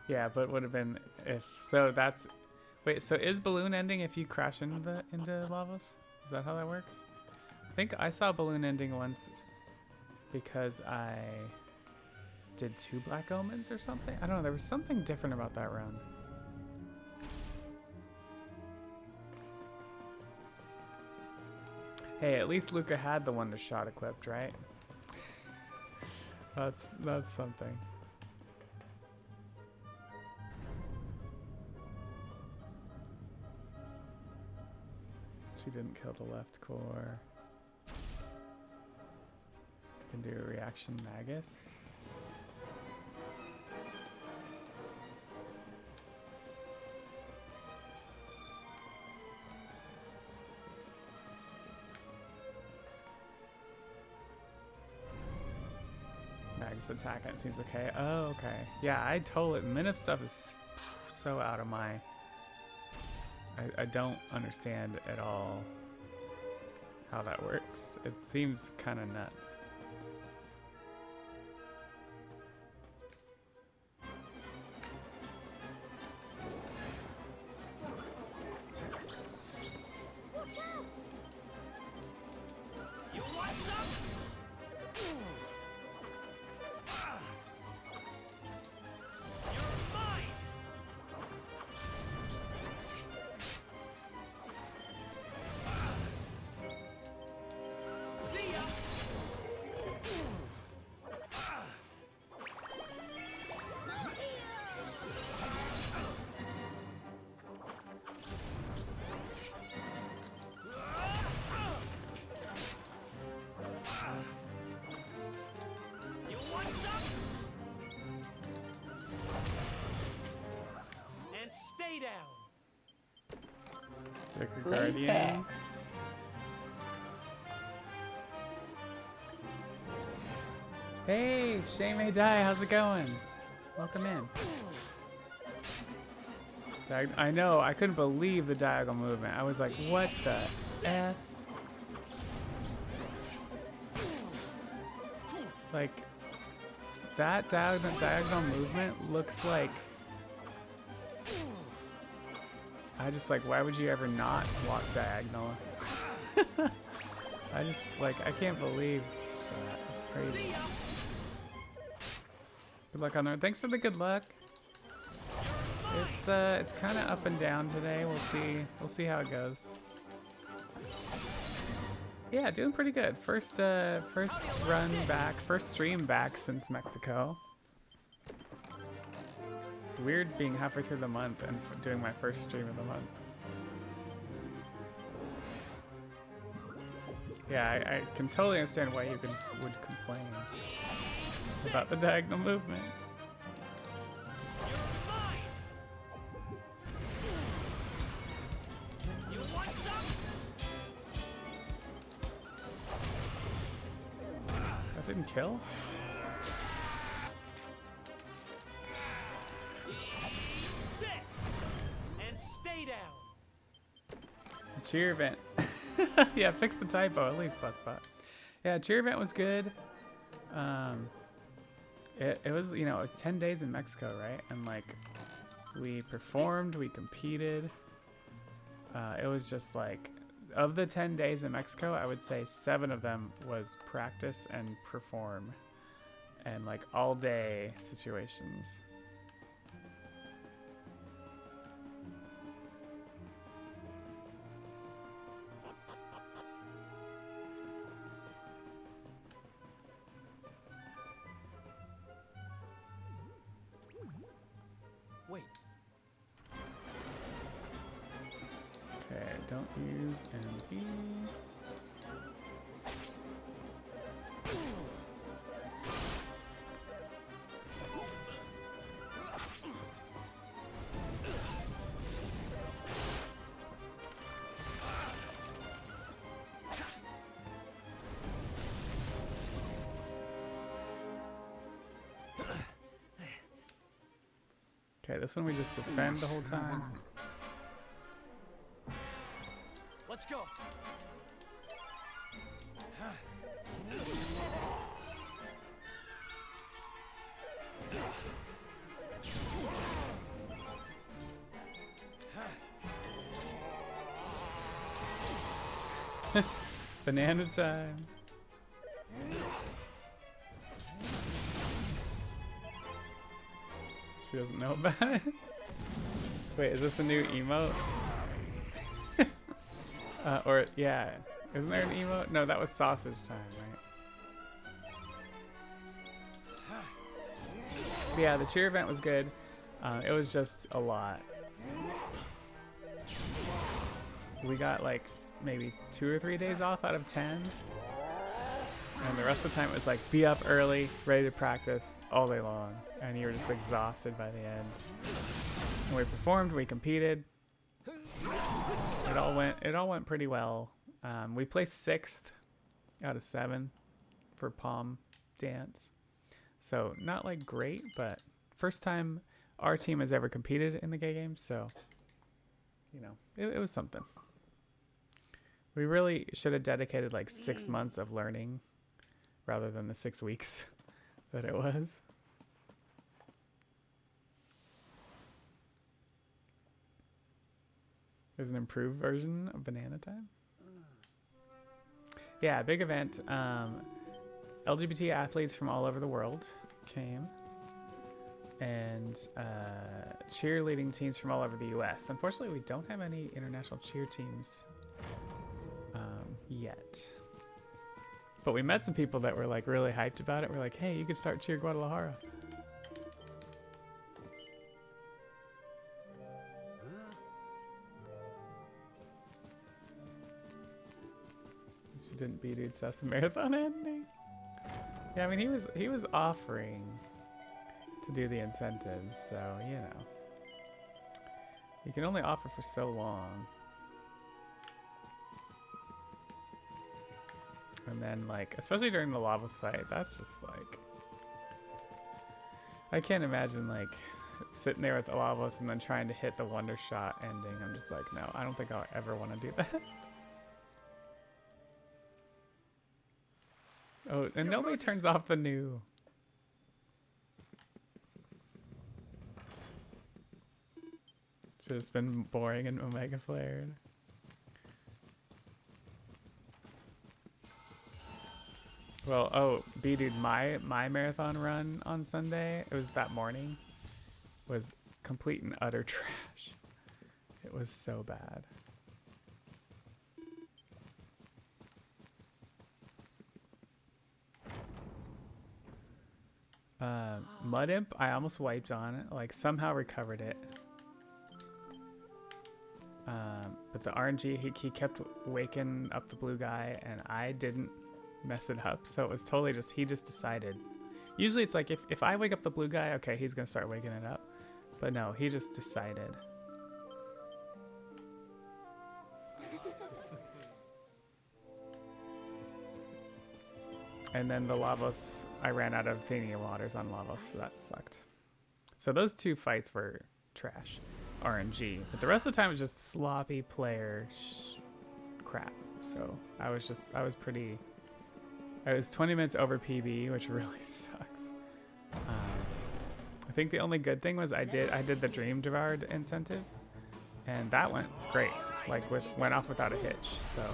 Yeah, but would have been if so. That's wait. So is balloon ending if you crash into lavas? Is that how that works? I think I saw balloon ending once because I did 2 Black Omens or something. I don't know. There was something different about that run. Hey, at least Luca had the Wonder Shot equipped, right? That's something. She didn't kill the left core. Can do a reaction Magus. Magus attack, it seems okay. Oh, okay. Yeah, I totally. Minip stuff is so out of my. I don't understand at all how that works. It seems kind of nuts.
Watch out!
You want some? You're mine. See ya. You want some? And stay down.
Sacred Guardian. Hey, Shay May Die, how's it going? Welcome in. I know, I couldn't believe the diagonal movement. I was like, what the F? Like, that diagonal movement looks like... I just like, why would you ever not walk diagonal? I just, like, I can't believe that. It's crazy. Good luck on there. Thanks for the good luck. It's kind of up and down today. We'll see how it goes. Yeah, doing pretty good. First run back, first stream back since Mexico. Weird being halfway through the month and doing my first stream of the month. Yeah, I can totally understand why you would complain about the diagonal movements.
You want some?
That didn't kill?
This and stay down.
Cheer event. Yeah, fix the typo at least, Buttspot. Yeah, cheer event was good. It was, you know, it was 10 days in Mexico, right? And like, we performed, we competed. It was just like, of the 10 days in Mexico, I would say 7 of them was practice and perform. And like all day situations.
Wait.
Okay, don't use MP. Okay, this one we just defend the whole time.
Let's go.
Banana time. She doesn't know about it. Wait, is this a new emote? Or yeah, isn't there an emote? No, that was sausage time, right? But yeah, the cheer event was good. It was just a lot. We got like maybe 2 or 3 days off out of 10. And the rest of the time it was like be up early, ready to practice all day long. And you were just exhausted by the end. And we performed, we competed. It all went pretty well. We placed 6th out of 7 for Palm Dance. So not like great, but first time our team has ever competed in the gay games, so you know, it was something. We really should have dedicated like 6 months of learning rather than the 6 weeks that it was. There's an improved version of Banana Time. Yeah, big event. LGBT athletes from all over the world came. And cheerleading teams from all over the US. Unfortunately, we don't have any international cheer teams yet. But we met some people that were like really hyped about it. We're like, hey, you could start Cheer Guadalajara. She didn't beat Dude Sess the marathon ending. Yeah, I mean he was offering to do the incentives, so you know. You can only offer for so long. And then like, especially during the Lavos fight, that's just like, I can't imagine like sitting there with the Lavos and then trying to hit the Wonder Shot ending. I'm just like, no, I don't think I'll ever want to do that. Oh, and nobody turns off the new. Should have been boring and Omega flared. Well, oh, B-Dude, my marathon run on Sunday, it was that morning, was complete and utter trash. It was so bad. Mud Imp, I almost wiped on it, like somehow recovered it. But the RNG, he kept waking up the blue guy and I didn't mess it up. So it was totally just, he just decided. Usually it's like if I wake up the blue guy, okay, he's gonna start waking it up. But no, he just decided. And then the Lavos, I ran out of Athenia waters on Lavos, so that sucked. So those 2 fights were trash, RNG. But the rest of the time was just sloppy player crap. So I was 20 minutes over PB, which really sucks. I think the only good thing was I did the Dream Gerard incentive, and that went great. Like went off without a hitch. So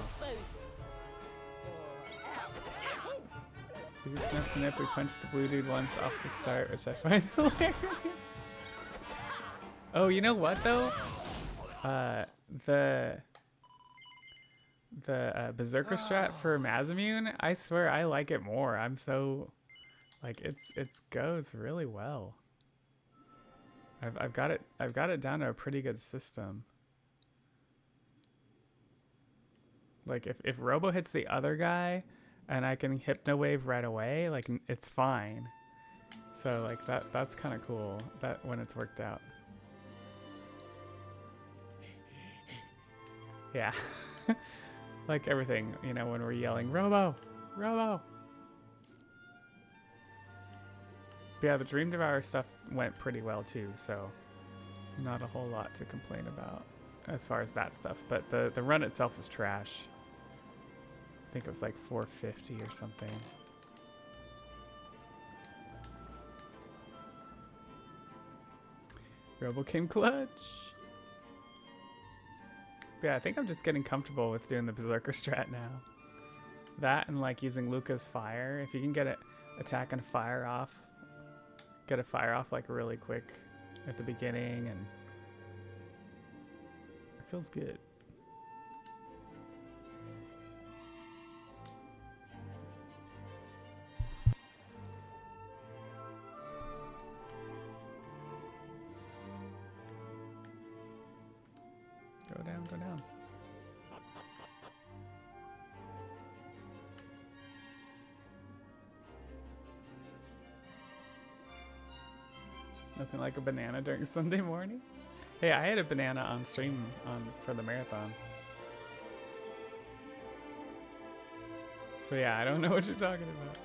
we just messed me up. We punched the blue dude once off the start, which I find hilarious. Oh, you know what though? The Berserker strat for Mazimune, I swear I like it more. I'm so like it goes really well. I've got it down to a pretty good system. Like if Robo hits the other guy and I can Hypno Wave right away, like it's fine. So like that's kind of cool that when it's worked out. Yeah. Like everything, you know, when we're yelling, Robo! Robo! But yeah, the Dream Devourer stuff went pretty well too, so not a whole lot to complain about as far as that stuff. But the run itself was trash. I think it was like 450 or something. Robo came clutch. But yeah, I think I'm just getting comfortable with doing the Berserker strat now. That and like using Luca's fire. If you can get it attack and fire off, get a fire off like really quick at the beginning, and it feels good. Go down, go down. Nothing like a banana during Sunday morning. Hey, I had a banana on stream for the marathon. So yeah, I don't know what you're talking about.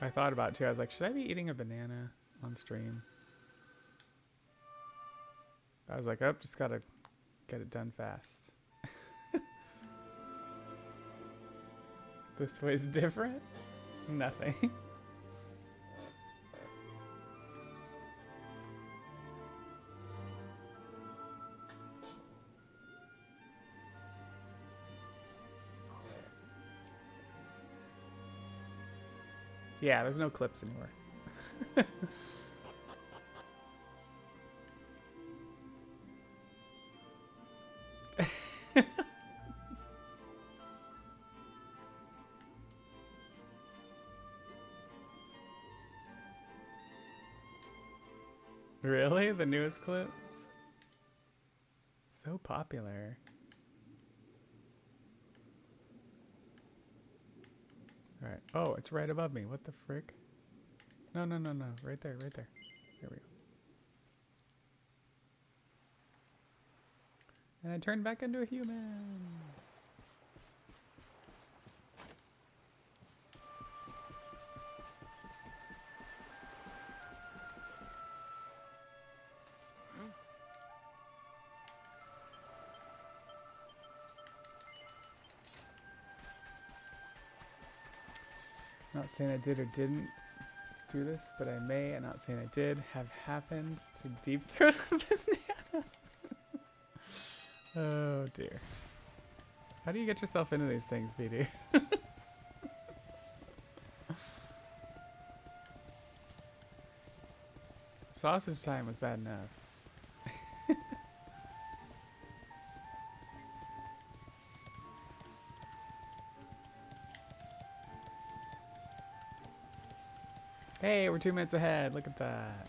I thought about it too. I was like, should I be eating a banana on stream? I was like, oh, just gotta get it done fast. This way's different? Nothing. Yeah, there's no clips anywhere. Really? The newest clip? So popular. Alright. Oh, it's right above me. What the frick? No, no, no, no. Right there, right there. Here we go. And I turned back into a human. Not saying I did or didn't do this, but I may, and not saying I did, have happened to deep throat a banana. Oh dear. How do you get yourself into these things, BD? Sausage time was bad enough. Hey, we're 2 minutes ahead. Look at that.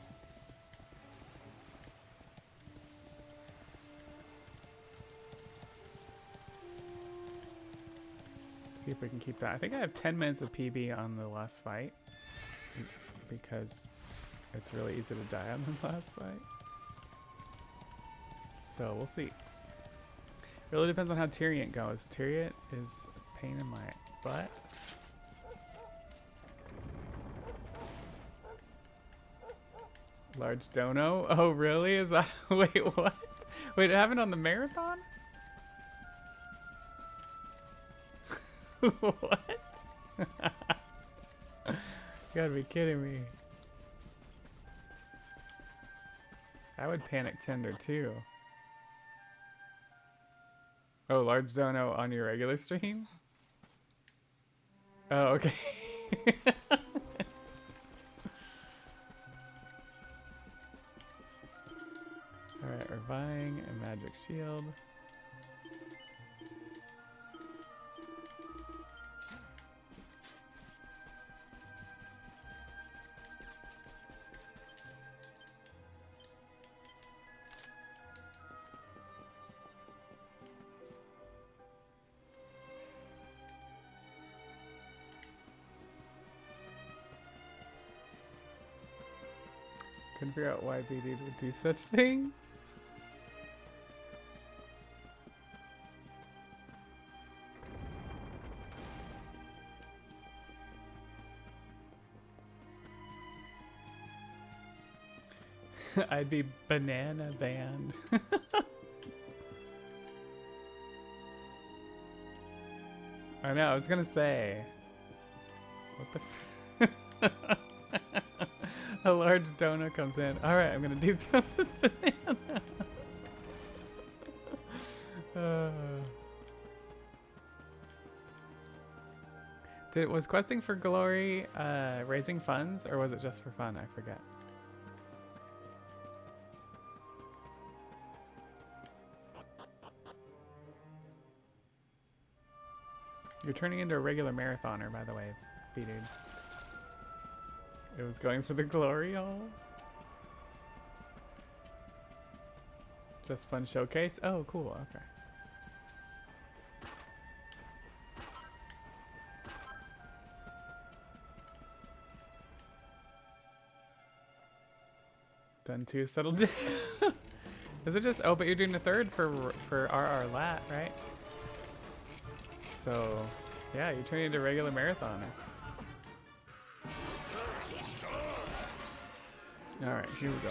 See if we can keep that. I think I have 10 minutes of PB on the last fight because it's really easy to die on the last fight. So we'll see. Really depends on how Tyrion goes. Tyrion is a pain in my butt. Large dono? Oh, really? Is that... Wait, what? Wait, it happened on the marathon? What? You gotta be kidding me. I would panic Tinder too. Oh, large dono on your regular stream? Oh, okay. Alright, we're buying a magic shield. Couldn't figure out why BD would do such things. I'd be banana banned. I know, I was gonna say. What the f A large donut comes in. Alright, I'm gonna deep throw this banana. Was questing for glory raising funds, or was it just for fun? I forget. You're turning into a regular marathoner, by the way, B-dude. It was going for the glory hole. Just fun showcase? Oh, cool, okay. Done two, settled down. Is it just, oh, but you're doing the third for RR Lat, right? So, yeah, you're turning into a regular marathoner. Alright, here we go.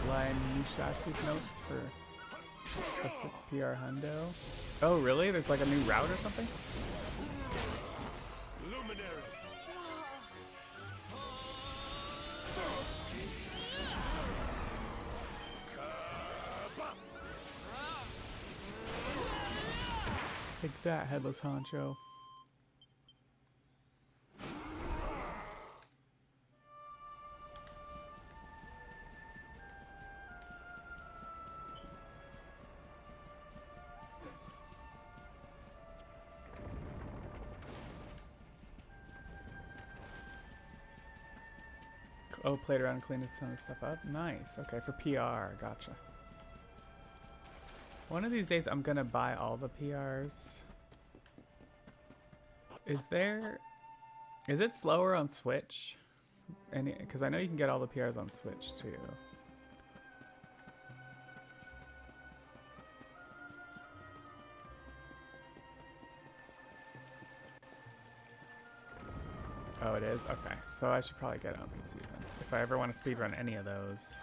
Lion Mushashi's notes for +6 PR hundo. Oh, really? There's like a new route or something? Take that, Headless Honcho. Oh, played around and cleaned a ton of stuff up. Nice. Okay, for PR. Gotcha. One of these days, I'm gonna buy all the PRs. Is it slower on Switch? Because I know you can get all the PRs on Switch too. Oh, it is? Okay. So I should probably get it on PC then. If I ever want to speedrun any of those.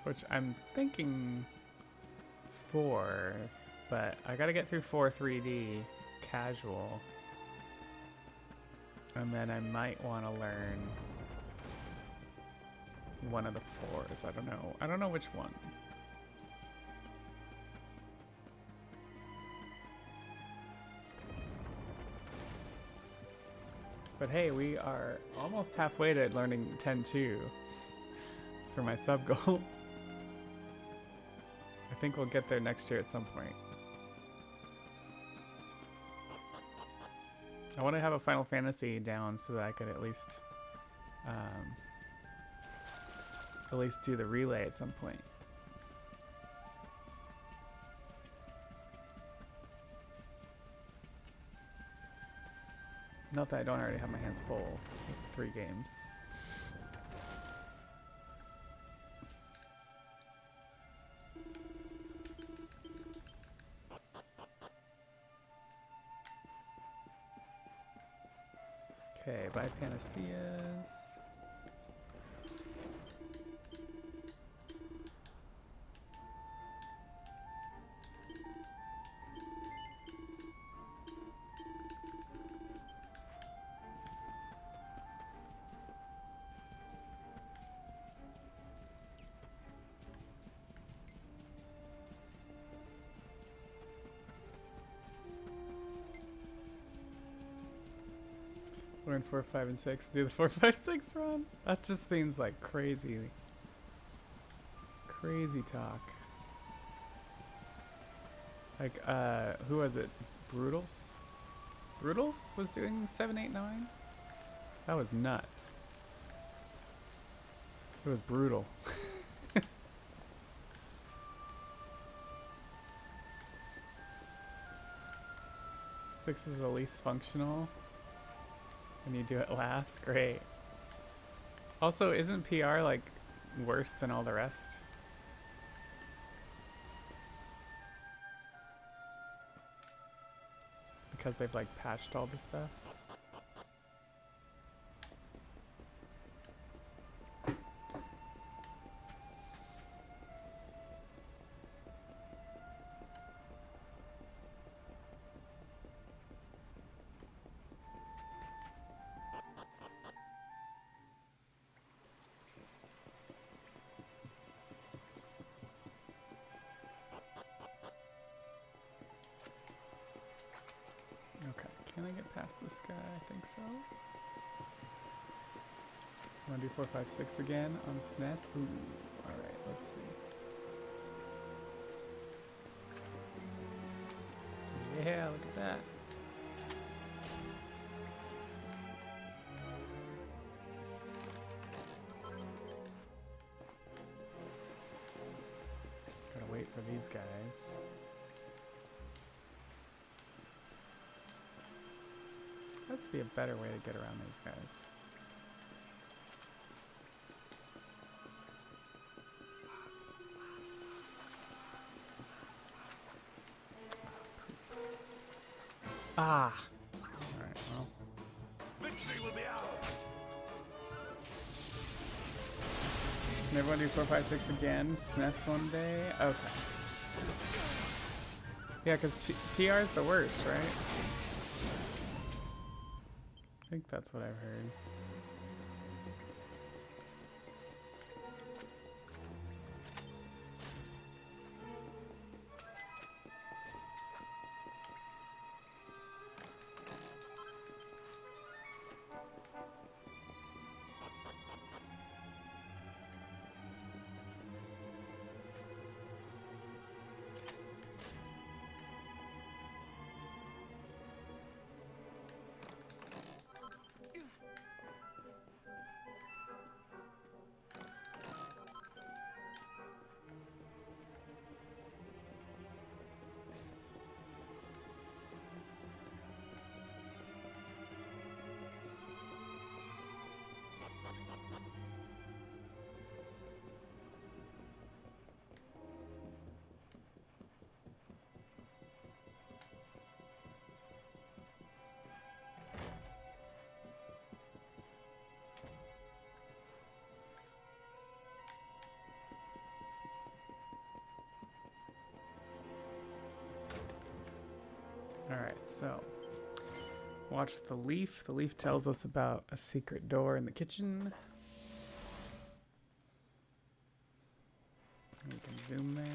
Which I'm thinking 4, but I gotta get through 4 3D casual. And then I might want to learn one of the 4s. I don't know. I don't know which one. But hey, we are almost halfway to learning 10-2 for my sub goal. I think we'll get there next year at some point. I want to have a Final Fantasy down so that I could at least do the relay at some point. Not that I don't already have my hands full with 3 games. Okay, bye Panaceas. Learn 4, 5, and 6. Do the 4, 5, 6 run. That just seems like crazy. Crazy talk. Like, who was it? Brutals? Brutals was doing 7, 8, 9? That was nuts. It was brutal. 6 is the least functional. When you do it last, great. Also, isn't PR like worse than all the rest? Because they've like patched all this stuff. Okay, can I get past this guy? I think so. Wanna do 4, 5, 6 again on SNES? Ooh, alright, let's see. Yeah, look at that. Gotta wait for these guys. Has to be a better way to get around these guys. Ah! Alright, well.
Victory will be ours.
Can everyone do 4, 5, 6 again? SNES one day? Okay. Yeah, because PR is the worst, right? I think that's what I've heard. Alright, so watch the leaf. The leaf tells us about a secret door in the kitchen. We can zoom there.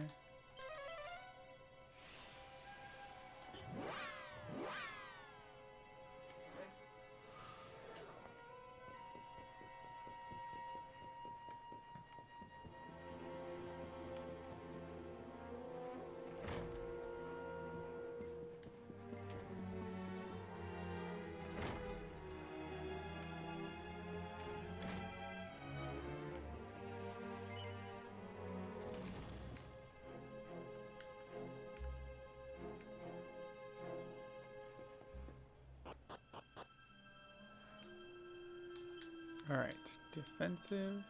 Alright, defensive.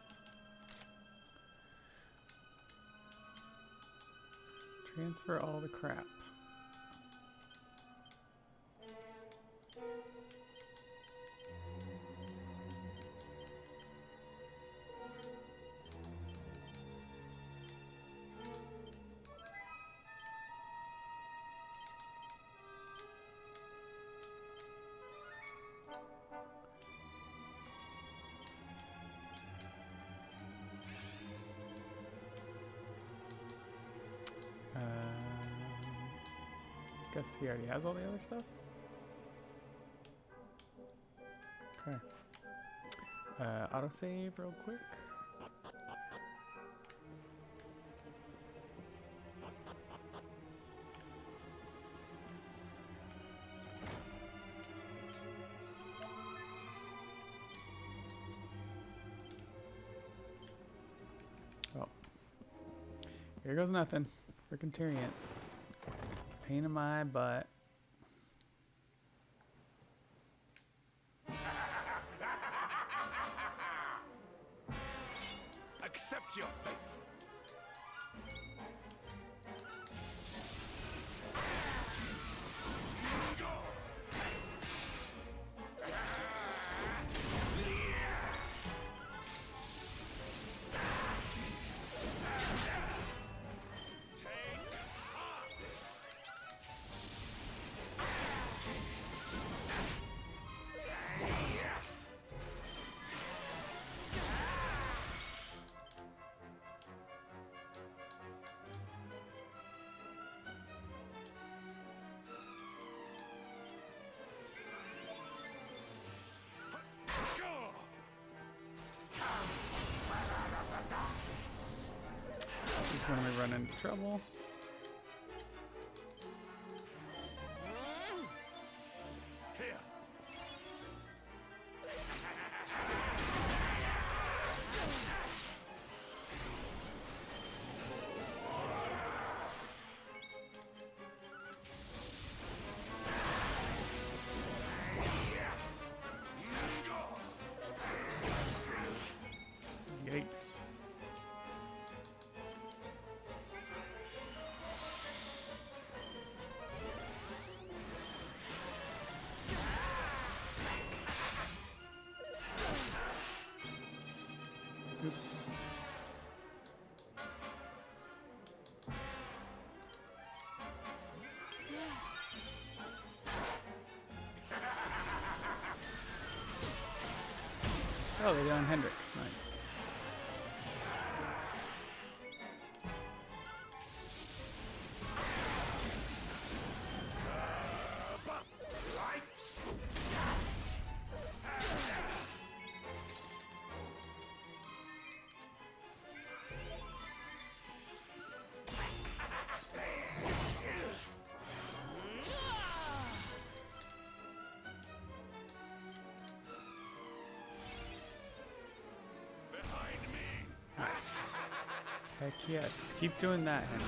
Transfer all the crap. Guess he already has all the other stuff. Okay. Autosave real quick. Oh. Here goes nothing. Frickin' Tyrion. Pain in my butt.
Accept your fate.
This is when we run into trouble.
Here.
Yikes. Oops. Oh, they're down Hendrik. Nice.
Lights. Behind me.
Nice. Heck yes. Keep doing that, Hendrik.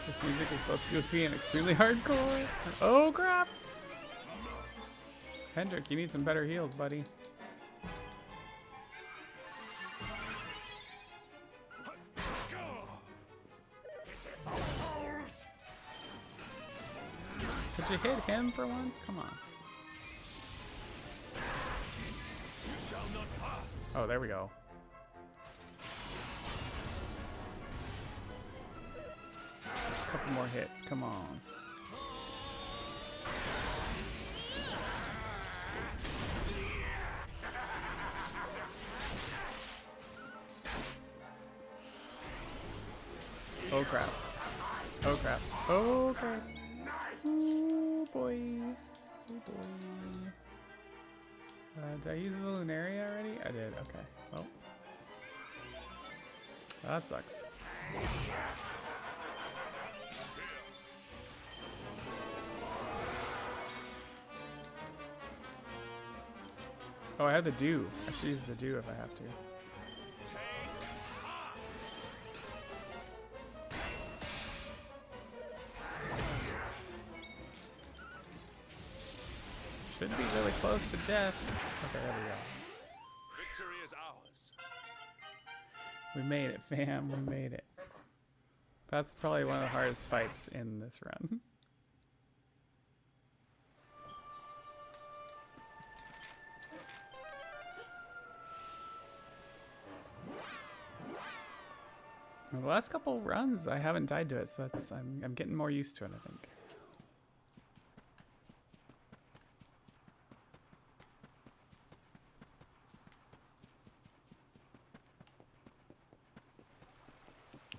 This music is both goofy and extremely hardcore. Oh crap! Hendrik, you need some better heals, buddy. Could you hit him for once? Come on.
Shall not pass.
Oh, there we go. Couple more hits, come on. Oh crap. Oh crap. Oh crap. Oh boy. Oh boy. Did I use the Lunaria already? I did, okay. Well. That sucks. Oh, I have the dew. I should use the dew if I have to. Should be really close to death. Okay, there we go.
Victory is ours.
We made it, fam. We made it. That's probably one of the hardest fights in this run. Well, the last couple runs, I haven't died to it, so that's I'm getting more used to it, I think.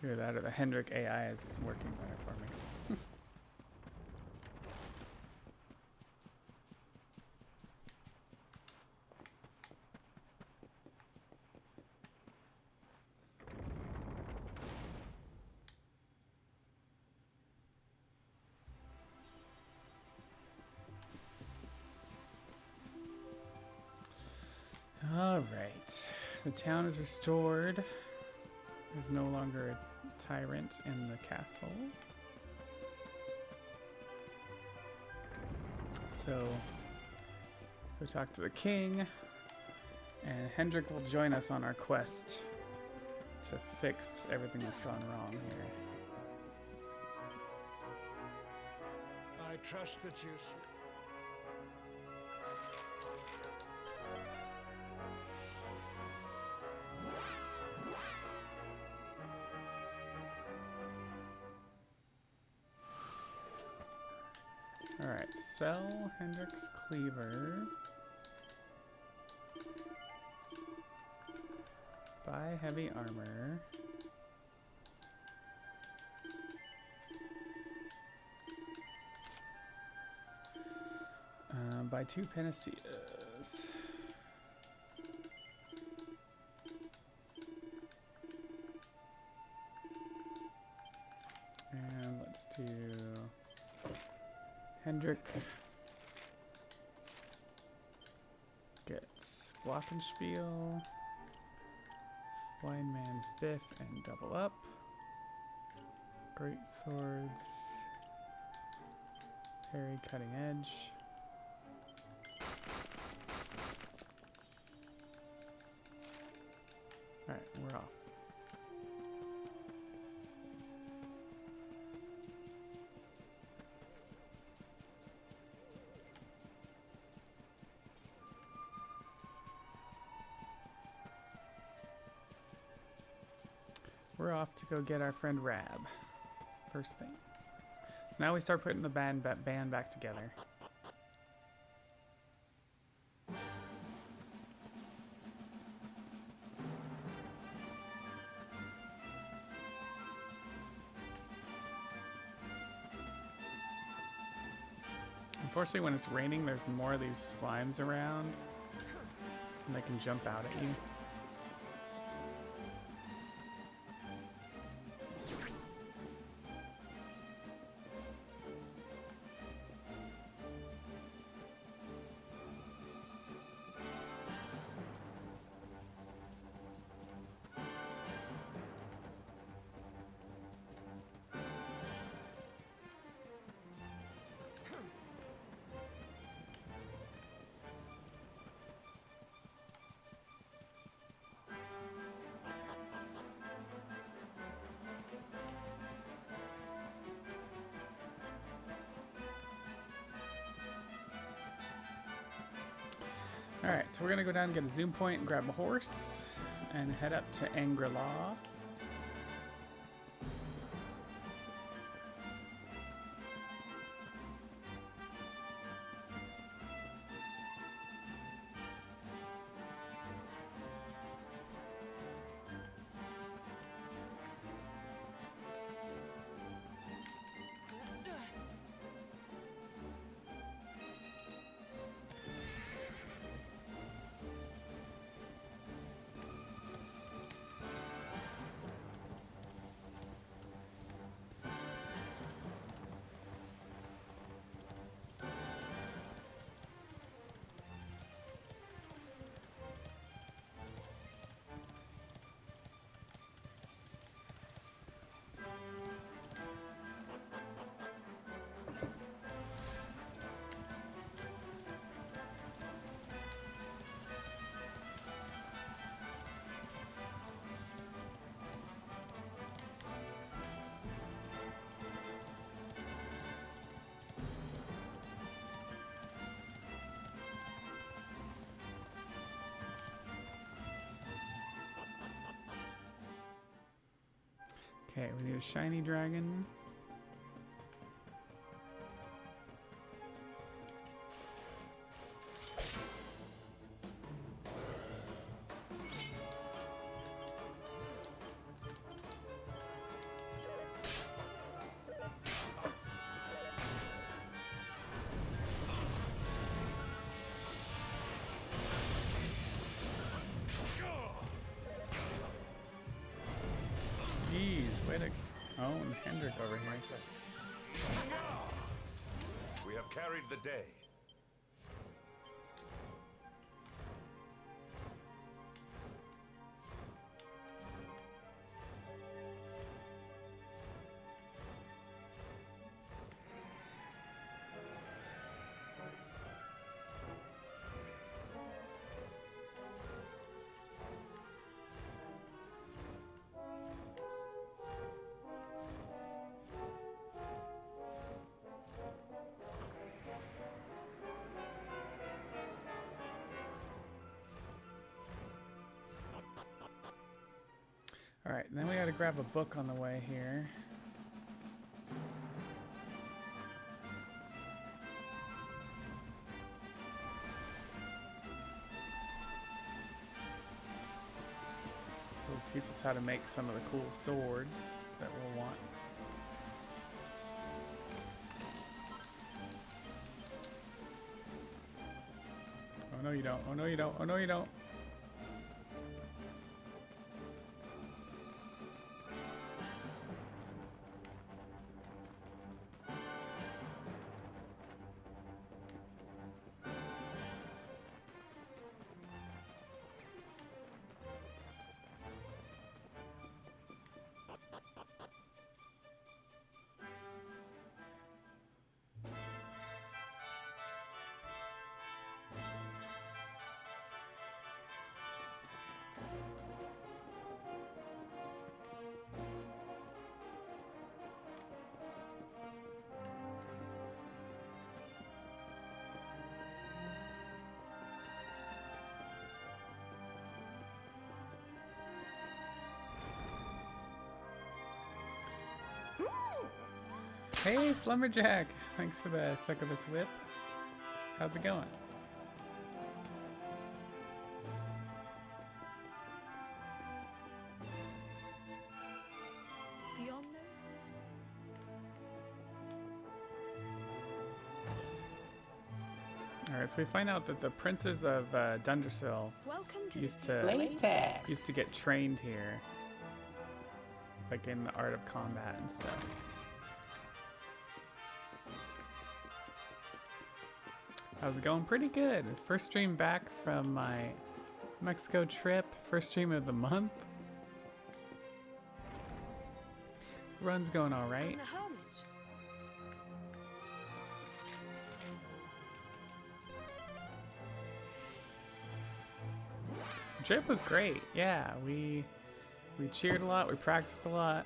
Either that or the Hendrik AI is working better for me. All right, the town is restored. There's no longer a tyrant in the castle. So, go talk to the king, and Hendrik will join us on our quest to fix everything that's gone wrong here.
I trust that you.
Alright, sell Hendrik's Cleaver. Buy heavy armor. Buy 2 Panaceas. And let's do Hendrik. Get Glockenspiel, Blind Man's Biff, and double up. Great Swords, Parry Cutting Edge. Alright, we're off. We're off to go get our friend Rab. First thing. So now we start putting the band back together. Unfortunately, when it's raining, there's more of these slimes around, and they can jump out at you. Alright, so we're gonna go down and get a zoom point and grab a horse and head up to Angri-La. Okay, we need a shiny dragon. Jeez, way to... Oh, and Hendrik over here.
We have carried the day.
Alright, and then we gotta grab a book on the way here. It'll teach us how to make some of the cool swords that we'll want. Oh no you don't, oh no you don't, oh no you don't. Hey, Slumberjack! Thanks for the succubus whip. How's it going?
Beyond those?
Alright, so we find out that the princes of Dundersill
Welcome to
used
the
to get trained here. Like in the art of combat and stuff. How's it going? Pretty good. First stream back from my Mexico trip. First stream of the month. Run's going all right.
And the hermit.
Trip was great. Yeah, we cheered a lot. We practiced a lot.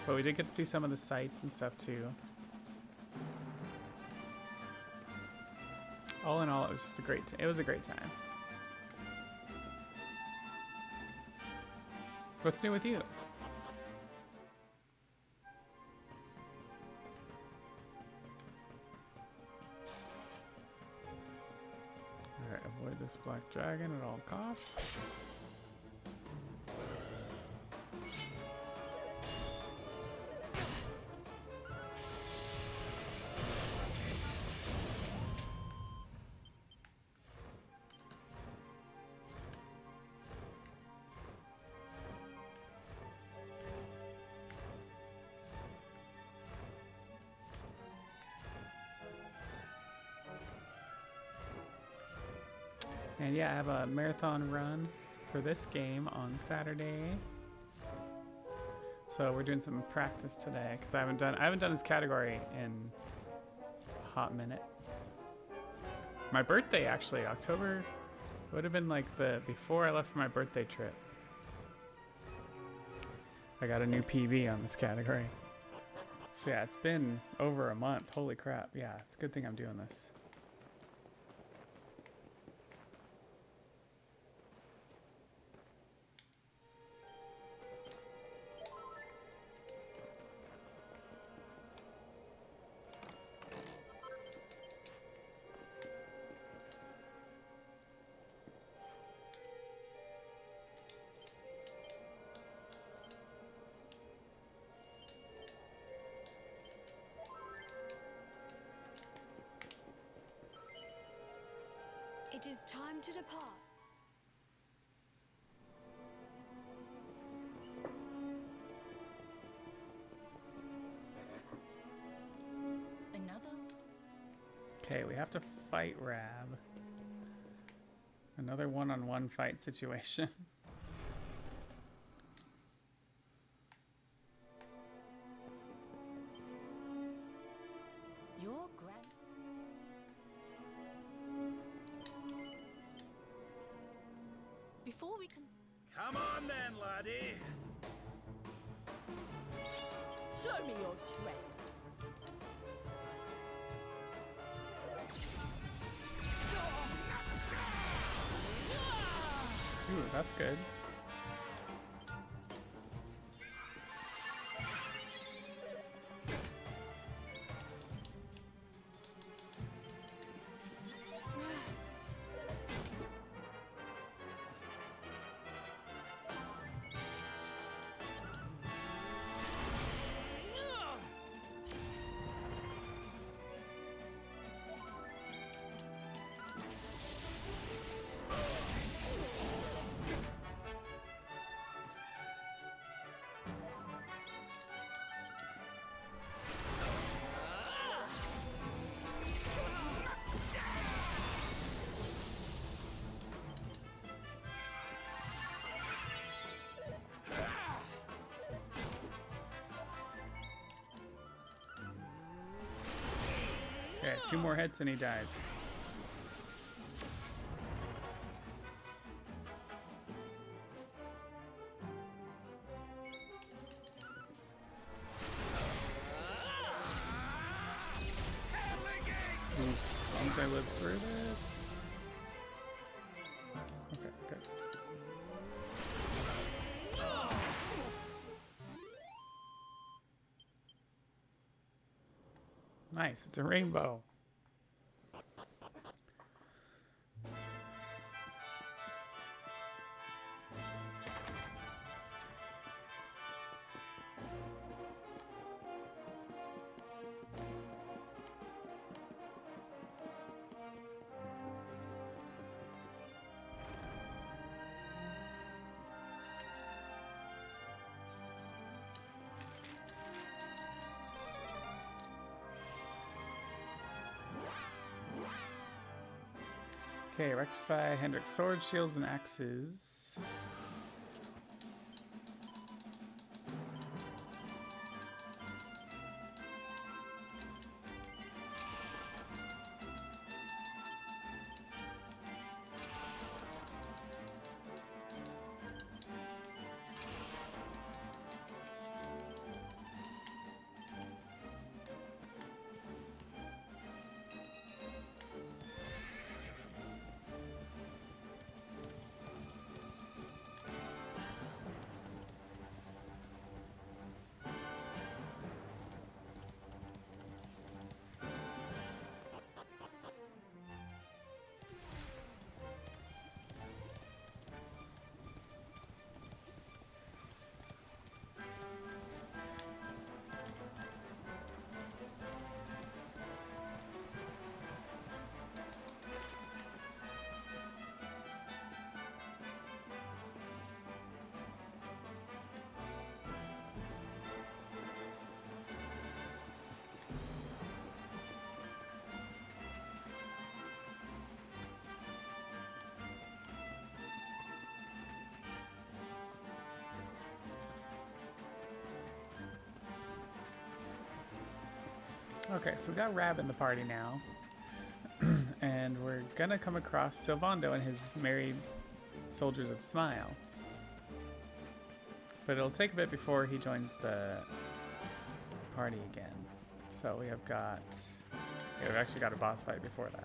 But we did get to see some of the sights and stuff too. All in all, it was just a great it was a great time. What's new with you? Alright, avoid this black dragon at all costs. And yeah, I have a marathon run for this game on Saturday. So we're doing some practice today because I haven't done this category in a hot minute. My birthday actually, October would have been like before I left for my birthday trip. I got a new PB on this category. So yeah, it's been over a month. Holy crap. Yeah, it's a good thing I'm doing this.
It is time to depart.
Another?
Okay, we have to fight Rab. Another one-on-one fight situation.
Your grand... Before we can...
Come on then, laddie.
Show me your strength.
Ooh, that's good. Okay, 2 more hits and he dies. As long as I live through this. Okay, good. Nice, it's a rainbow. Okay, rectify Hendrik's sword, shields, and axes. Okay, so we got Rab in the party now. And we're gonna come across Sylvando and his merry soldiers of Smile. But it'll take a bit before he joins the party again. So we have got... Yeah, we've actually got a boss fight before that.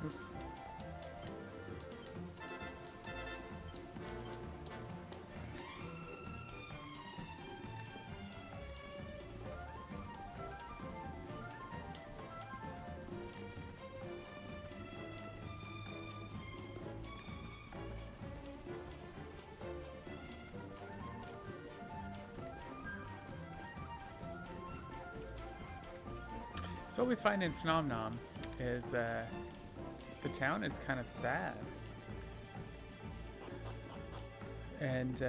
Oops. So what we find in Phenomenon is the town is kind of sad. And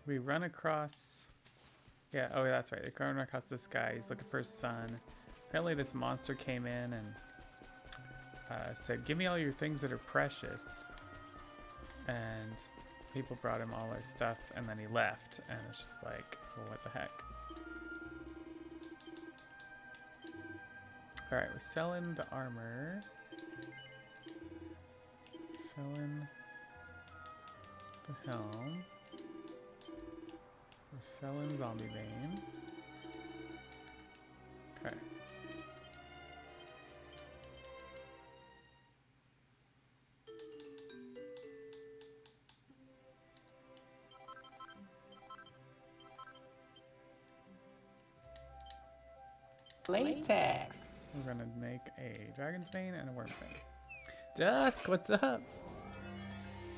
we run across... Yeah, oh, that's right. They run across this guy. He's looking for his son. Apparently this monster came in and said, give me all your things that are precious. And people brought him all his stuff, and then he left. And it's just like, well, what the heck? Alright, we're selling the armor. Selling the helm. We're selling Zombie Bane. Okay.
Latex.
We're gonna make a Dragon's Bane and a Worm Bane. Dusk, what's up?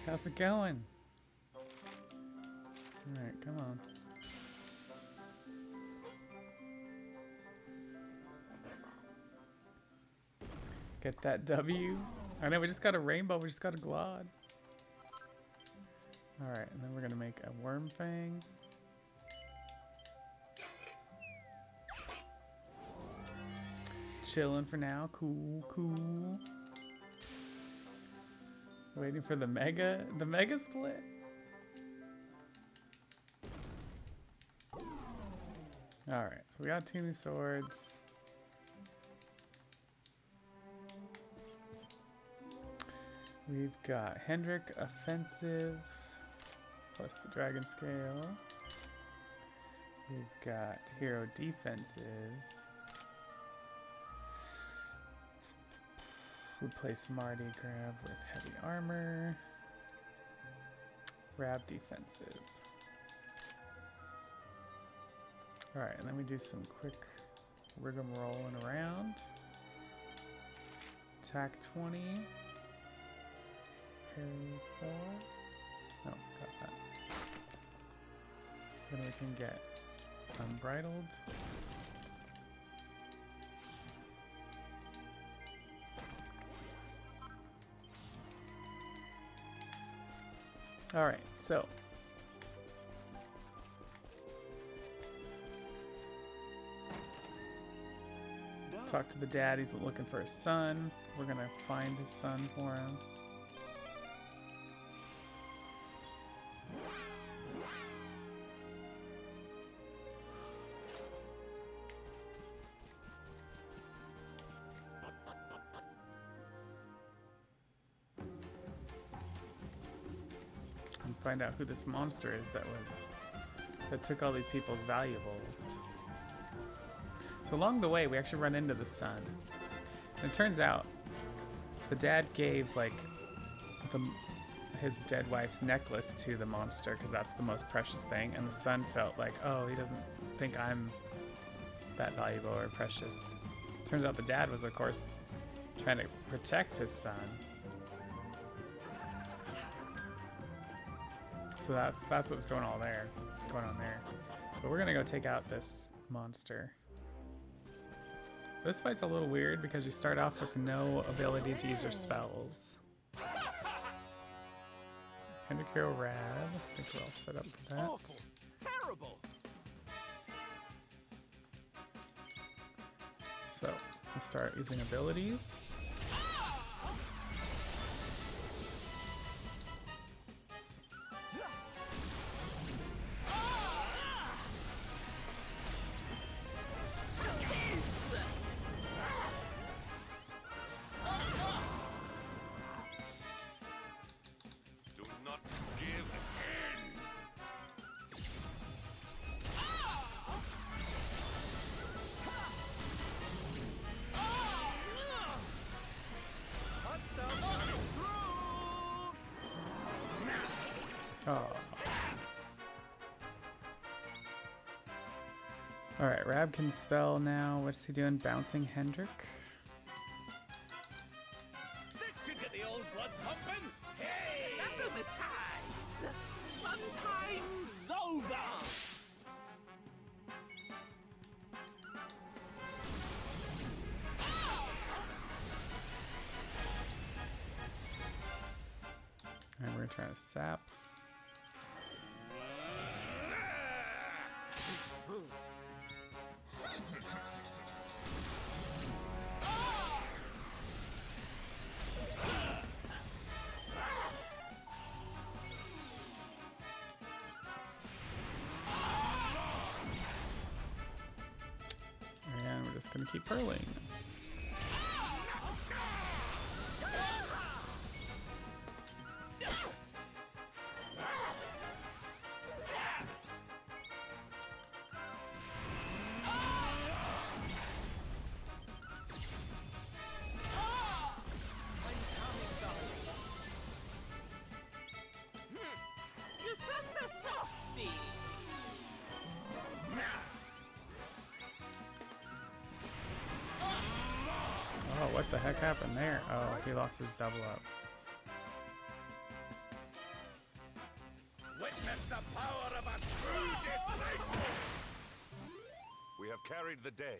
How's it going? Alright, come on. Get that W. I know we just got a rainbow, we just got a Glod. Alright, and then we're gonna make a Worm Fang. Chilling for now. Cool, cool. Waiting for the mega split. Alright, so we got 2 new swords. We've got Hendrik offensive plus the dragon scale. We've got hero defensive. Replace Marty Grab with heavy armor. Rab defensive. Alright, and then we do some quick rigmaroling around. Attack 20. Parry 4. Oh, got that. Then we can get Unbridled. Alright, so talk to the dad, he's looking for his son. We're gonna find his son for him. And find out who this monster is that took all these people's valuables. So along the way, we actually run into the son. And it turns out the dad gave like his dead wife's necklace to the monster because that's the most precious thing. And the son felt like, oh, he doesn't think I'm that valuable or precious. Turns out the dad was, of course, trying to protect his son. So that's what's going on there. But we're gonna go take out this monster. This fight's a little weird because you start off with no ability to use your spells. Hendrik Hero Rad. I think we're all set up for that.
Awful. Terrible.
So we'll start using abilities.
Do not give in. Hot stuff.
Oh. Alright, Rab can spell now. What's he doing? Bouncing Hendrik?
That should get the old blood pumping. Hey! Mathematized. Fun time's over.
trying to sap. And we're just gonna keep hurling.
You're such a softie.
Oh, what the heck happened there? Oh, he lost his double up.
Witness the power of a true disciple.
We have carried the day.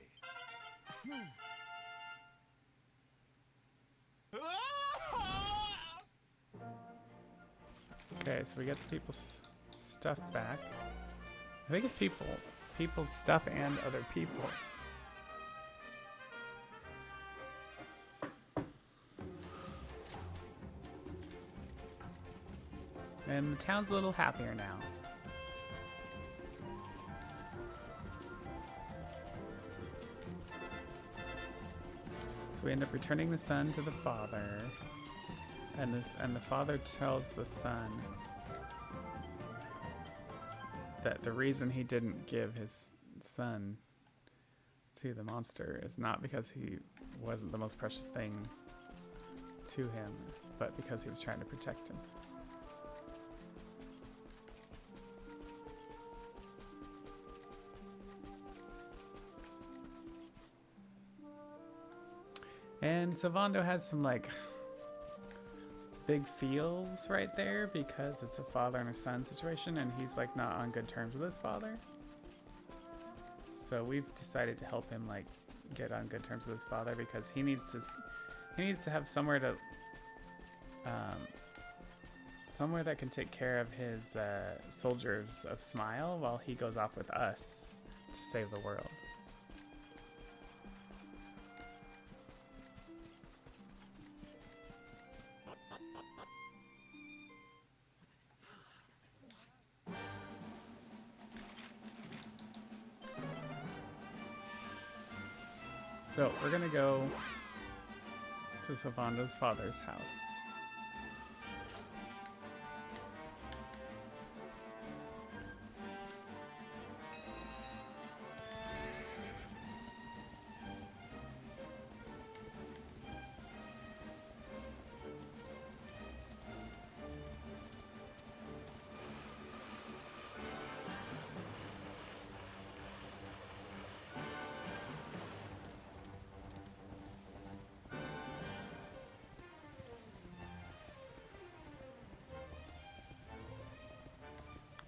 Okay, so we get the people's stuff back. I think it's people's stuff and other people. And the town's a little happier now. So we end up returning the son to the father, and the father tells the son that the reason he didn't give his son to the monster is not because he wasn't the most precious thing to him, but because he was trying to protect him. And Sylvando has some like big feels right there because it's a father and a son situation, and he's like not on good terms with his father. So we've decided to help him like get on good terms with his father because he needs to have somewhere to somewhere that can take care of his soldiers of Smile while he goes off with us to save the world. So we're gonna go to Sylvando's father's house.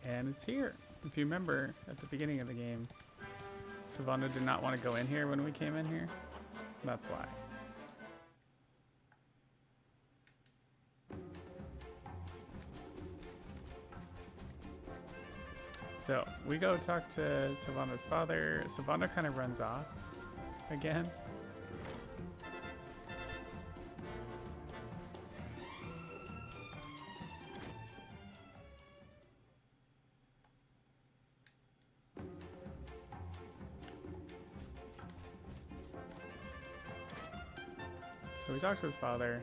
And it's here. If you remember at the beginning of the game, Sylvando did not want to go in here when we came in here. That's why. So we go talk to Sylvando's father. Sylvando kind of runs off again. So we talk to his father,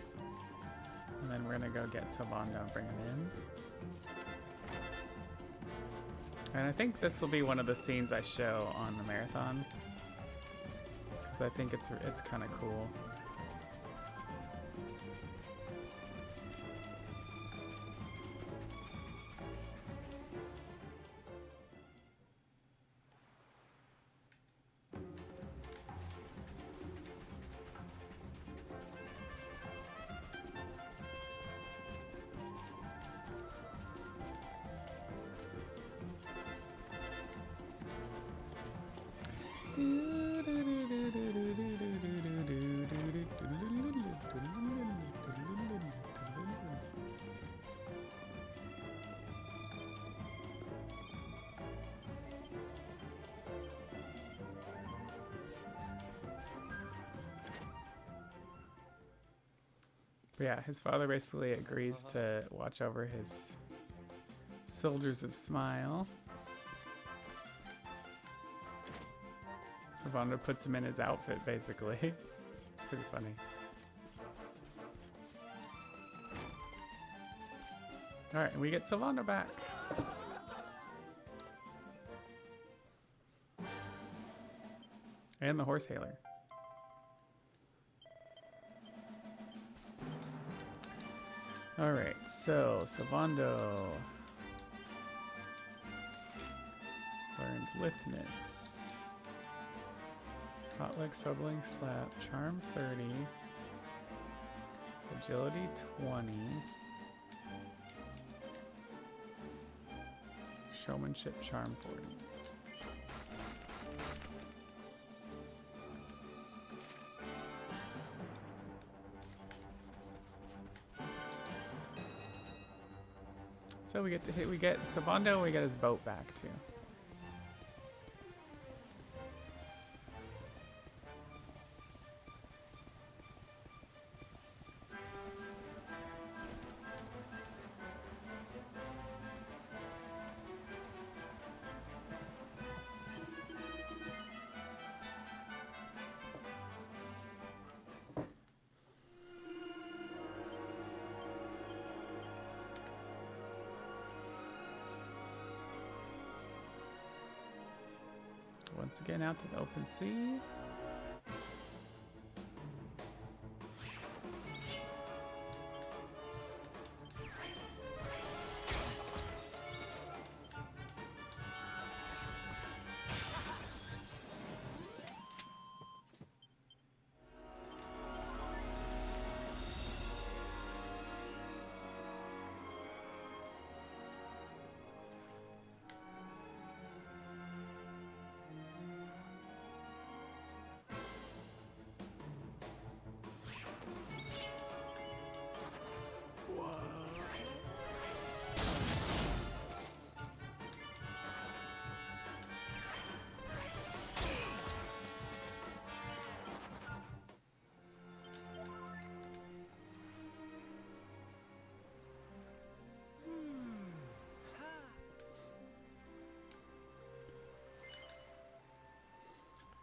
and then we're gonna go get Sylvando and bring him in. And I think this will be one of the scenes I show on the marathon, because I think it's kind of cool. But yeah, his father basically agrees to watch over his soldiers of Smile. Sylvando puts him in his outfit, basically. It's pretty funny. Alright, we get Sylvando back. And the horse hailer. Alright, so Sylvando learns Lithness. Hot leg, subling, slap, charm 30, agility 20, showmanship charm 40. So we get Sylvando, we get his boat back too. Once again out to the open sea.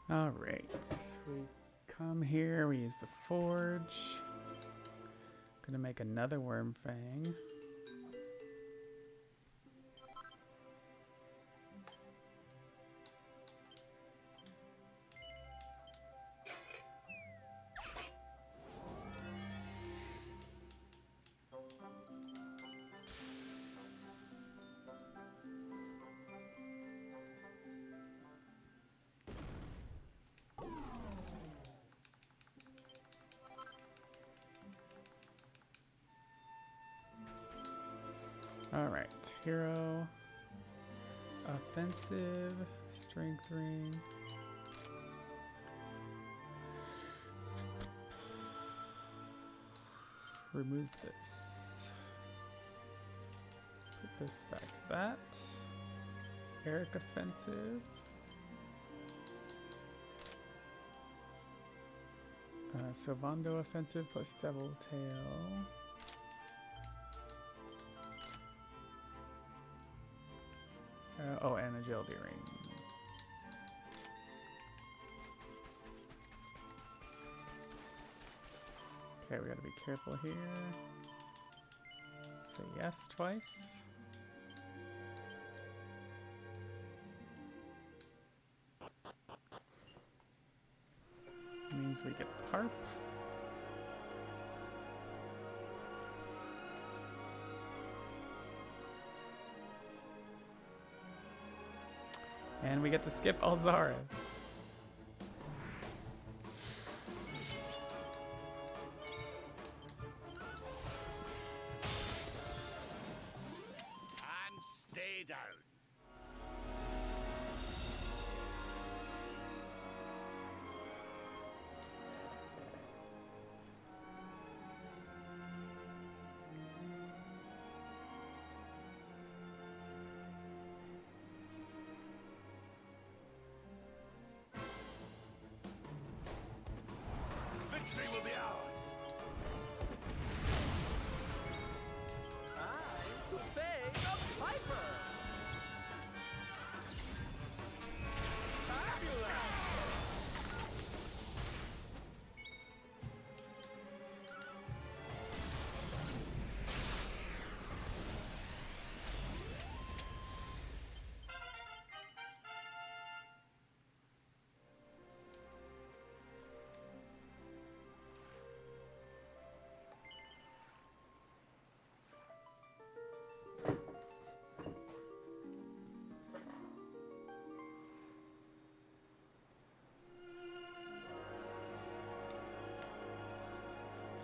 All right, we come here, we use the forge. Gonna make another worm fang. Alright, hero, offensive, strength ring. Remove this. Put this back to that. Eric offensive. Sylvando offensive plus double tail. Oh, and agility ring. Okay, we gotta be careful here. Say yes twice. Means we get the harp. And we get to skip Alzara.
And stay down.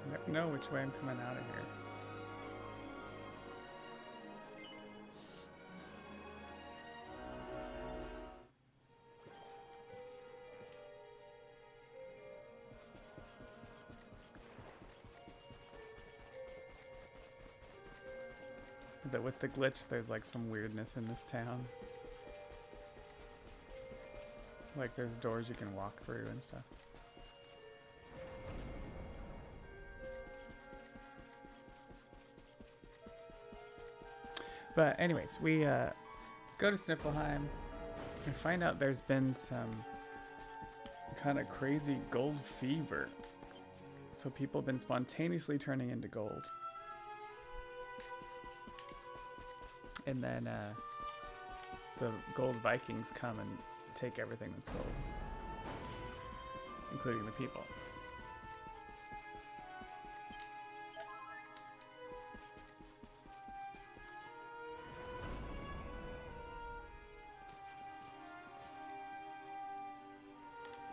I never know which way I'm coming out of here. But with the glitch, there's like some weirdness in this town. Like there's doors you can walk through and stuff. But anyways, we go to Sniffleheim and find out there's been some kind of crazy gold fever. So people have been spontaneously turning into gold. And then the gold Vikings come and take everything that's gold, including the people.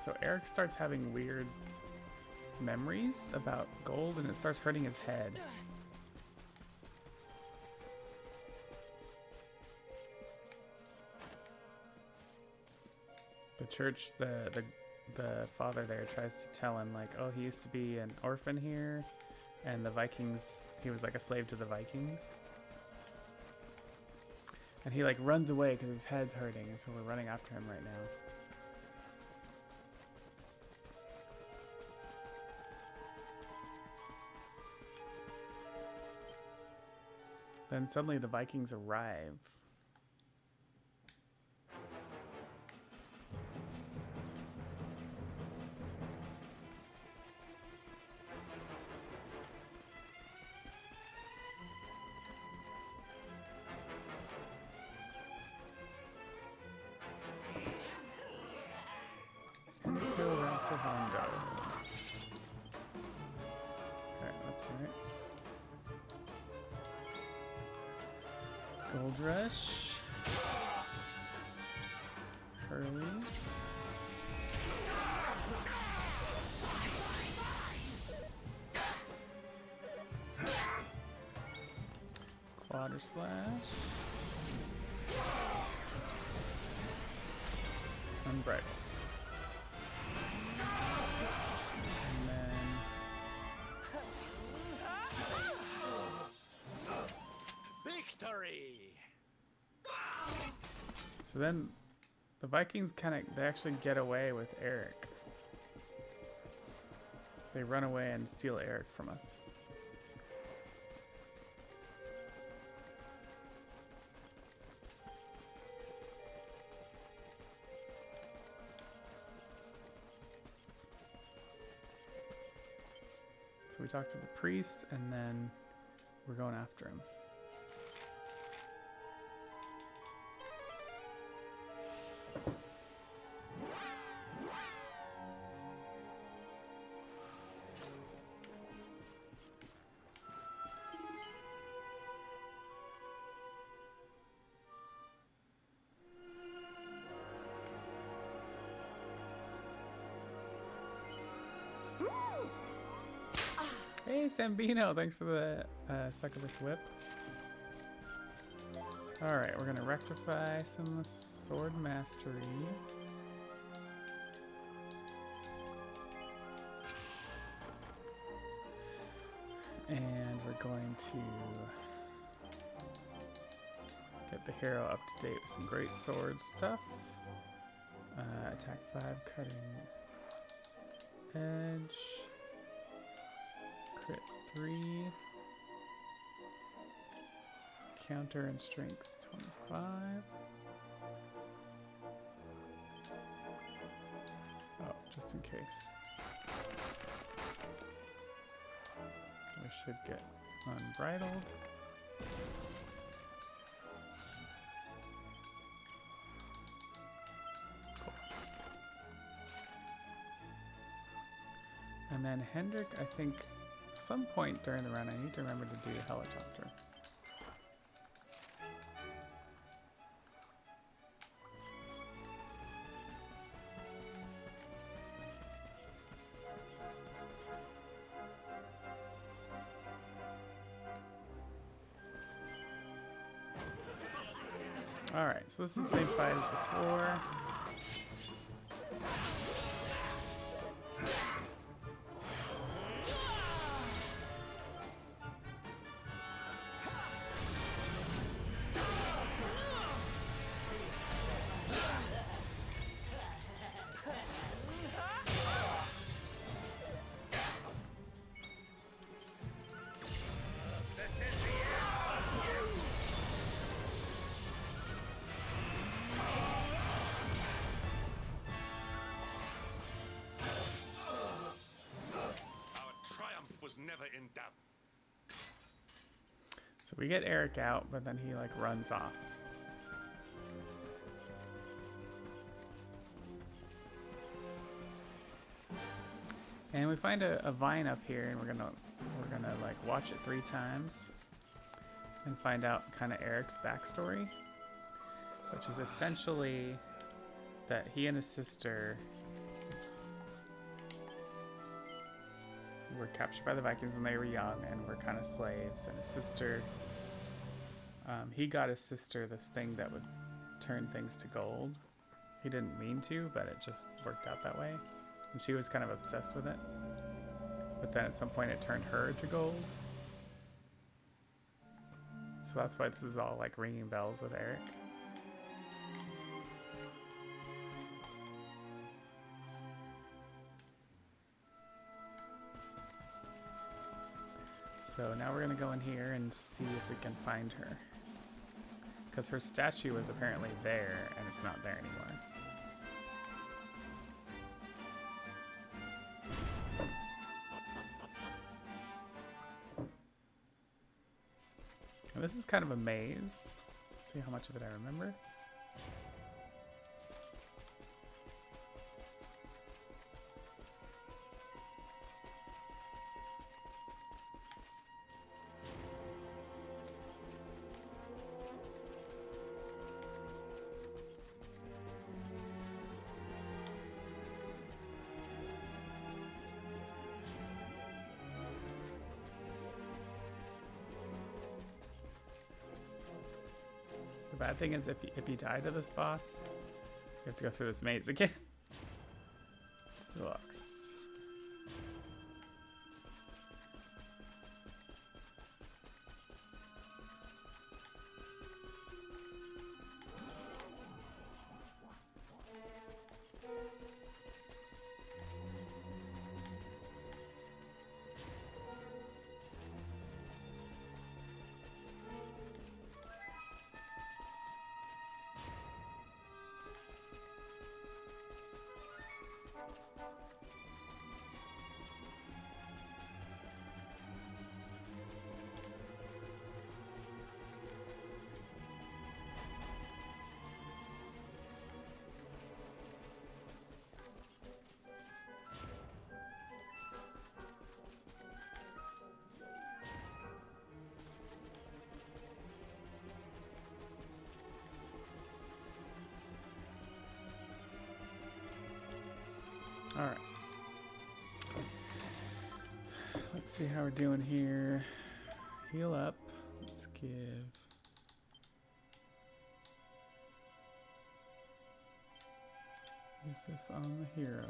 So Eric starts having weird memories about gold and it starts hurting his head. The church, the father there tries to tell him like, oh, he used to be an orphan here, and the Vikings, he was like a slave to the Vikings. And he like runs away because his head's hurting, and so we're running after him right now. Then suddenly the Vikings arrive. Hondo. Okay, that's right. Gold Rush. Hurley. Quarter Slash. Unbridled. So then the Vikings they actually get away with Eric. They run away and steal Eric from us. So we talk to the priest and then we're going after him. Hey Sambino, thanks for the succubus whip. Alright, we're gonna rectify some sword mastery. And we're going to get the hero up to date with some great sword stuff. Attack 5, cutting edge. Crit 3. Counter and strength 25. Oh, just in case. We should get unbridled. Cool. And then Hendrik, I think, some point during the run, I need to remember to do helicopter. Alright, so this is the same fight as before.
Never in doubt.
So we get Eric out, but then he like runs off. And we find a vine up here, and we're gonna like watch it 3 times and find out kind of Eric's backstory, which is essentially that he and his sister were captured by the Vikings when they were young and were kind of slaves, and his sister, he got his sister this thing that would turn things to gold. He didn't mean to, but it just worked out that way, and she was kind of obsessed with it, but then at some point it turned her to gold. So that's why this is all like ringing bells with Eric. So now we're gonna go in here and see if we can find her, because her statue was apparently there and it's not there anymore. And this is kind of a maze. Let's see how much of it I remember. The bad thing is if you die to this boss, you have to go through this maze again. Sucks. All right. Let's see how we're doing here. Heal up. Let's give. Use this on the hero.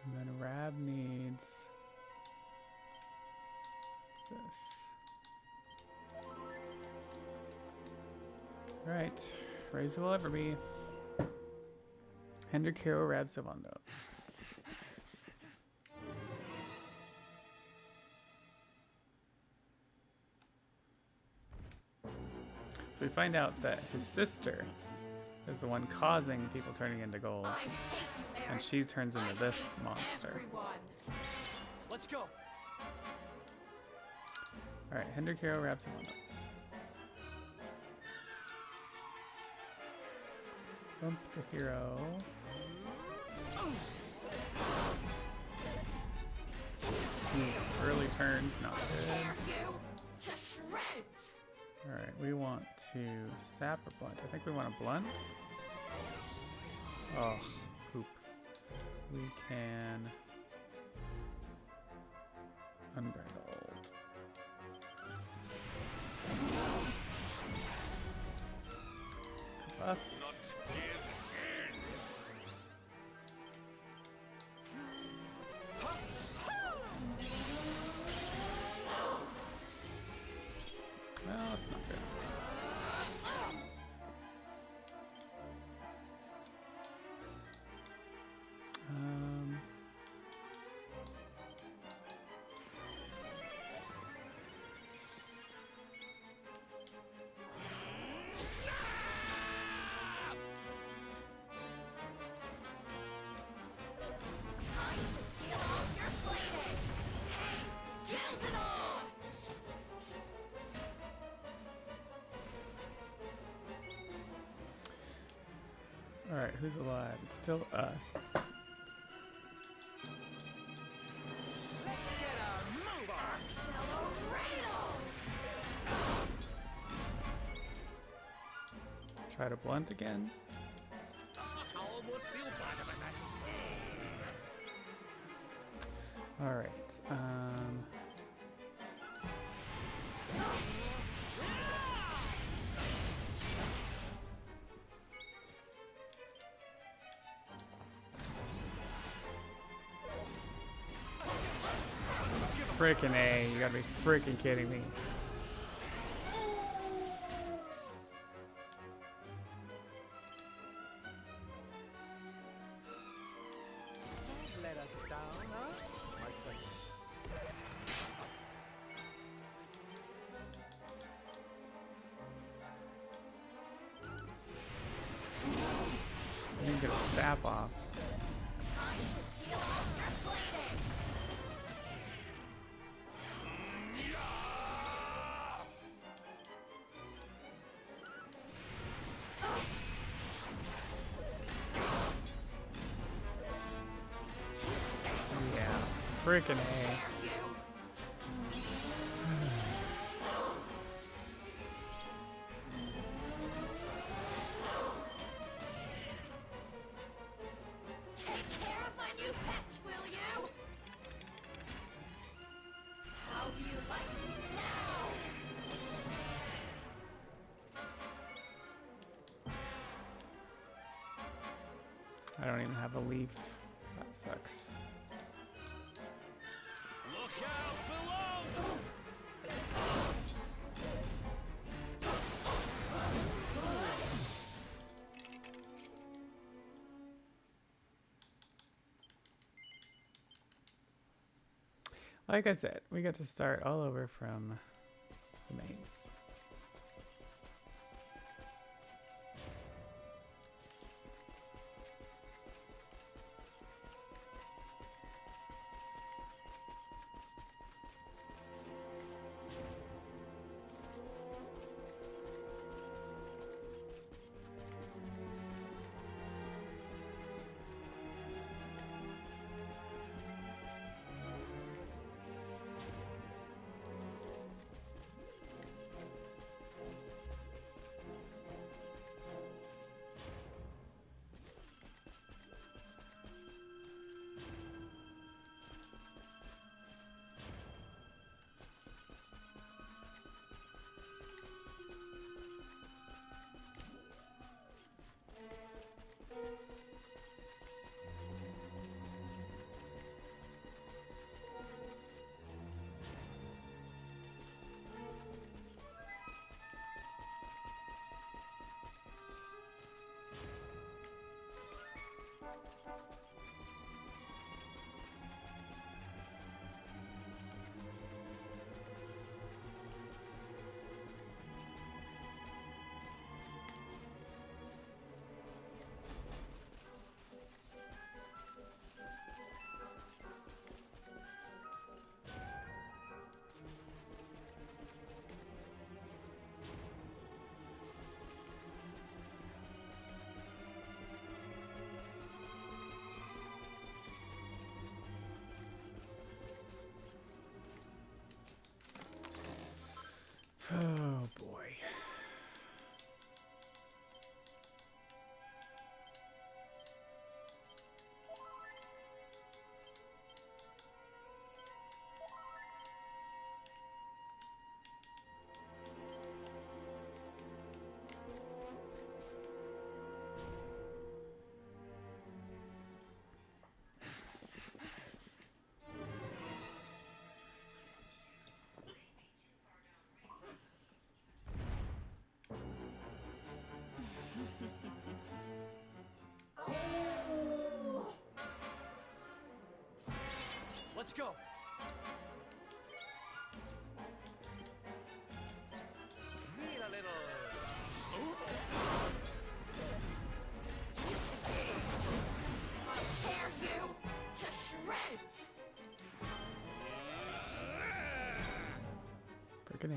And then Rab needs this. Right. Raise will ever be. Hendrik Hero Rab Sylvando. So we find out that his sister is the one causing people turning into gold, and she turns into this monster.
Let's go.
All right, Hendrik Hero Rab Sylvando. Bump the hero. Early turns, not good. Alright, we want to sap or blunt. I think we want a blunt. Oh, poop. We can unbridled. buff.
Not give in.
Well, that's not good. Um,
Time to peel off your plating. Hey, Gildenauts!
all right, who's alive? It's still us.
Let's get a move on.
Accelerado!
Try to blunt again.
I almost feel bad about this.
All right. Frickin' A, you gotta be freaking kidding me.
Let us down, huh? My friends.
I didn't get a sap off.
Time to peel off your plating.
Yeah, frickin' A.
Take care of my new pets, will you? How do you like me now?
I don't even have a leaf. That sucks.
Look out below!
Like I said, we got to start all over from the mains.
Let's go.
Need a little.
I'll tear you to shreds!
Freaking A.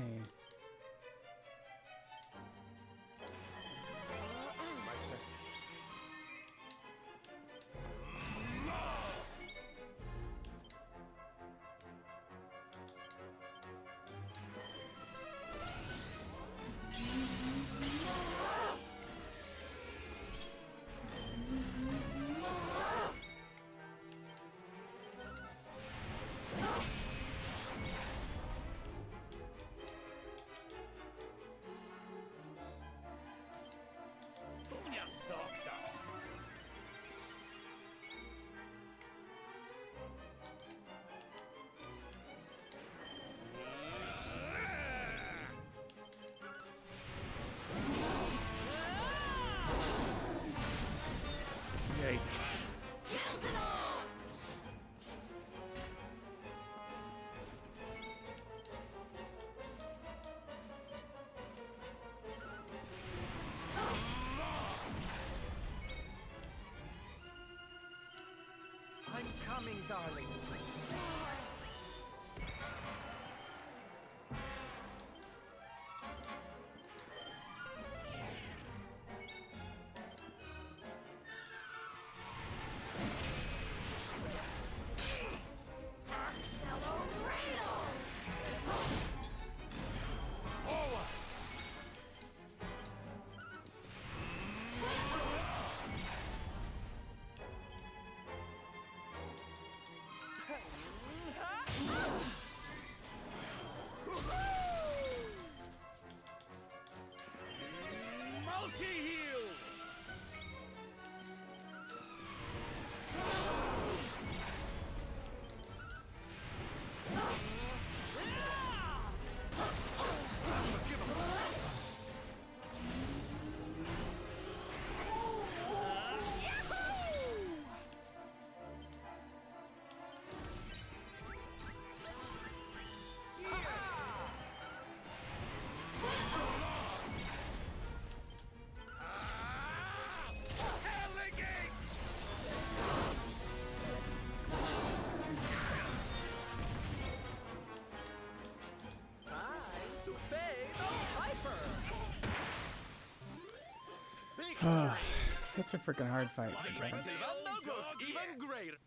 Pull your socks off.
Yikes.
Gilded arms!
I'm coming, darling.
Accelerator!
Forward. Multi-heal.
Such a freaking hard fight sometimes.
Even greater.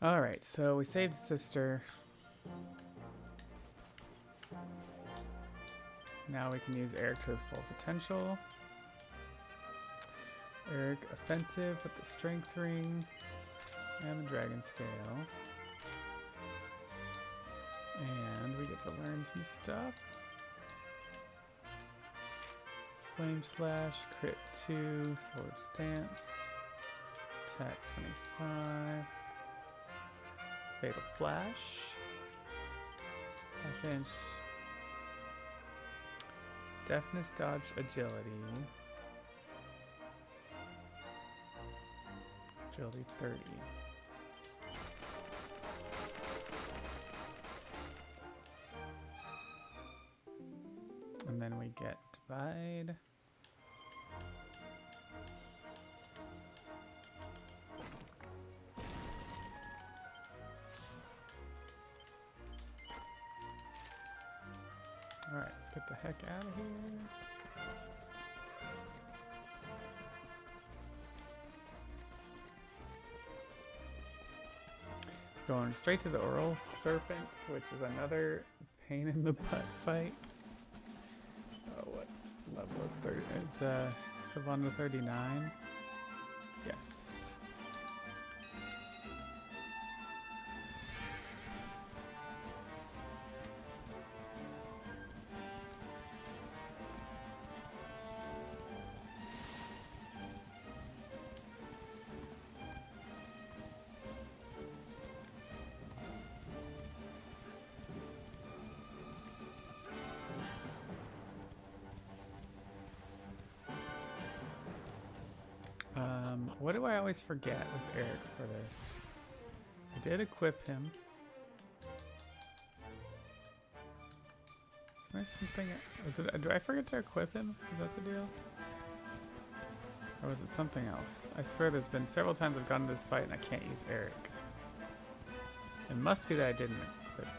Alright, so we saved sister. Now we can use Eric to his full potential. Eric offensive with the strength ring and the dragon scale. And we get to learn some stuff. Flame slash, crit 2, sword stance, attack 25, fatal flash, half inch, deafness, dodge, agility. Agility 30. And then we get divide. Alright, let's get the heck out of here. Going straight to the Oral Serpents, which is another pain in the butt fight. Oh, what level is Sylvando 39? Yes. What do I always forget with Eric for this? I did equip him. Is there something? Is it? Do I forget to equip him? Is that the deal? Or was it something else? I swear there's been several times I've gone to this fight and I can't use Eric. It must be that I didn't equip him.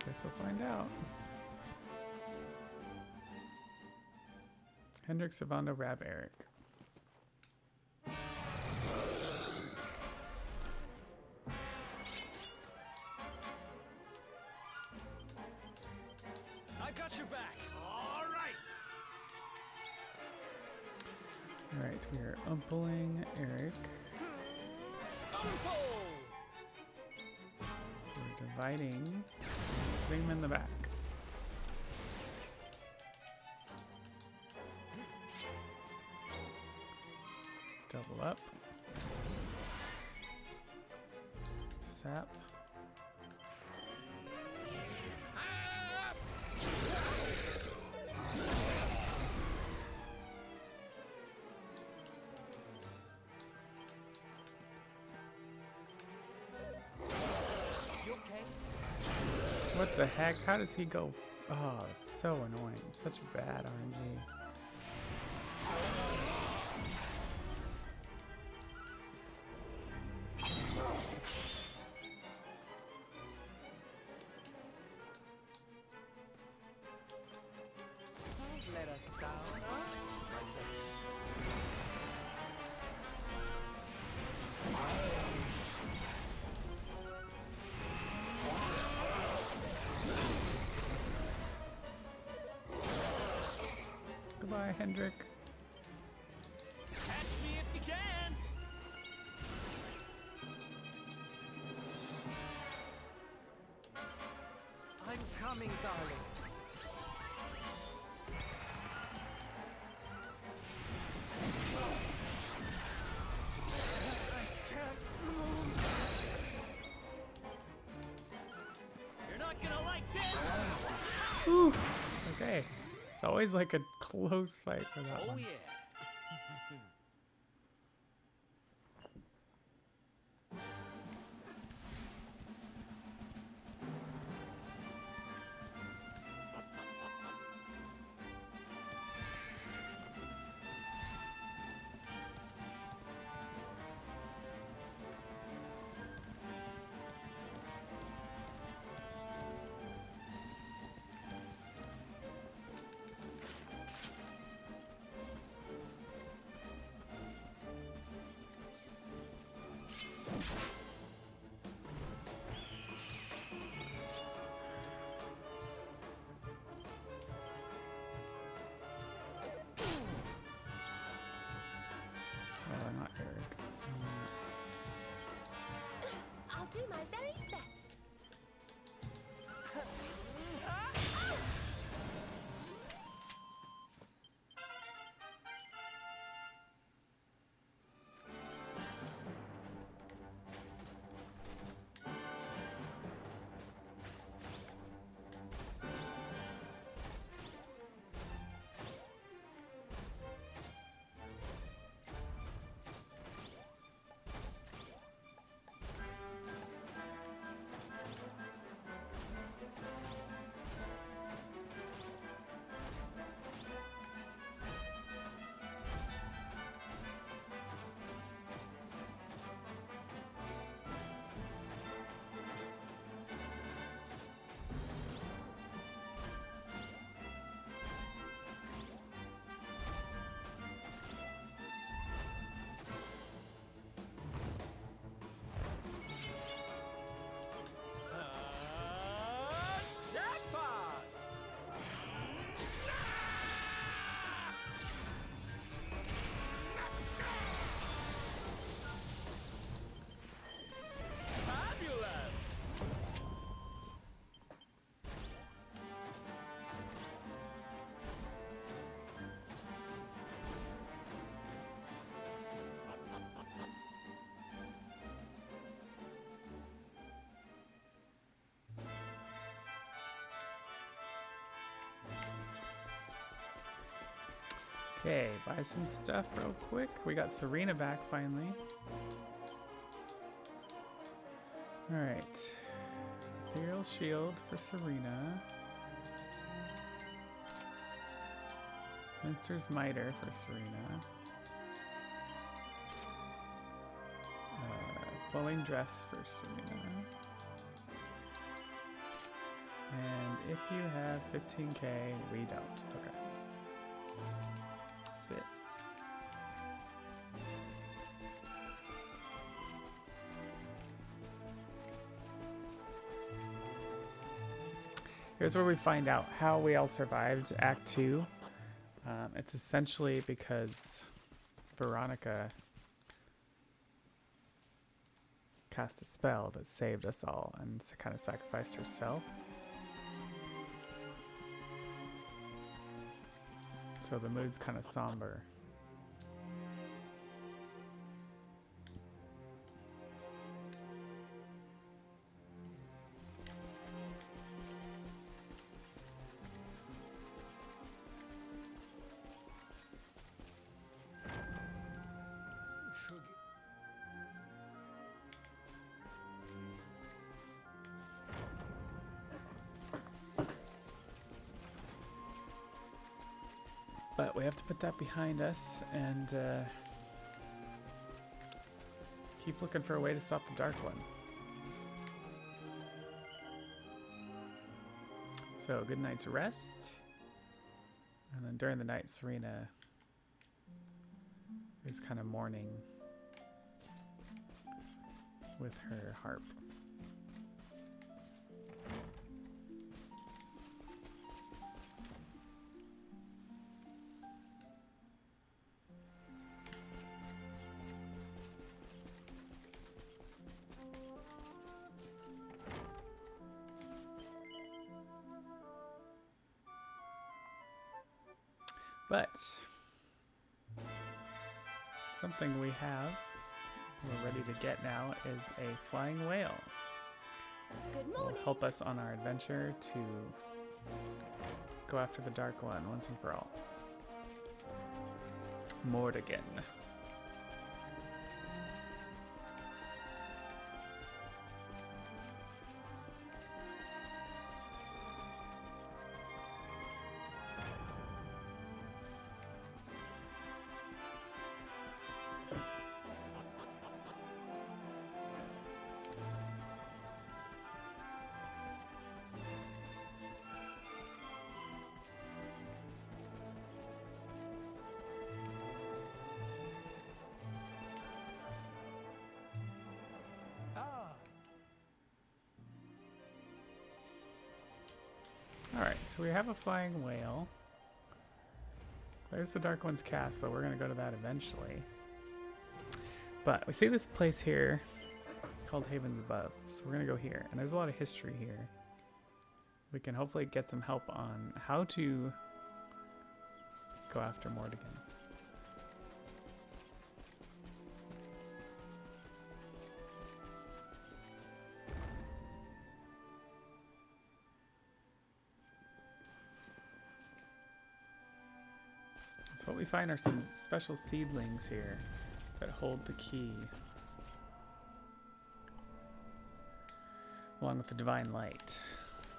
Guess we'll find out. Hendrik, Servando, Rab, Eric.
I got your back.
All right.
Alright, we are umpling Eric.
Unfold.
We're dividing. Putting him in the back. Double up. Sap.
You okay?
What the heck? How does he go? Oh, it's so annoying. It's such bad RNG.
Let us down, huh?
Goodbye, Hendrik.
Catch me if you can.
I'm coming, darling.
You're not gonna like this.
Whew. Okay. It's always like a close fight for that
Oh
one.
yeah.
Well, not Eric.
I'll do my very best.
Okay, buy some stuff real quick. We got Serena back finally. Alright. Ethereal Shield for Serena. Minster's Miter for Serena. Flowing Dress for Serena. And if you have 15k, we don't. Okay. That's it. Here's where we find out how we all survived Act 2. It's essentially because Veronica cast a spell that saved us all and kind of sacrificed herself. So the mood's kind of somber. But we have to put that behind us and keep looking for a way to stop the Dark One. So good night's rest. And then during the night, Serena is kind of mourning with her harp. But something we're ready to get now is a flying whale.
Good
Will
morning.
help us on our adventure to go after the Dark One once and for all. Mordigan. Alright, so we have a flying whale. There's the Dark One's castle. We're going to go to that eventually. But we see this place here called Havens Above. So we're going to go here. And there's a lot of history here. We can hopefully get some help on how to go after Mordigan. So what we find are some special seedlings here that hold the key, along with the divine light.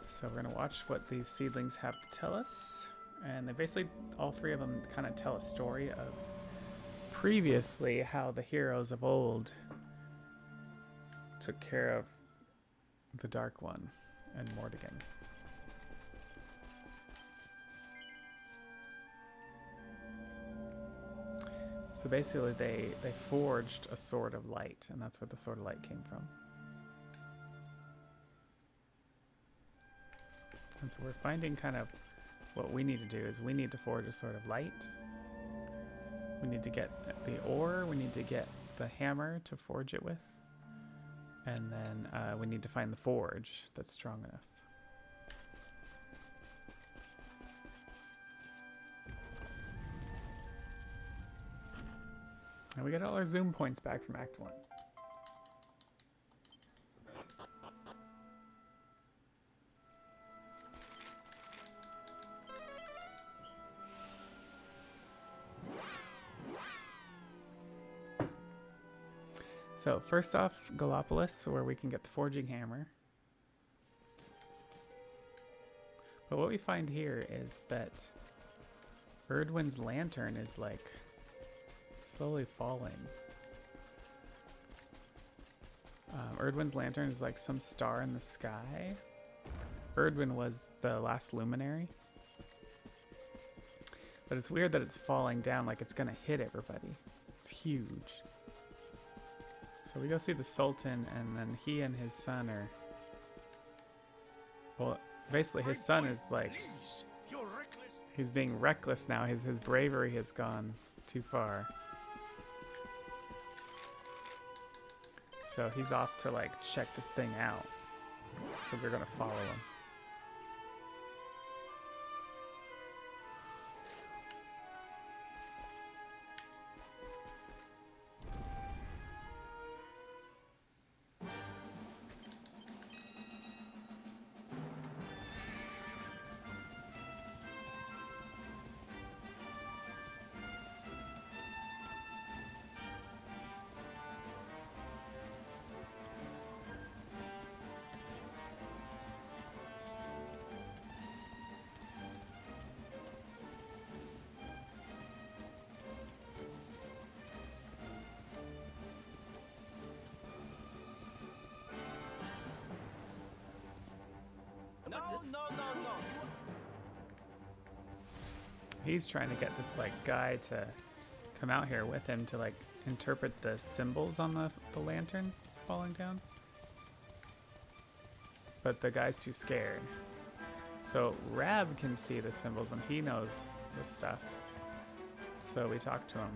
So we're going to watch what these seedlings have to tell us. And they basically, all three of them kind of tell a story of previously how the heroes of old took care of the Dark One and Mordigan. So basically they forged a sword of light, and that's where the sword of light came from. And so we're finding kind of what we need to do is we need to forge a sword of light. We need to get the ore, we need to get the hammer to forge it with. And then we need to find the forge that's strong enough. And we got all our zoom points back from Act 1. So first off, Gallopolis, where we can get the forging hammer. But what we find here is that Erdwin's lantern is like slowly falling. Erdwin's lantern is like some star in the sky. Erdwin was the last luminary. But it's weird that it's falling down like it's gonna hit everybody. It's huge. So we go see the Sultan, and then he and his son are... Well, basically his son is like...
Please, you're reckless.
He's being reckless now. His bravery has gone too far. So he's off to like check this thing out. So we're gonna follow him.
No.
He's trying to get this like guy to come out here with him to like interpret the symbols on the lantern that's falling down. But the guy's too scared. So Rab can see the symbols and he knows the stuff. So we talk to him,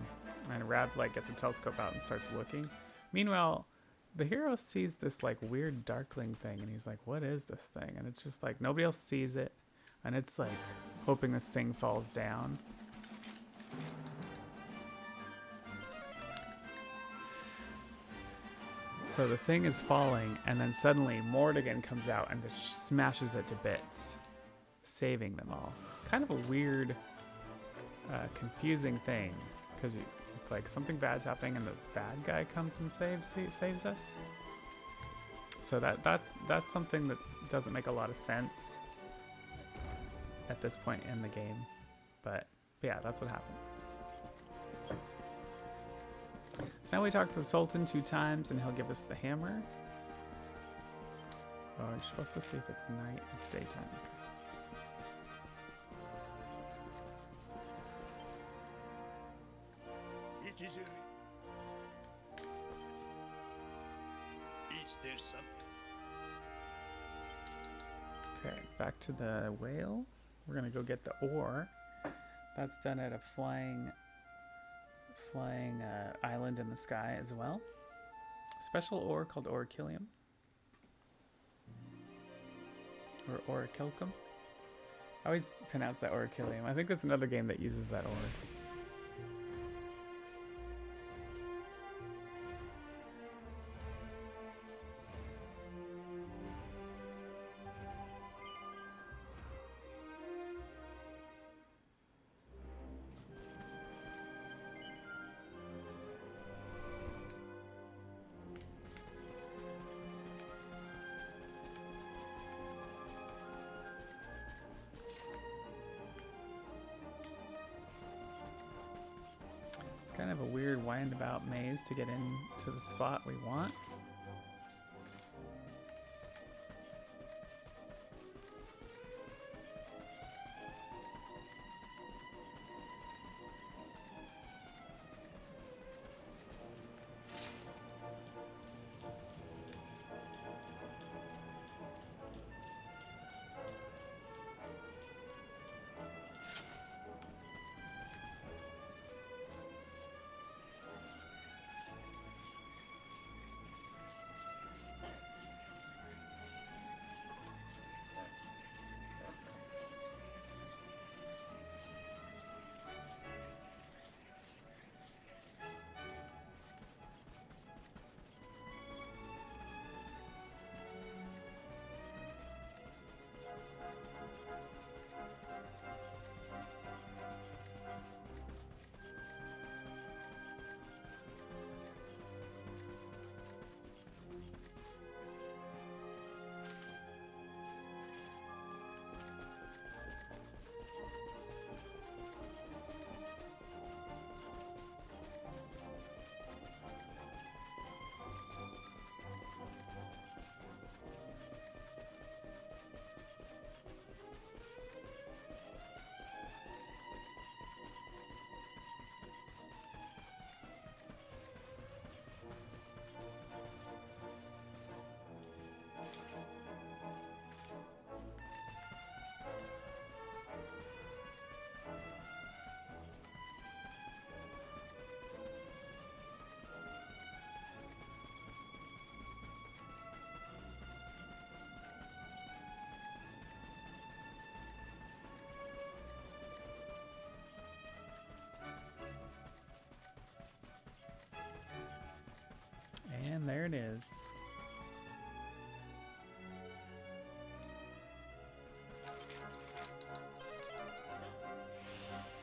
and Rab like gets a telescope out and starts looking. Meanwhile, the hero sees this like weird darkling thing, and he's like, what is this thing? And it's just like nobody else sees it, and it's like hoping this thing falls down. So the thing is falling, and then suddenly Mordegon comes out and just smashes it to bits, saving them all. Kind of a weird, confusing thing, because it's like something bad's happening and the bad guy comes and saves us. So that's something that doesn't make a lot of sense at this point in the game, but yeah, that's what happens. So now we talk to the Sultan 2 times and he'll give us the hammer. Oh, you're supposed to see if it's night, it's daytime.
It is there something?
Okay, back to the whale. We're gonna go get the ore. That's done at a flying island in the sky as well. Special ore called Orichalcum. Or Orichalcum. I always pronounce that Orichalcum. I think there's another game that uses that ore. Kind of a weird windabout maze to get into the spot we want. it is.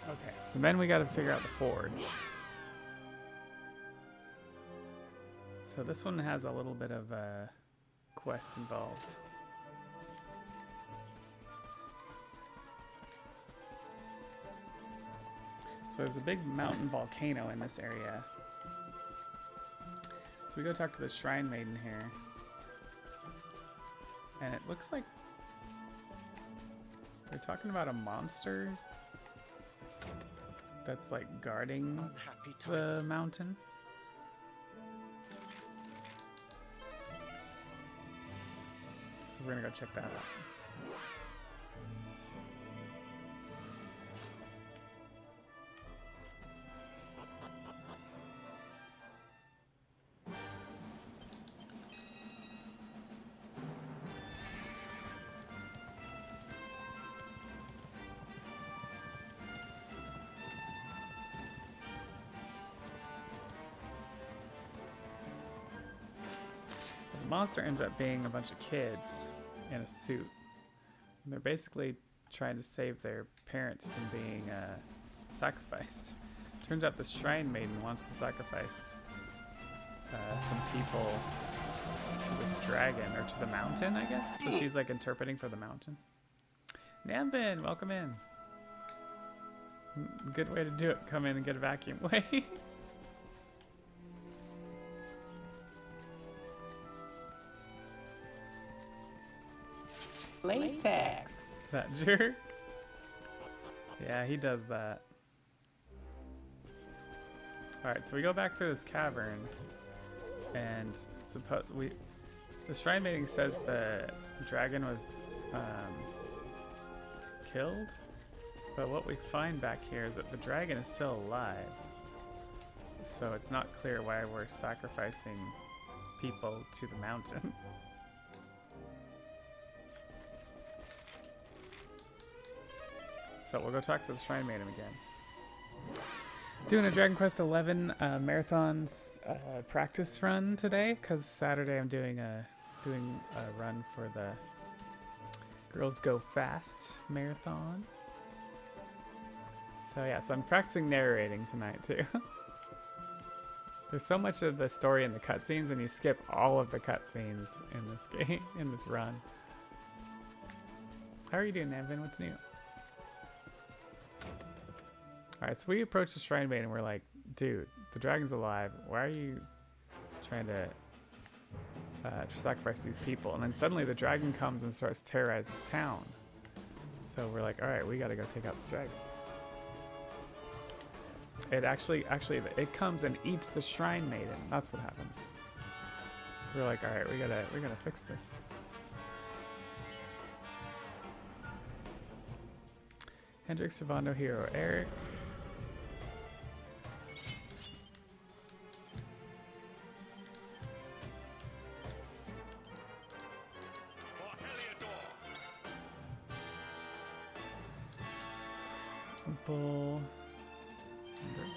Okay, so then we got to figure out the forge. So this one has a little bit of a quest involved. So there's a big mountain volcano in this area. So we go talk to the Shrine Maiden here. And it looks like they're talking about a monster that's like guarding
Unhappy
the
tidings.
mountain. So we're gonna go check that out. The monster ends up being a bunch of kids in a suit. And they're basically trying to save their parents from being sacrificed. Turns out the Shrine Maiden wants to sacrifice some people to this dragon, or to the mountain, I guess. So she's like interpreting for the mountain. Nambin, welcome in. Good way to do it. Come in and get a vacuum. Wait.
Latex.
That jerk. Yeah, he does that. Alright, so we go back through this cavern, and the Shrine Maiden says the dragon was killed, but what we find back here is that the dragon is still alive. So it's not clear why we're sacrificing people to the mountain. So we'll go talk to the Shrine Maiden again. Doing a Dragon Quest XI marathons practice run today, because Saturday I'm doing a run for the Girls Go Fast marathon. So yeah, so I'm practicing narrating tonight too. There's so much of the story in the cutscenes, and you skip all of the cutscenes in this game, in this run. How are you doing, Navin? What's new? Alright, so we approach the Shrine Maiden and we're like, dude, the dragon's alive. Why are you trying to sacrifice these people? And then suddenly the dragon comes and starts terrorizing the town. So we're like, alright, we gotta go take out this dragon. It actually, it comes and eats the Shrine Maiden. That's what happens. So we're like, alright, we gotta fix this. Hendrik, Servando, Hero, Eric.
For Heliodor.
Temple. Hendrik.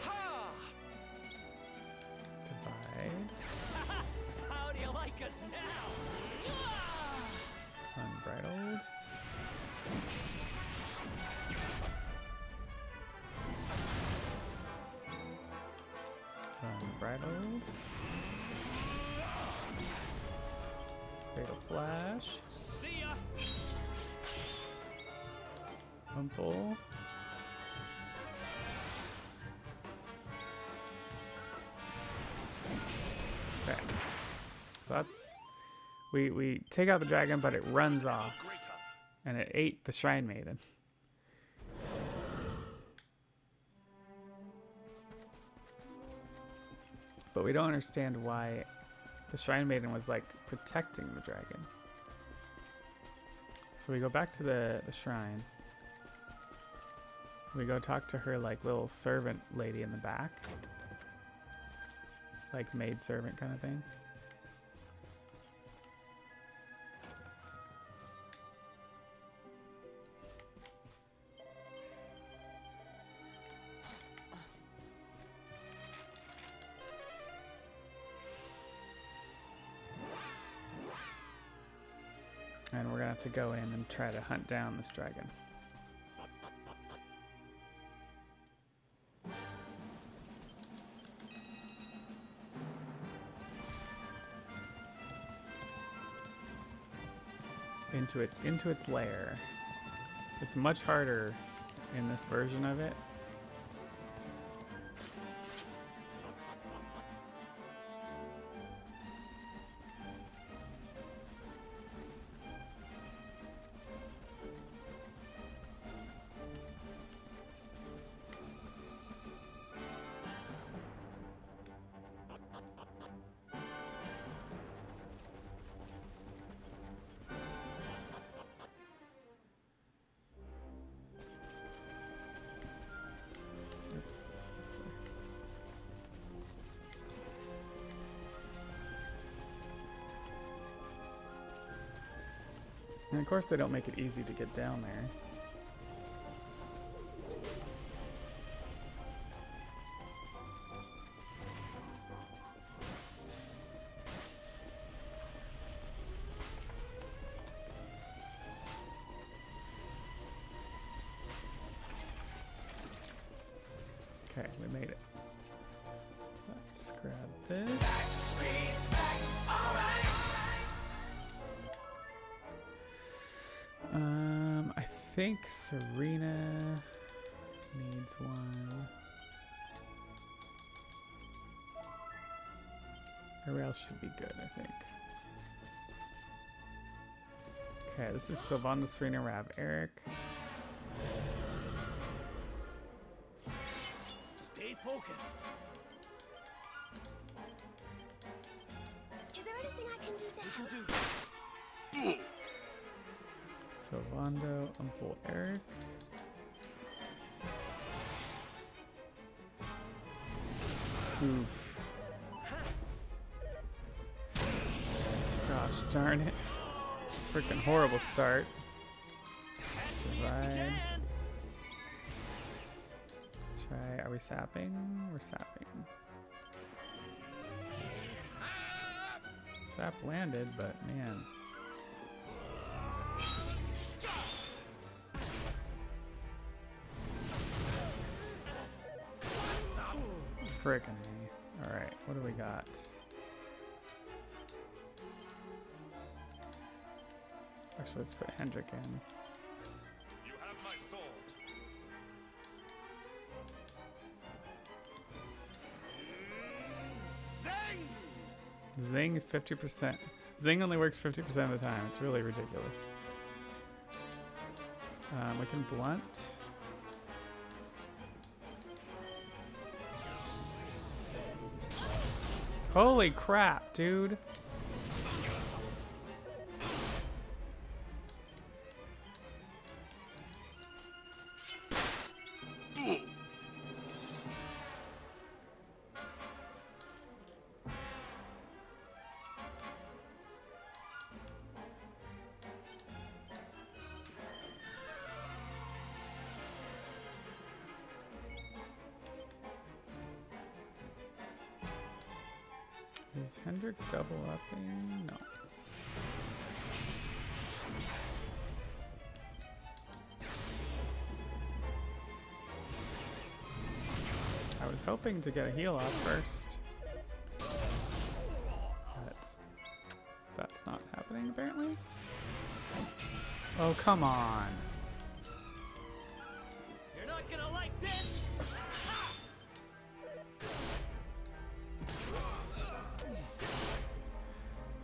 Ha!
Divide.
How do you like us now?
Unbridled. Unbridled. Fatal Flash.
See ya.
Temple. Okay. So that's... We take out the dragon, but it runs off.
Greater.
And it ate the Shrine Maiden. But we don't understand why the Shrine Maiden was like protecting the dragon. So we go back to the shrine. We go talk to her like little servant lady in the back. Like maid servant kind of thing. have to go in and try to hunt down this dragon. Into its lair. It's much harder in this version of it. And of course they don't make it easy to get down there. Okay, we made it. Let's grab this. I think Serena needs one. Everybody else should be good, I think. Okay, this is Sylvando, Serena, Rav, Eric.
Stay focused.
Is there anything I can do to
You
help?
can do.
Sylvando, Uncle Eric. Oof. Gosh darn it. Freaking horrible start. Survive. Try, are we sapping? We're sapping. Sap landed, but man. Frickin' me. Alright, what do we got? Actually, let's put Hendrik in.
You have my sword.
Zing!
Zing 50%. Zing only works 50% of the time. It's really ridiculous. We can blunt. Holy crap, dude. Is Hendrik double upping? No. I was hoping to get a heal off first. That's not happening apparently. Oh, come on.
You're not gonna like this.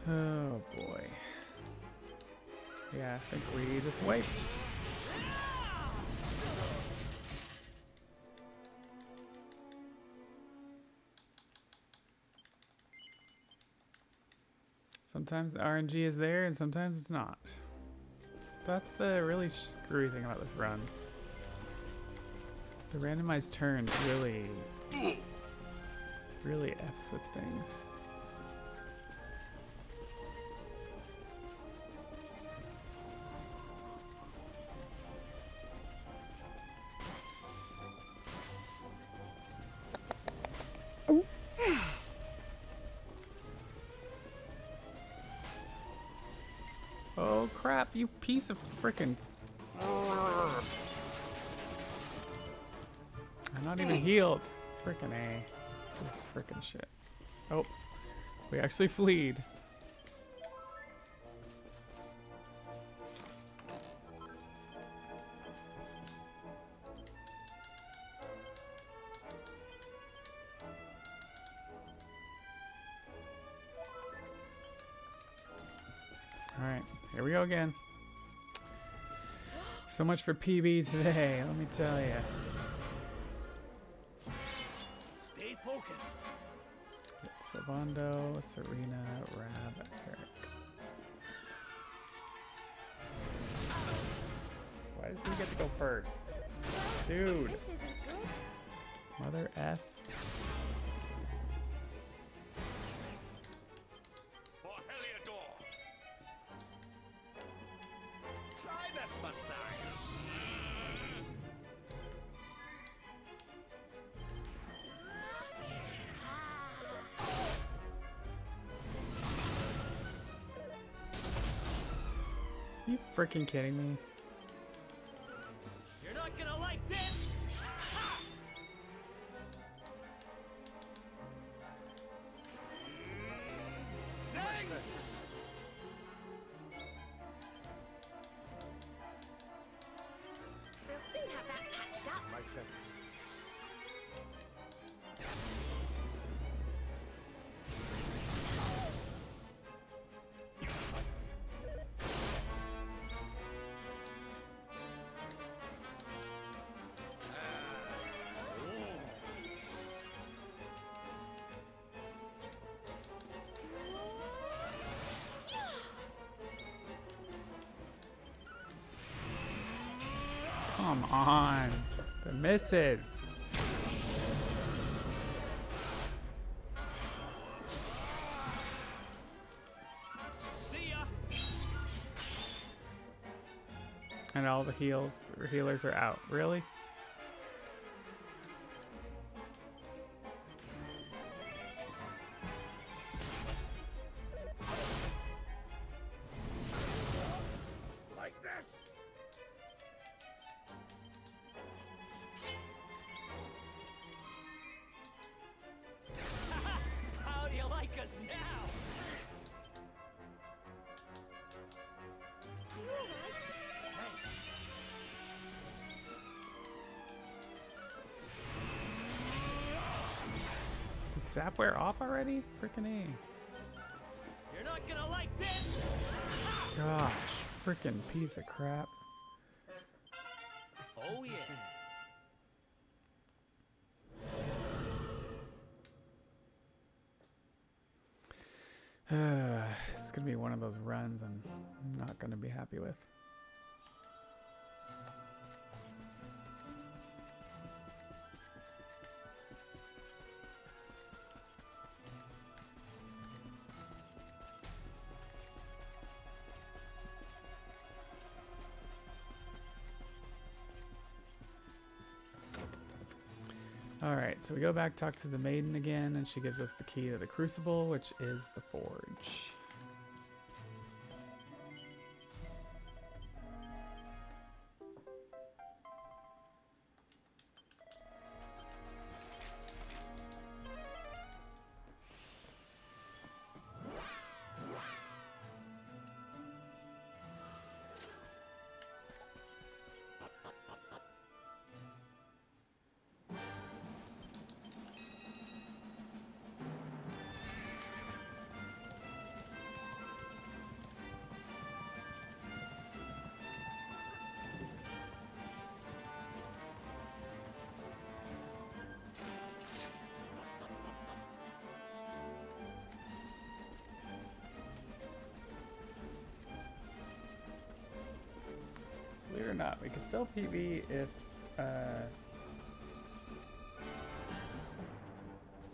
Oh boy. Yeah, I think we just wait. Sometimes the RNG is there and sometimes it's not. That's the really screwy thing about this run. The randomized turns really F's with things. Oh crap, you piece of frickin'. I'm not even healed. Frickin' A. This is frickin' shit. Oh, we actually fleed. Alright, here we go again. So much for PB today, let me tell you.
Stay focused.
Silvando, Serena, Rab, Eric. Why does he get to go first? Dude.
This isn't good.
Mother F.
For Heliodor.
Try this, Messiah.
You freaking kidding me?
You're not gonna like this.
We'll soon have that patched up.
My thanks.
Come on. The misses.
See ya.
And all the healers are out. Really?
Like this.
How do you like us now?
You alright?
Did Sap wear off already? Frickin' A.
You're not gonna like this.
Gosh. Frickin' piece of crap.
Oh yeah.
This is gonna be one of those runs I'm not gonna be happy with. Alright, so we go back, talk to the maiden again, and she gives us the key to the crucible, which is the forge. Believe it or not, we can still PB if,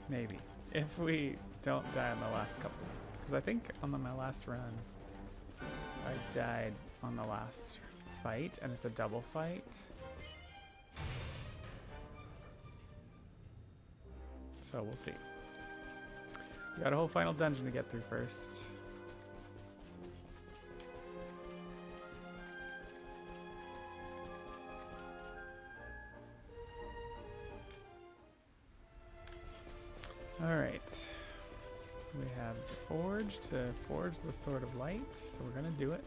maybe, if we don't die on the last couple. Because I think on my last run, I died on the last fight, and it's a double fight. So we'll see. We got a whole final dungeon to get through first. All right. We have the forge to forge the Sword of Light, so we're gonna do it.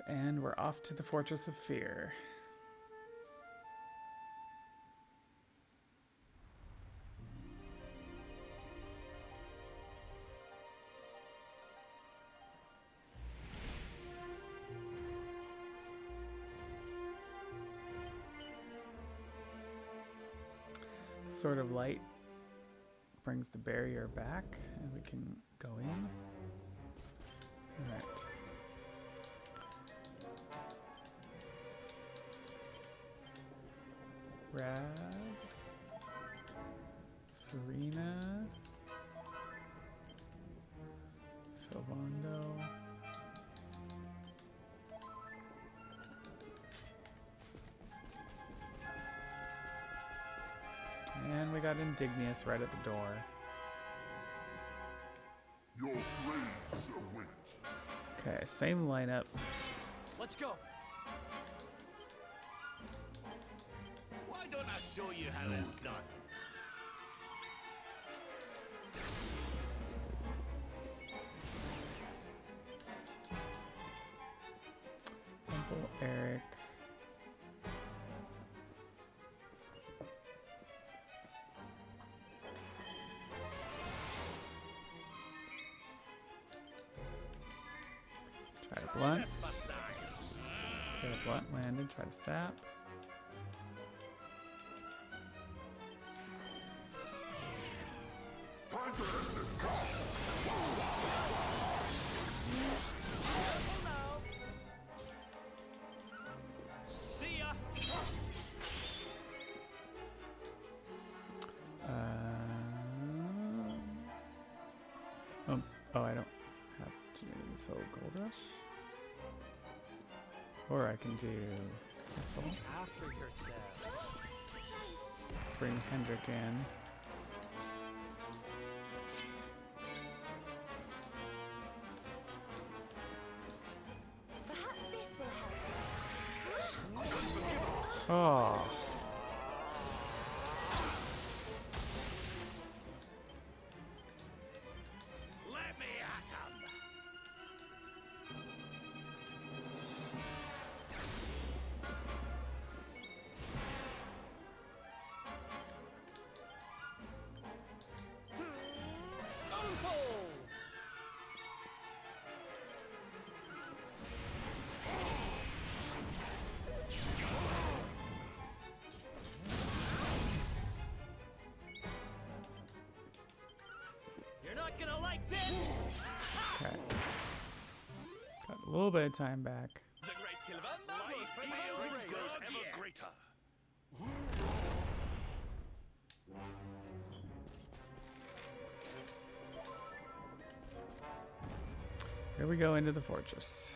And we're off to the Fortress of Fear. Sword of Light brings the barrier back, and we can go in. All right. Rad, Serena, Sylvando, and we got Indignius right at the door.
Your praise awaits.
Okay, same lineup.
Let's go.
Why don't I show you how it's done?
Temple, Eric. Try to blunt.
That's my side.
Try to blunt landed. Try to sap.
See ya.
Oh, I don't have to. So Gold Rush, or I can do Missile.
After yourself.
Bring Hendrik in.
Perhaps this will help.
Oh.
Let me at him.
You're not gonna like this.
Okay. Got a little bit of time back.
The great Sylvander will finish the race.
Grows ever greater.
Here we go into the fortress.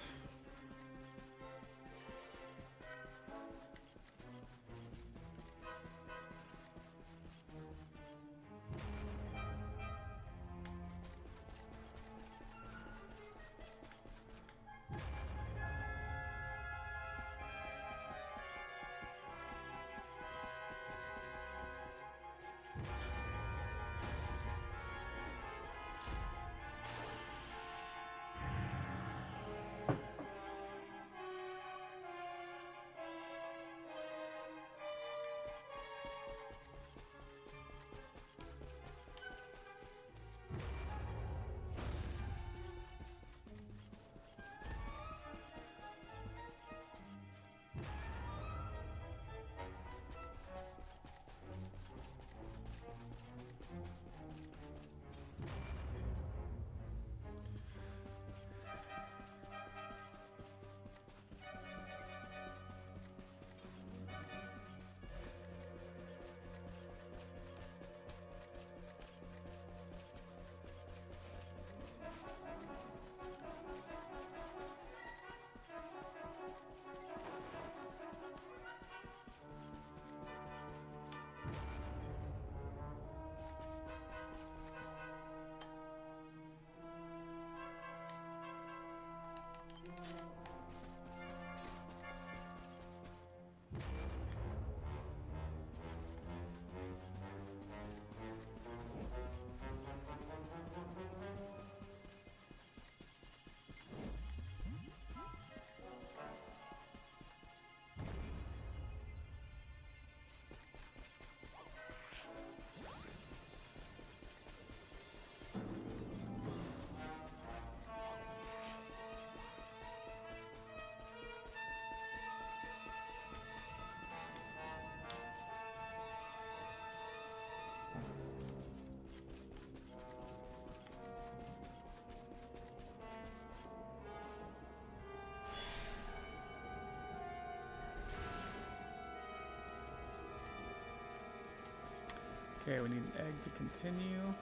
Okay, we need an egg to continue.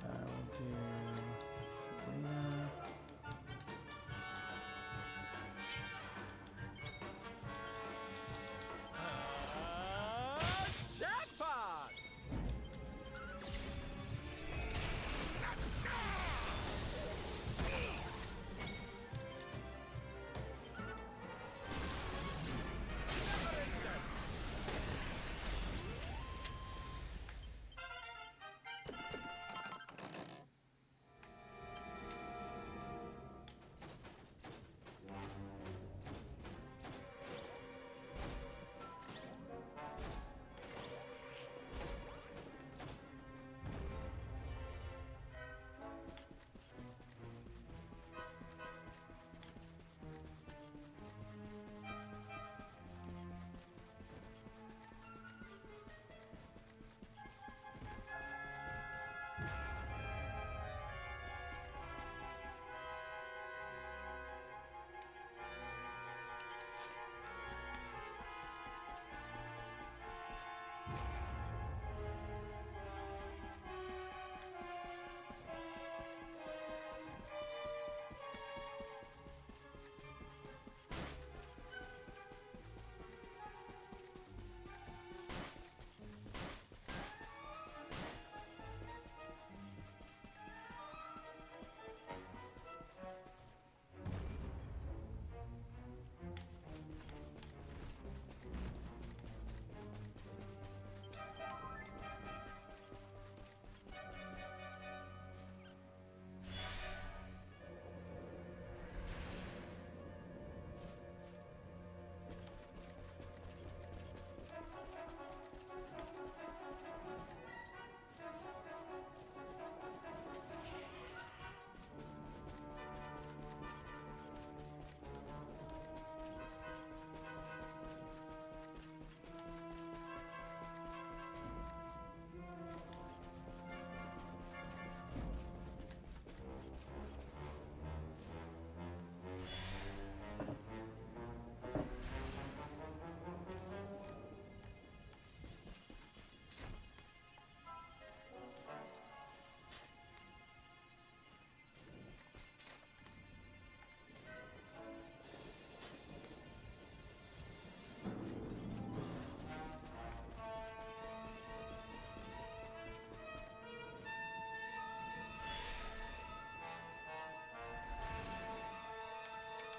We'll do Sabrina.
Jackpot!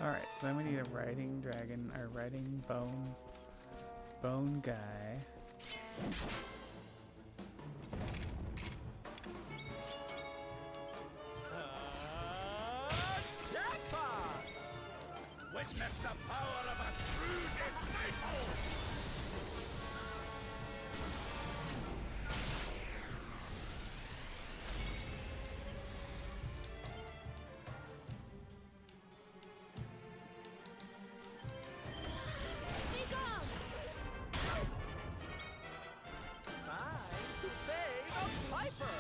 Alright, so then we need a riding dragon, or riding bone guy.
Jackpot!
Witness the power of a true disciple!
Be gone!
Time to pay the piper!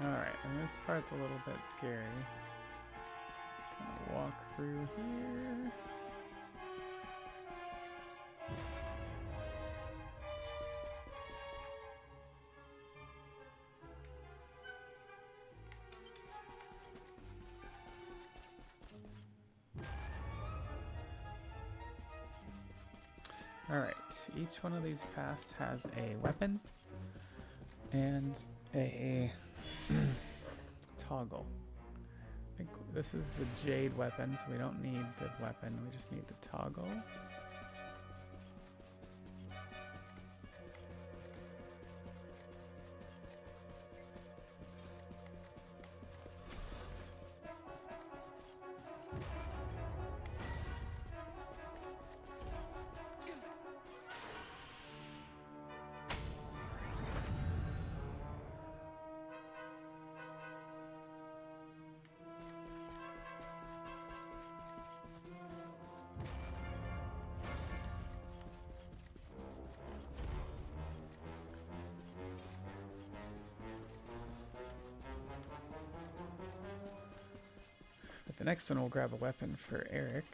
Alright, and this part's a little bit scary. Just kind of walk through here. Alright, each one of these paths has a weapon and a Toggle. I think this is the jade weapon, so we don't need the weapon, we just need the toggle. The next one will grab a weapon for Eric.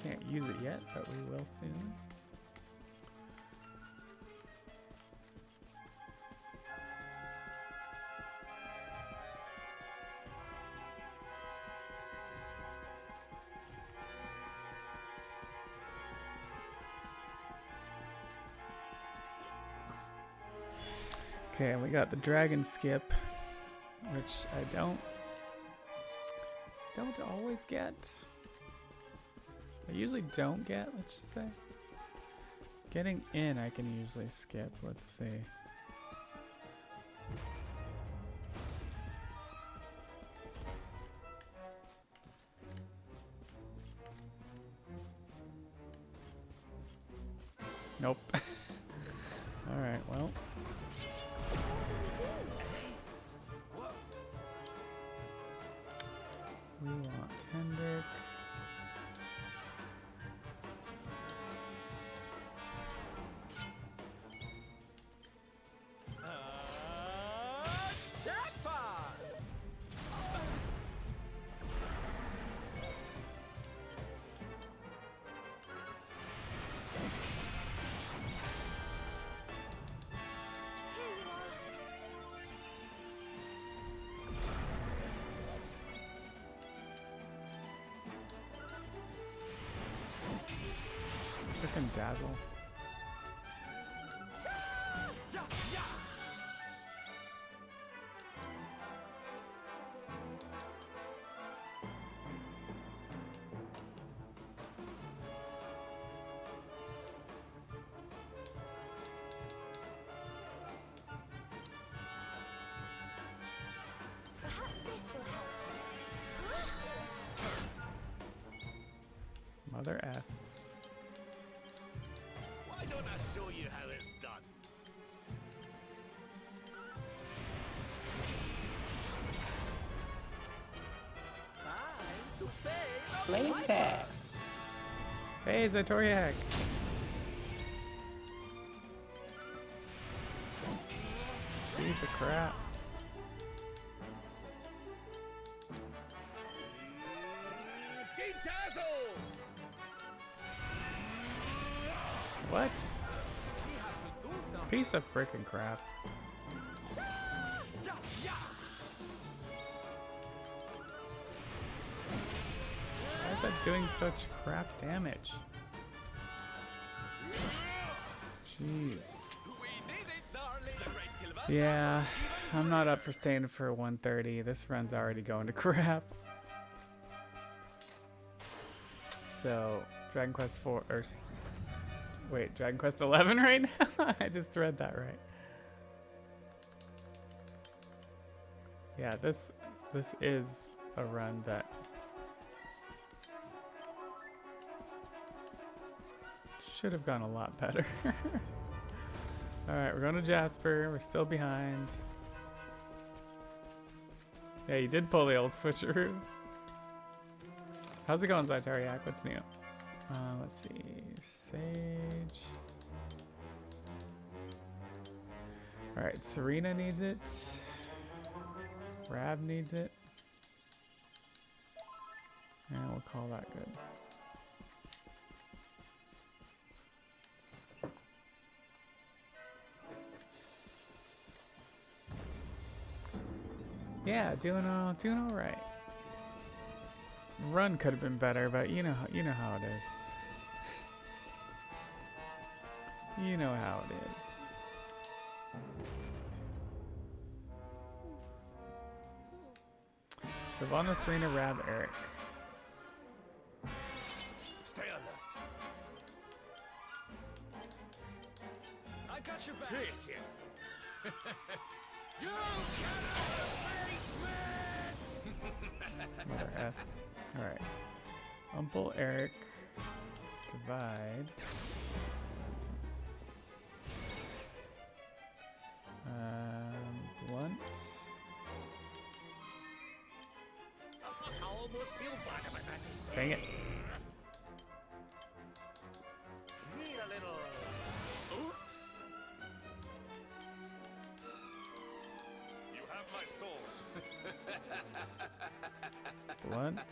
Can't use it yet, but we will soon. Okay, and we got the dragon skip, which I don't always get. I usually don't get, let's just say. Getting in I can usually skip, let's see. Nope. Alright, well. We want Hendrik.
Jackpot!
Here you are.
Frickin' dazzle.
Perhaps this will help.
Mother F.
Why don't I show you how it's done?
Time to pay the
Latex.
Hey, Zatoriak! Piece of crap.
Get dazzle!
What?
We have to do something.
Piece of frickin' crap. Why is that doing such crap damage? Jeez.
We did it, darling.
The red silver.
Yeah, I'm not up for staying for 130. This run's already going to crap. So, Dragon Quest 4, or wait, Dragon Quest 11 right now? I just read that right. Yeah, this is a run that should have gone a lot better. Alright, we're going to Jasper. We're still behind. Yeah, you did pull the old switcheroo. How's it going, Zytariak? What's new? Let's see. Sage. Alright, Serena needs it. Rab needs it. And we'll call that good. Yeah, doing all right. Run could have been better, but you know how it is. You know how it is. Sylvana, Serena, Rab, Eric.
Stay alert. I got your back.
Here it is.
You cannot face me!
Mother F. Alright. Umple, Eric. Divide. Blunt.
I almost feel bad about this.
Dang it.
Need a little. Oops.
You have my sword.
Blunt.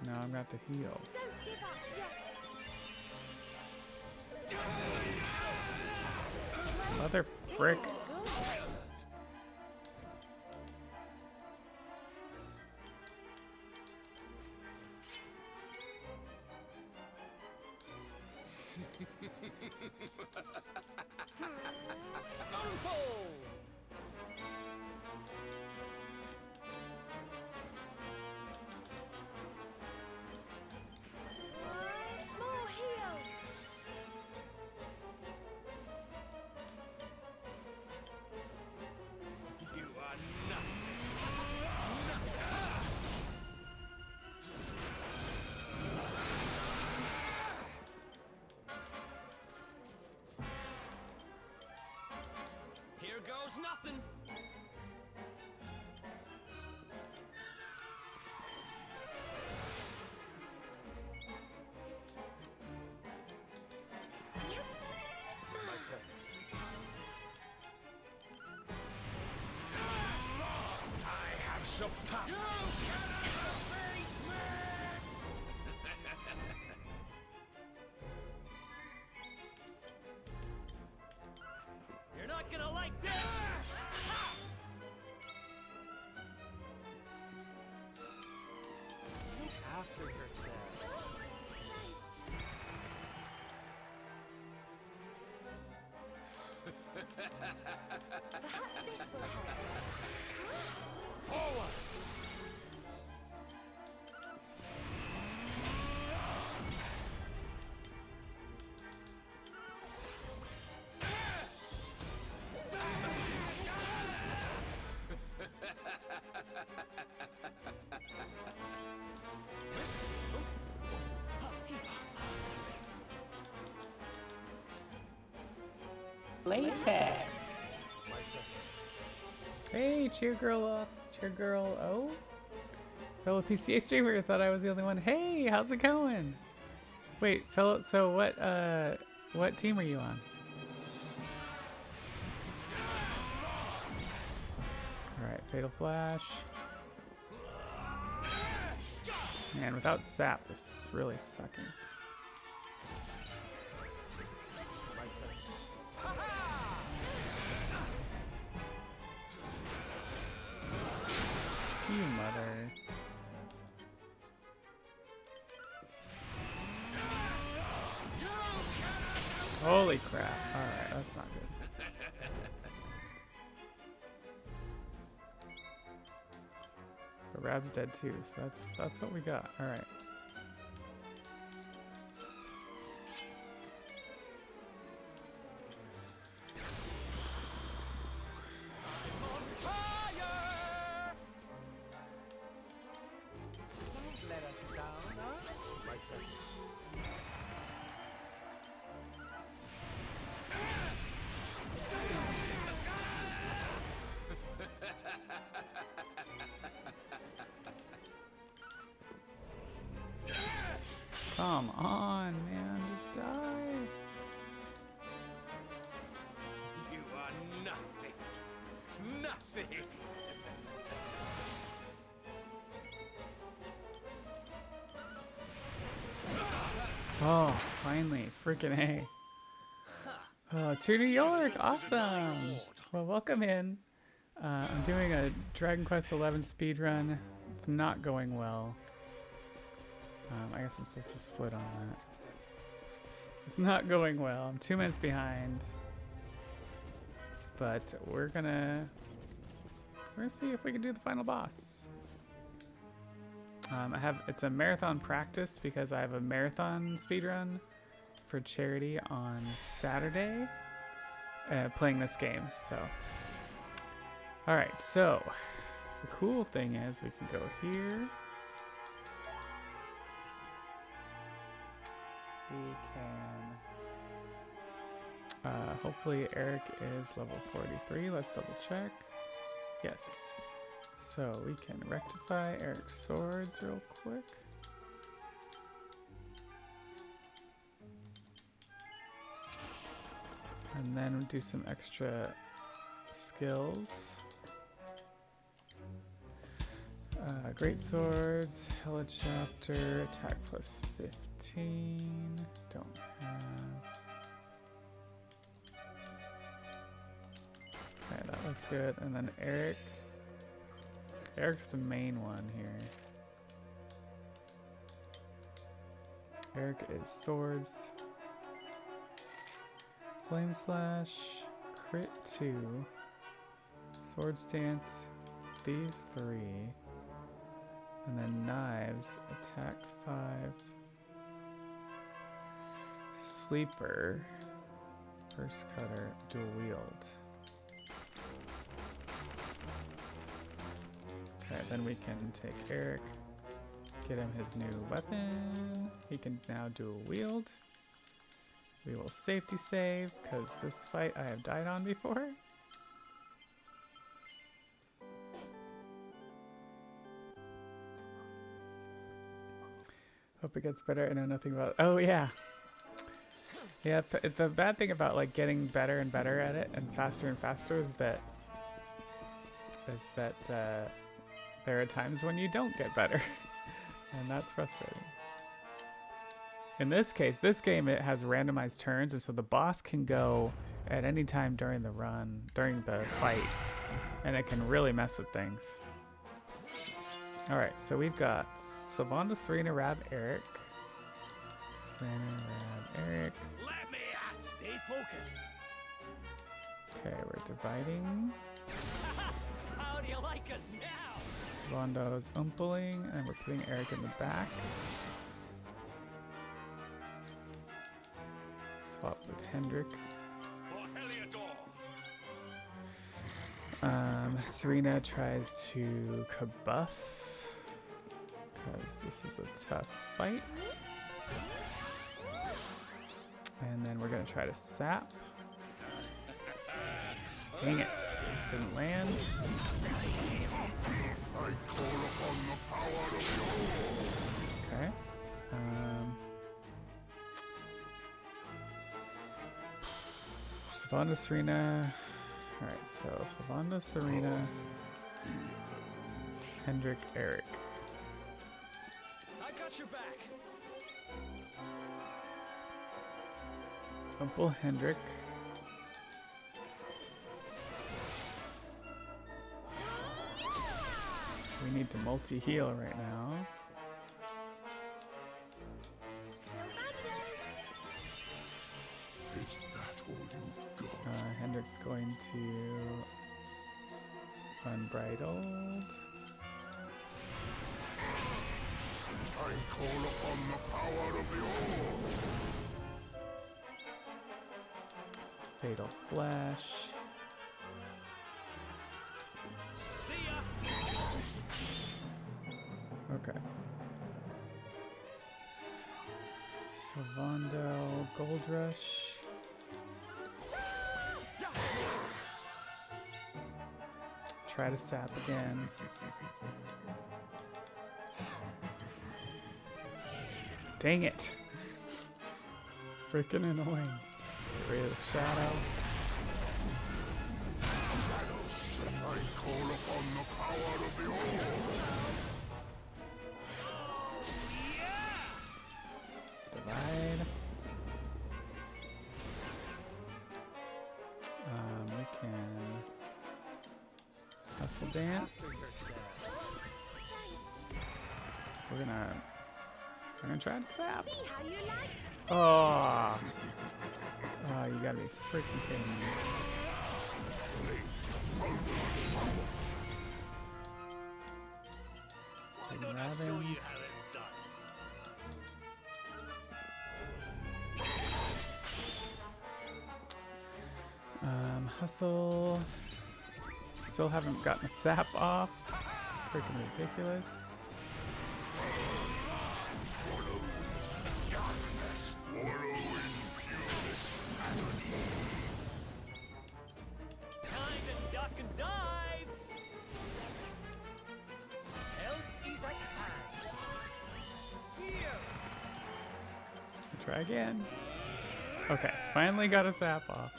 Now I'm going to have to heal.
Don't give up yet.
Mother frick.
This is good. More heal.
You are nothing.
Here goes nothing.
My thanks. I have some power.
You cannot face me! You're not gonna like this! Look after yourself.
Perhaps this will help.
Forward!
Latex.
Hey, cheer girl O. Fellow PCA streamer, thought I was the only one. Hey, how's it going? Wait, fellow, so what team are you on? Alright, Fatal Flash. Man, without sap, this is really sucking. You mother. Holy crap. Alright, that's not good. The Rab's dead too, so that's what we got. Alright. Come on, man, just die.
You are nothing. Nothing.
Oh, finally, freaking A. Oh, Tudor York, awesome. Well, welcome in. I'm doing a Dragon Quest XI speedrun. It's not going well. I guess I'm supposed to split on that. It's not going well. I'm 2 minutes behind. But we're gonna see if we can do the final boss. It's a marathon practice because I have a marathon speedrun for charity on Saturday, playing this game. So, all right. So the cool thing is we can go here. We can. Hopefully Eric is level 43. Let's double check. Yes. So we can rectify Eric's swords real quick. And then do some extra skills. Great swords, helicopter, attack plus 15. Don't have. Okay, that looks good. And then Eric's the main one here. Eric is swords, flame slash, crit 2, sword stance, these 3, and then knives, attack 5, sleeper, first cutter, dual wield. Okay, then we can take Eric, get him his new weapon. He can now dual wield. We will safety save, because this fight I have died on before. Hope it gets better. I know nothing about it. Oh, yeah. Yeah, the bad thing about like getting better and better at it and faster is that there are times when you don't get better, and that's frustrating. In this case, this game, it has randomized turns, and so the boss can go at any time during the run, during the fight, and it can really mess with things. All right, so we've got Sylvanda, Serena, Rab, Eric. Serena, Rab, Eric.
Let me out. Stay focused.
Okay, we're dividing.
How do you like us now?
Sylvando's umpling, and we're putting Eric in the back. Swap with Hendrik.
For Heliodor.
Serena tries to kabuff, because this is a tough fight. And then we're going to try to sap. Dang it. Didn't land. Okay. Sylvanda, Serena. Alright, so Sylvanda, Serena, Hendrik, Eric.
I got your back.
Uncle Hendrik. We need to multi-heal right now. Hendrik's going to Unbridled.
I call upon the power of the All.
Fatal Flash.
See ya.
Okay. Sylvando, Gold Rush. Try to sap again. Dang it. Freaking annoying. Get rid of the shadow.
I call upon the power of the All.
Divide. We can hustle dance. We're gonna try to sap.
See how you like.
Oh, you gotta be freaking kidding me.
I'm gonna show you how it's done.
Hustle. Still haven't gotten the sap off. It's freaking ridiculous.
Time to duck and dive. Help is like hand.
Try again. Okay, finally got a sap off.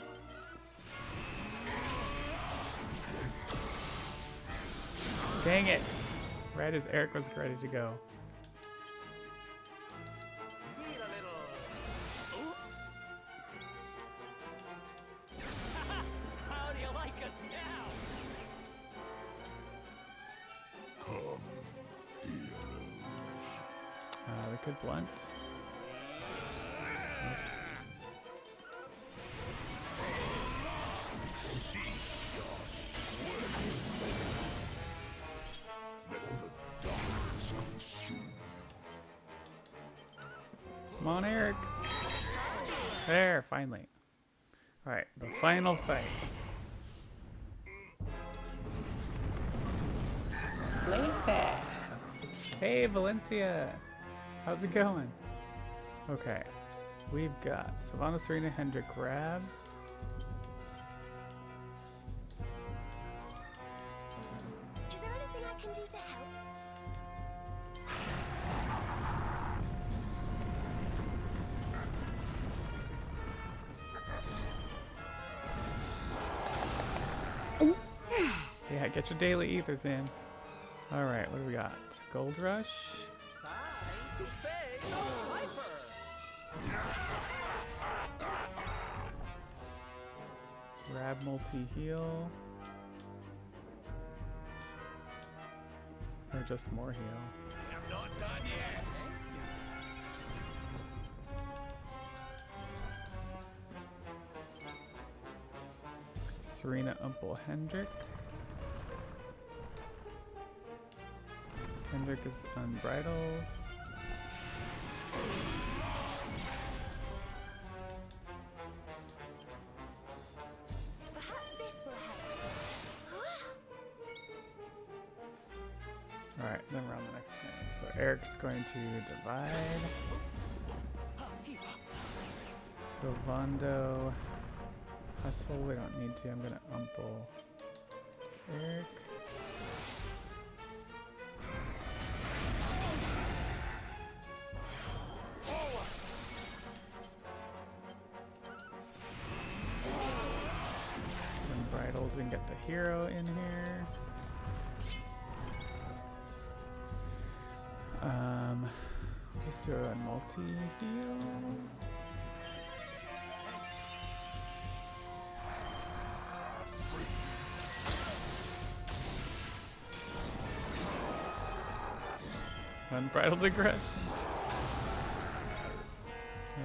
Dang it! Right as Eric was ready to go.
Need a little. Oops. How do you like us now?
We could blunt. Come on, Eric. There, finally. All right, the final fight.
Latex.
Hey, Valencia. How's it going? Okay, we've got Savannah, Serena, Hendrick, Rab.
Is there anything I can do to help?
Yeah, get your daily ethers in. All right, what do we got? Gold Rush.
Time to pay the piper.
Rab multi-heal. Or just more heal.
I'm not done yet.
Serena, Umpel, Hendrick. Hendrick is unbridled.
Perhaps this will help.
Alright, then we're on the next thing. So Eric's going to divide. Sylvando. Hustle, we don't need to. I'm gonna Umpel Eric. Unbridled, we can get the hero in here. Just do a multi-heal. Unbridled aggression.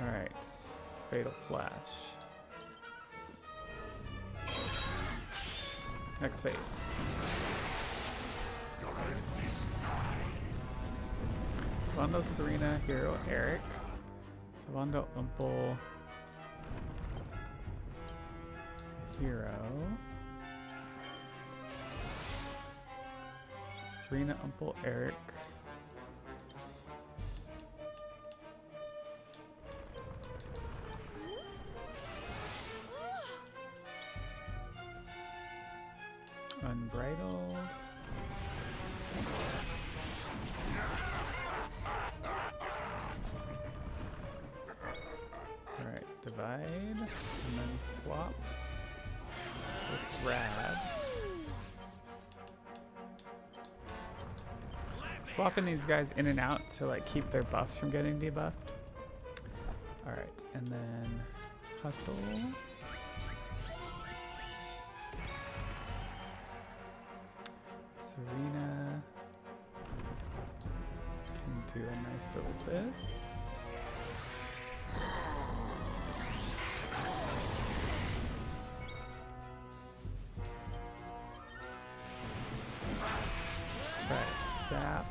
Alright. Fatal Flash. Next phase. Savando, Serena, Hero, Eric. Savando, Umpel, Hero. Serena, Umpel, Eric. Unbridled. Swapping these guys in and out to like keep their buffs from getting debuffed. Alright, and then hustle. Serena can do a nice little this. Try a sap.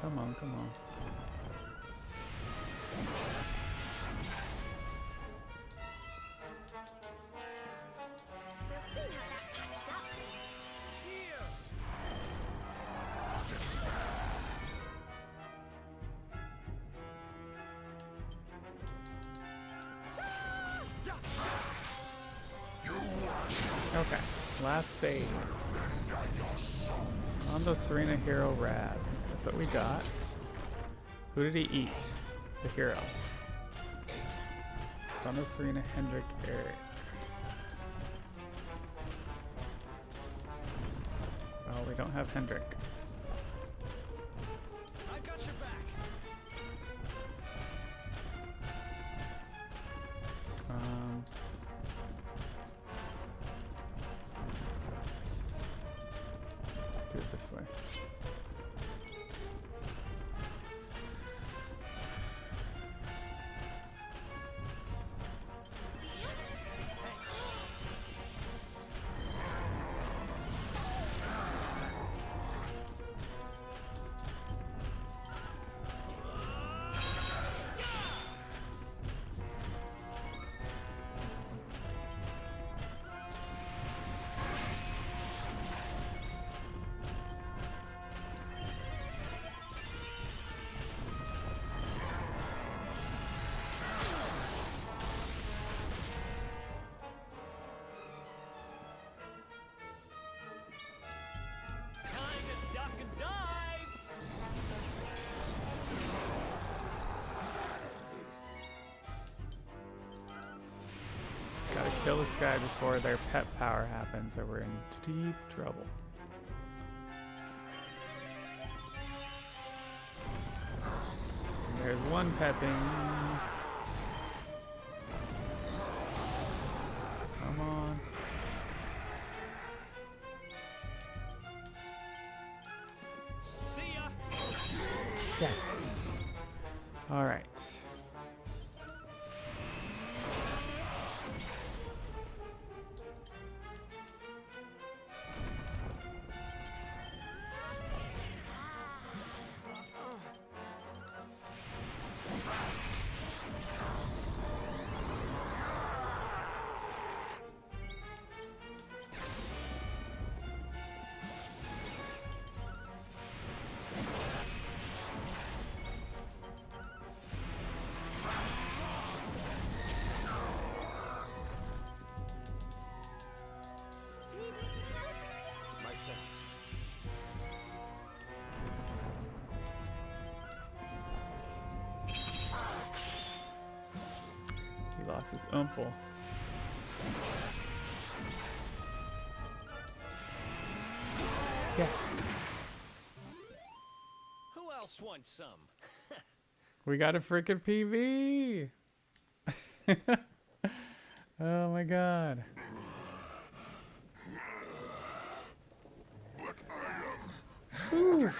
Come on, come on.
We'll see how that patched up.
Okay, last fade. Mondo Serena Hero Rad. That's what we got. Who did he eat? The hero. Mondo Serena Hendrik Eric. Well, we don't have Hendrik.
I got your back.
Let's do it this way.
Time to duck and dive.
Gotta kill this guy before their pet power happens or we're in deep trouble. There's one pepping. Come on.
See ya.
Yes. All right. He lost his umple. Yes.
Who else wants some?
We got a freaking PV. Oh my god. Whew.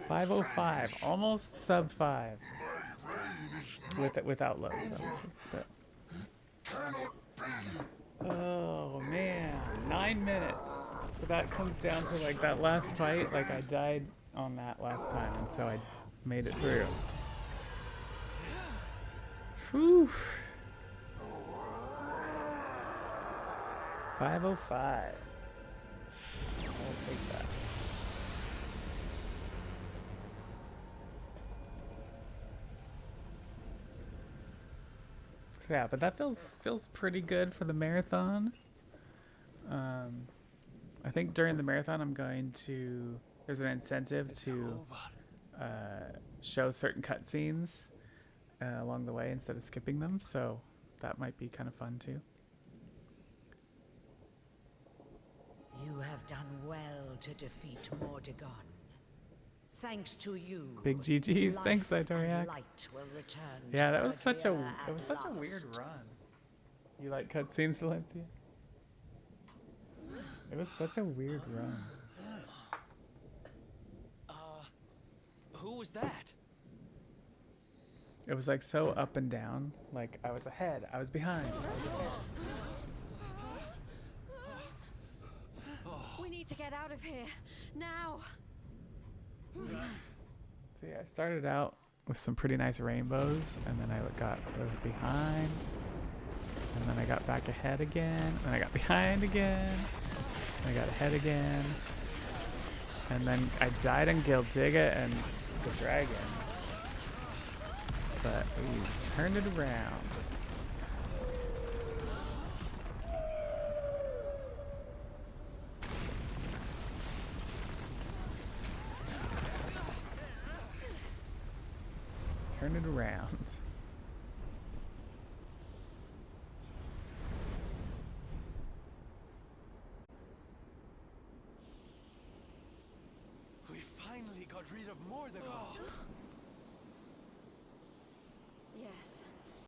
505, almost sub 5. Without loads, obviously. But. Oh man, 9 minutes. But that comes down to like that last fight. Like I died on that last time, and so I made it through. Whew. 505. I'll take that. So yeah, but that feels pretty good for the marathon. I think during the marathon I'm going to, there's an incentive to show certain cutscenes along the way instead of skipping them, so that might be kind of fun too.
You have done well to defeat Mordegon. Thanks to you.
Big GGs.
life
Thanks,
and
Zaitoriak.
light will return to
Yeah, that was such a
Bergier
it was
at
such a weird
last.
run. You like cutscenes, Valencia? It was such a weird run.
Who was that?
It was like so up and down. Like I was ahead, I was behind.
We need to get out of here. Now.
So yeah, I started out with some pretty nice rainbows, and then I got behind, and then I got back ahead again, and I got behind again, and I got ahead again, and then I died on Gildiga and the dragon, but we turned it around. Turn it around.
We finally got rid of Mordegon.